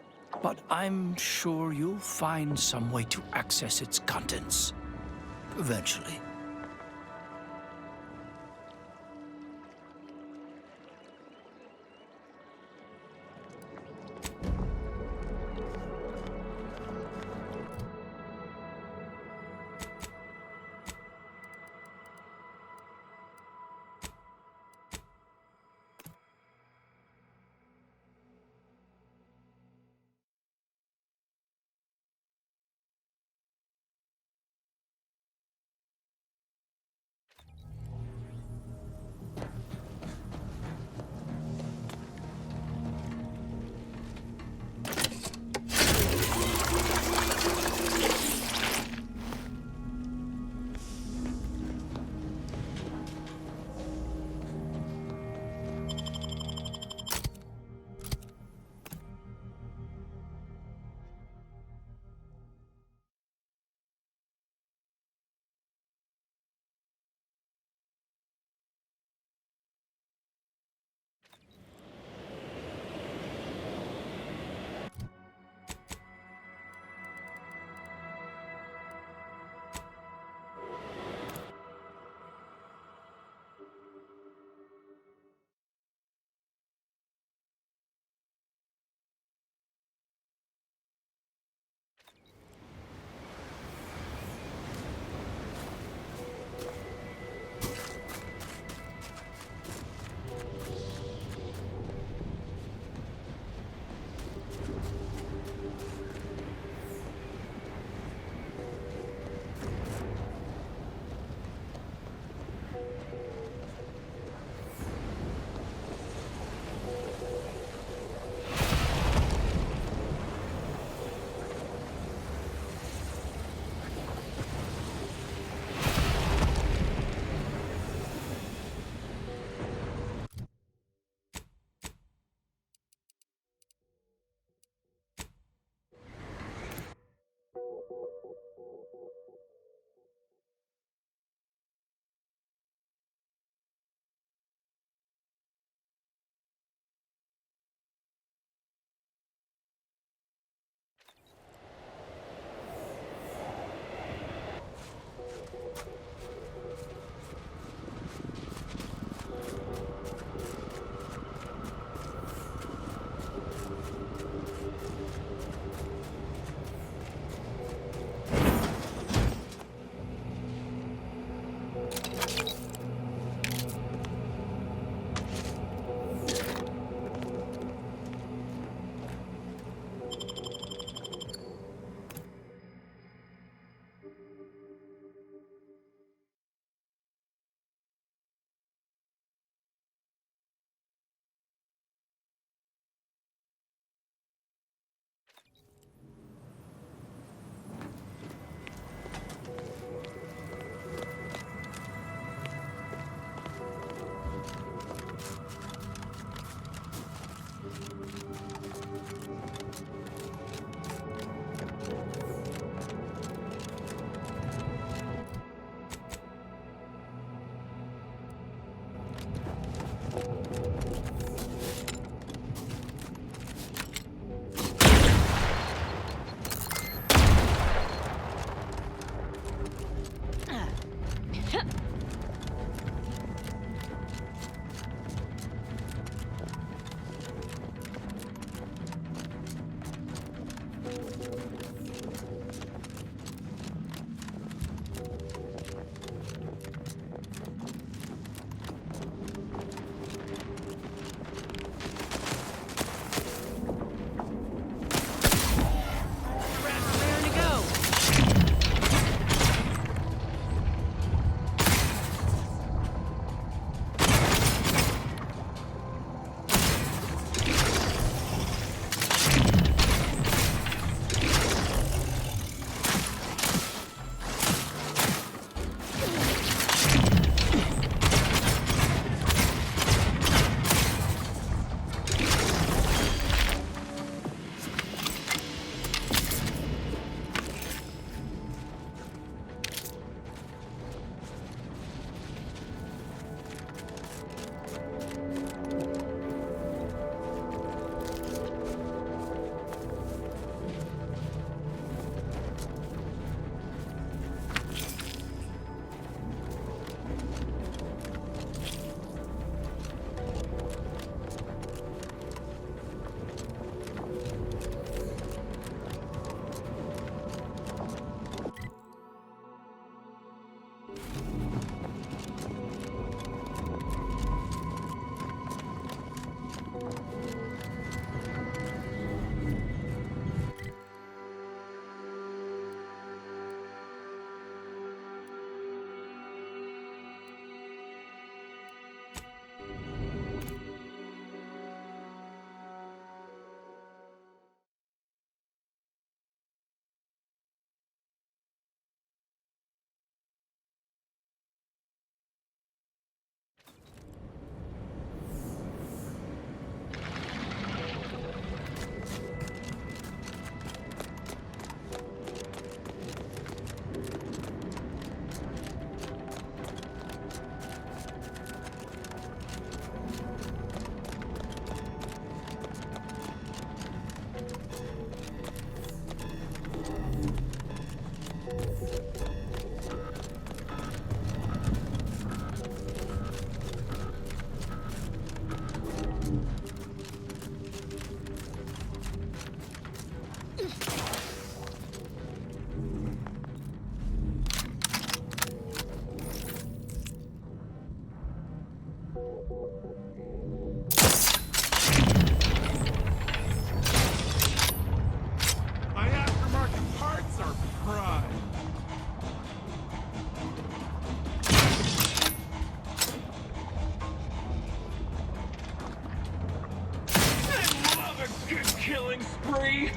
but I'm sure you'll find some way to access its contents. Eventually. killing spree?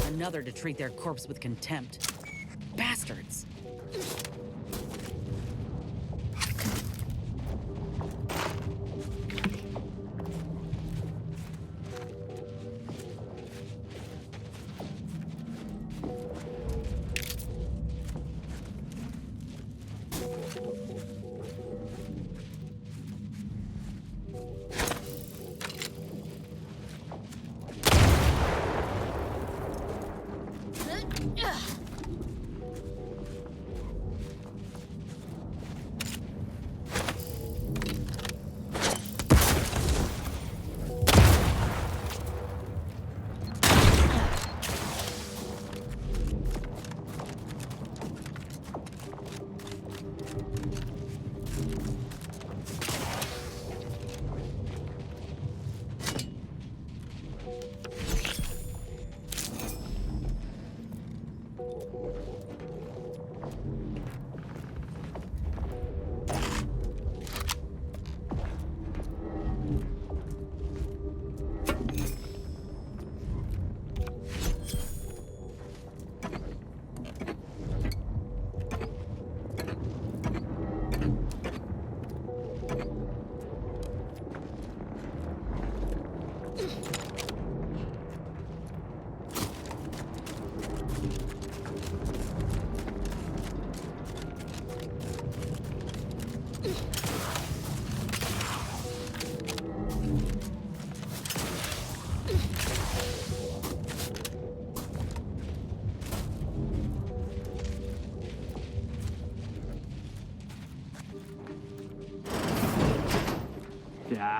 Another to treat their corpse with contempt. Bastards!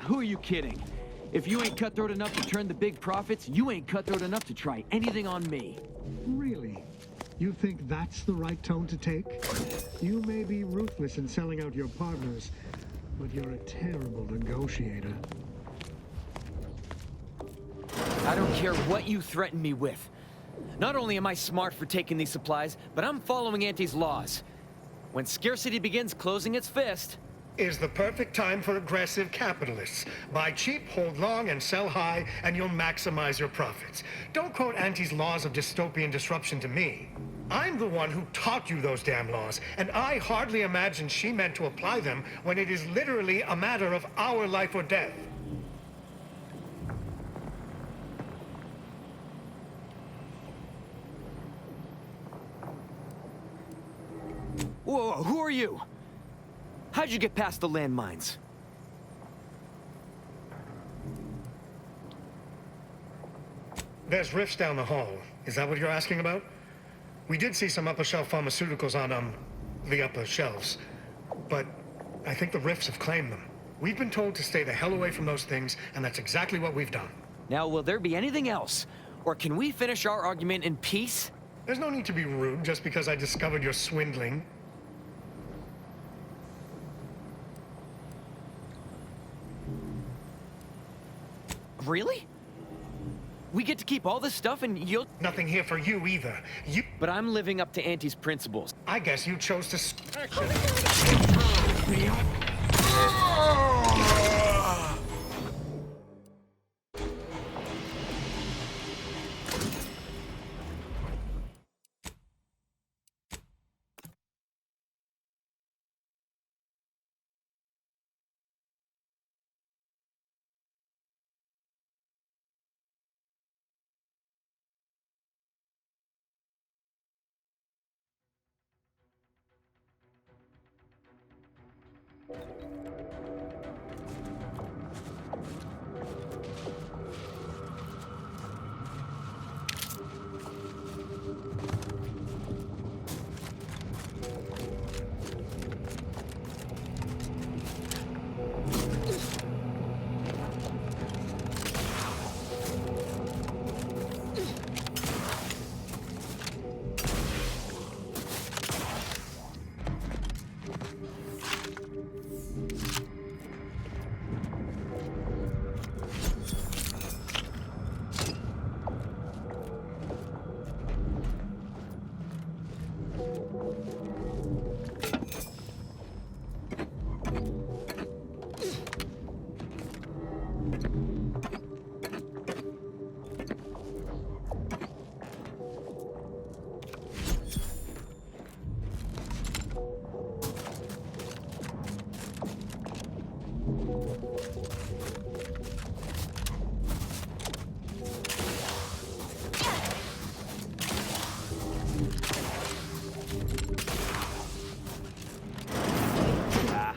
Who are you kidding? If you ain't cutthroat enough to turn the big profits, you ain't cutthroat enough to try anything on me. Really? You think that's the right tone to take? You may be ruthless in selling out your partners, but you're a terrible negotiator. I don't care what you threaten me with. Not only am I smart for taking these supplies, but I'm following Auntie's laws. When scarcity begins closing its fist... Is the perfect time for aggressive capitalists. Buy cheap, hold long, and sell high, and you'll maximize your profits. Don't quote Auntie's laws of dystopian disruption to me. I'm the one who taught you those damn laws, and I hardly imagine she meant to apply them when it is literally a matter of our life or death. Whoa, who are you? How'd you get past the landmines? There's rifts down the hall. Is that what you're asking about? We did see some upper-shelf pharmaceuticals on, the upper shelves. But I think the rifts have claimed them. We've been told to stay the hell away from those things, and that's exactly what we've done. Now, will there be anything else? Or can we finish our argument in peace? There's no need to be rude just because I discovered you're swindling. Really? We get to keep all this stuff and you'll... Nothing here for you either. But I'm living up to Auntie's principles. I guess you chose to...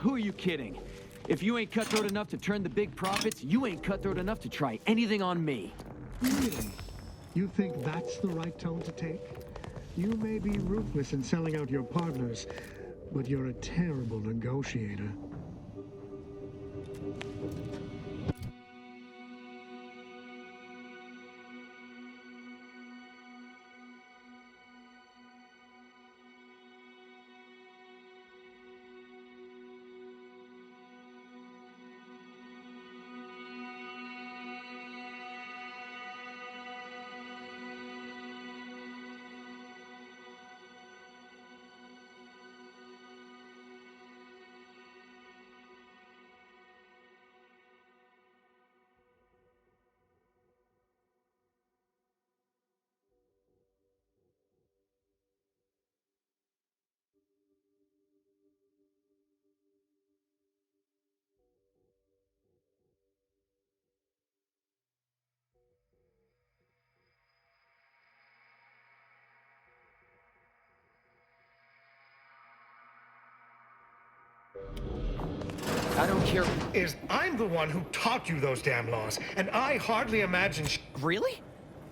Who are you kidding? If you ain't cutthroat enough to turn the big profits, you ain't cutthroat enough to try anything on me. Really? You think that's the right tone to take? You may be ruthless in selling out your partners, but you're a terrible negotiator. I don't care. I'm the one who taught you those damn laws, and I hardly imagine... Really?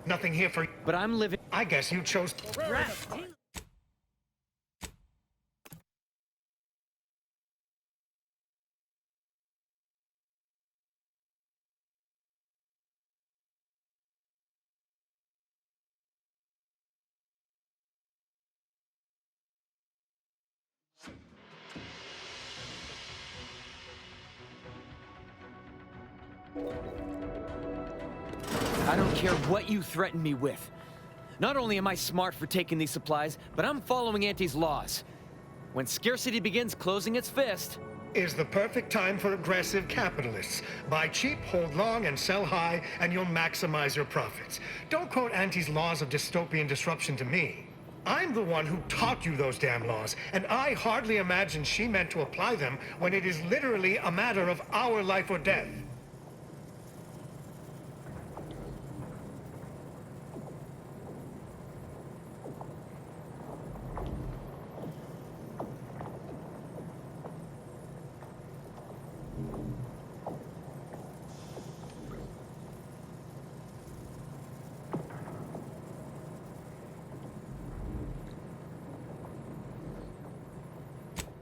Nothing here for... But I'm living... I guess you chose... I don't care what you threaten me with. Not only am I smart for taking these supplies, but I'm following Auntie's laws. When scarcity begins closing its fist... Is the perfect time for aggressive capitalists. Buy cheap, hold long, and sell high, and you'll maximize your profits. Don't quote Auntie's laws of dystopian disruption to me. I'm the one who taught you those damn laws, and I hardly imagine she meant to apply them when it is literally a matter of our life or death.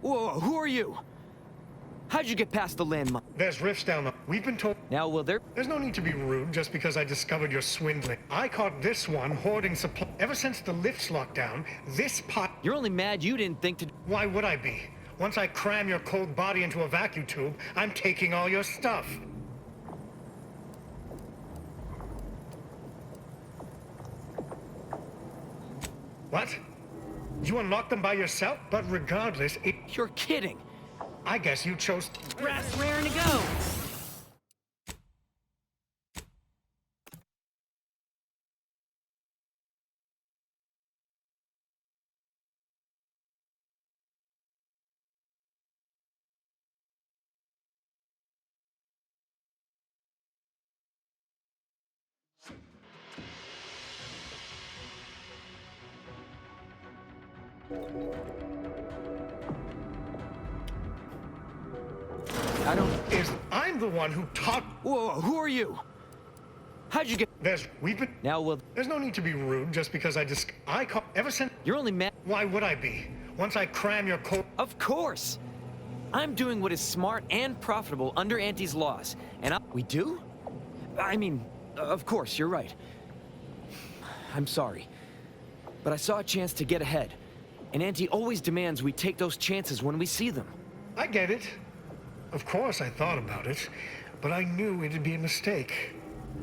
Whoa, who are you? How'd you get past the landmine? There's rifts down the... We've been told... Now, will there... There's no need to be rude just because I discovered your swindling. I caught this one hoarding supply... Ever since the lifts locked down, this pot... You're only mad you didn't think to... Why would I be? Once I cram your cold body into a vacuum tube, I'm taking all your stuff. What? You unlocked them by yourself? But regardless, You're kidding. I guess you chose... Brass raring to go. I don't... I'm the one who taught... Whoa, who are you? How'd you get... We've been... Now, well... There's no need to be rude just because ever since... You're only mad... Why would I be? Once I cram your cold... Of course! I'm doing what is smart and profitable under Auntie's laws. And We do? I mean, of course, you're right. I'm sorry. But I saw a chance to get ahead. And Auntie always demands we take those chances when we see them. I get it. Of course I thought about it, but I knew it'd be a mistake.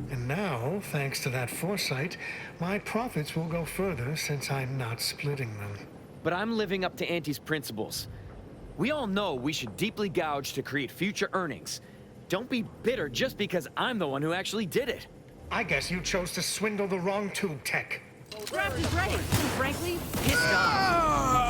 And now, thanks to that foresight, my profits will go further since I'm not splitting them. But I'm living up to Auntie's principles. We all know we should deeply gouge to create future earnings. Don't be bitter just because I'm the one who actually did it. I guess you chose to swindle the wrong tube tech. Draft is ready. And frankly, pissed off.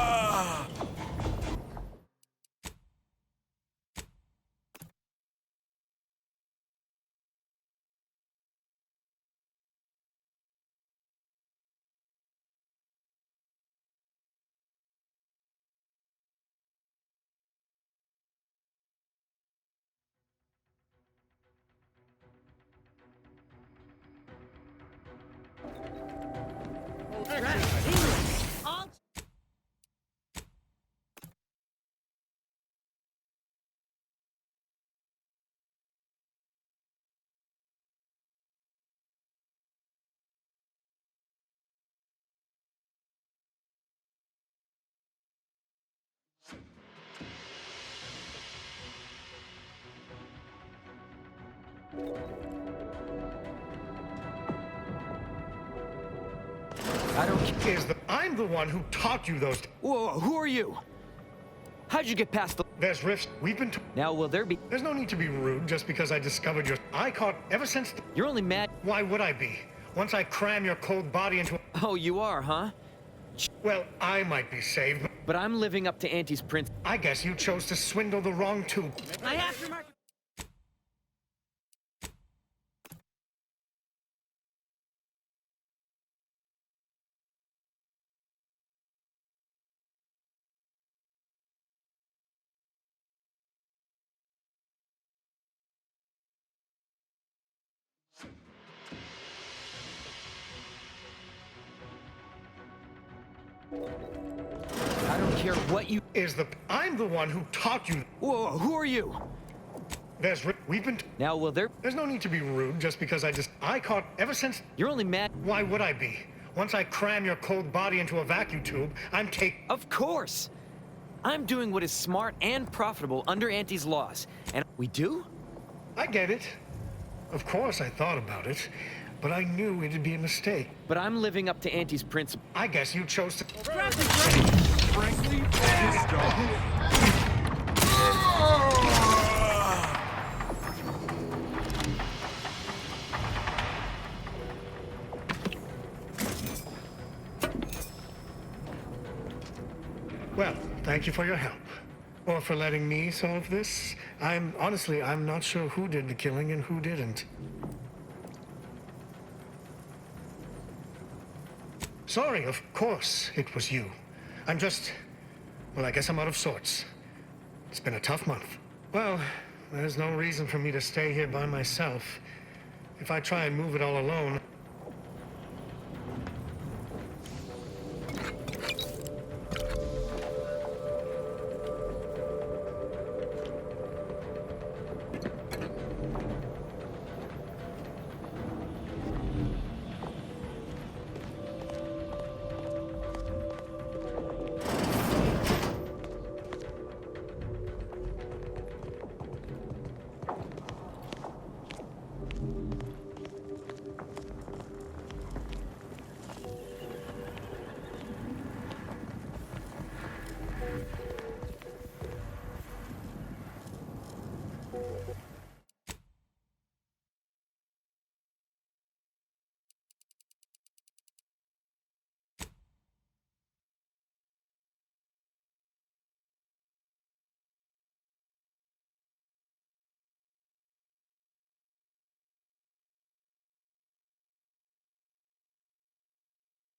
I don't care. I'm the one who taught you those... Whoa, who are you? How'd you get past the... There's rifts. We've been... Now, will there be... There's no need to be rude just because I discovered your... I caught ever since... You're only mad... Why would I be? Once I cram your cold body into... Oh, you are, huh? Well, I might be saved, but I'm living up to Auntie's principles. I guess you chose to swindle the wrong tube. I have to mark... I don't care what you... I'm the one who taught you... Whoa, who are you? We've been... Now, will there... There's no need to be rude just because I caught ever since... You're only mad... Why would I be? Once I cram your cold body into a vacuum tube, Of course! I'm doing what is smart and profitable under Auntie's laws. And we do? I get it. Of course I thought about it, but I knew it'd be a mistake. But I'm living up to Auntie's principles. I guess you chose to... Draft is ready. Frankly, pissed off. Well, thank you for your help. Or for letting me solve this. Honestly, I'm not sure who did the killing and who didn't. Sorry, of course it was you. Well, I guess I'm out of sorts. It's been a tough month. Well, there's no reason for me to stay here by myself. If I try and move it all alone,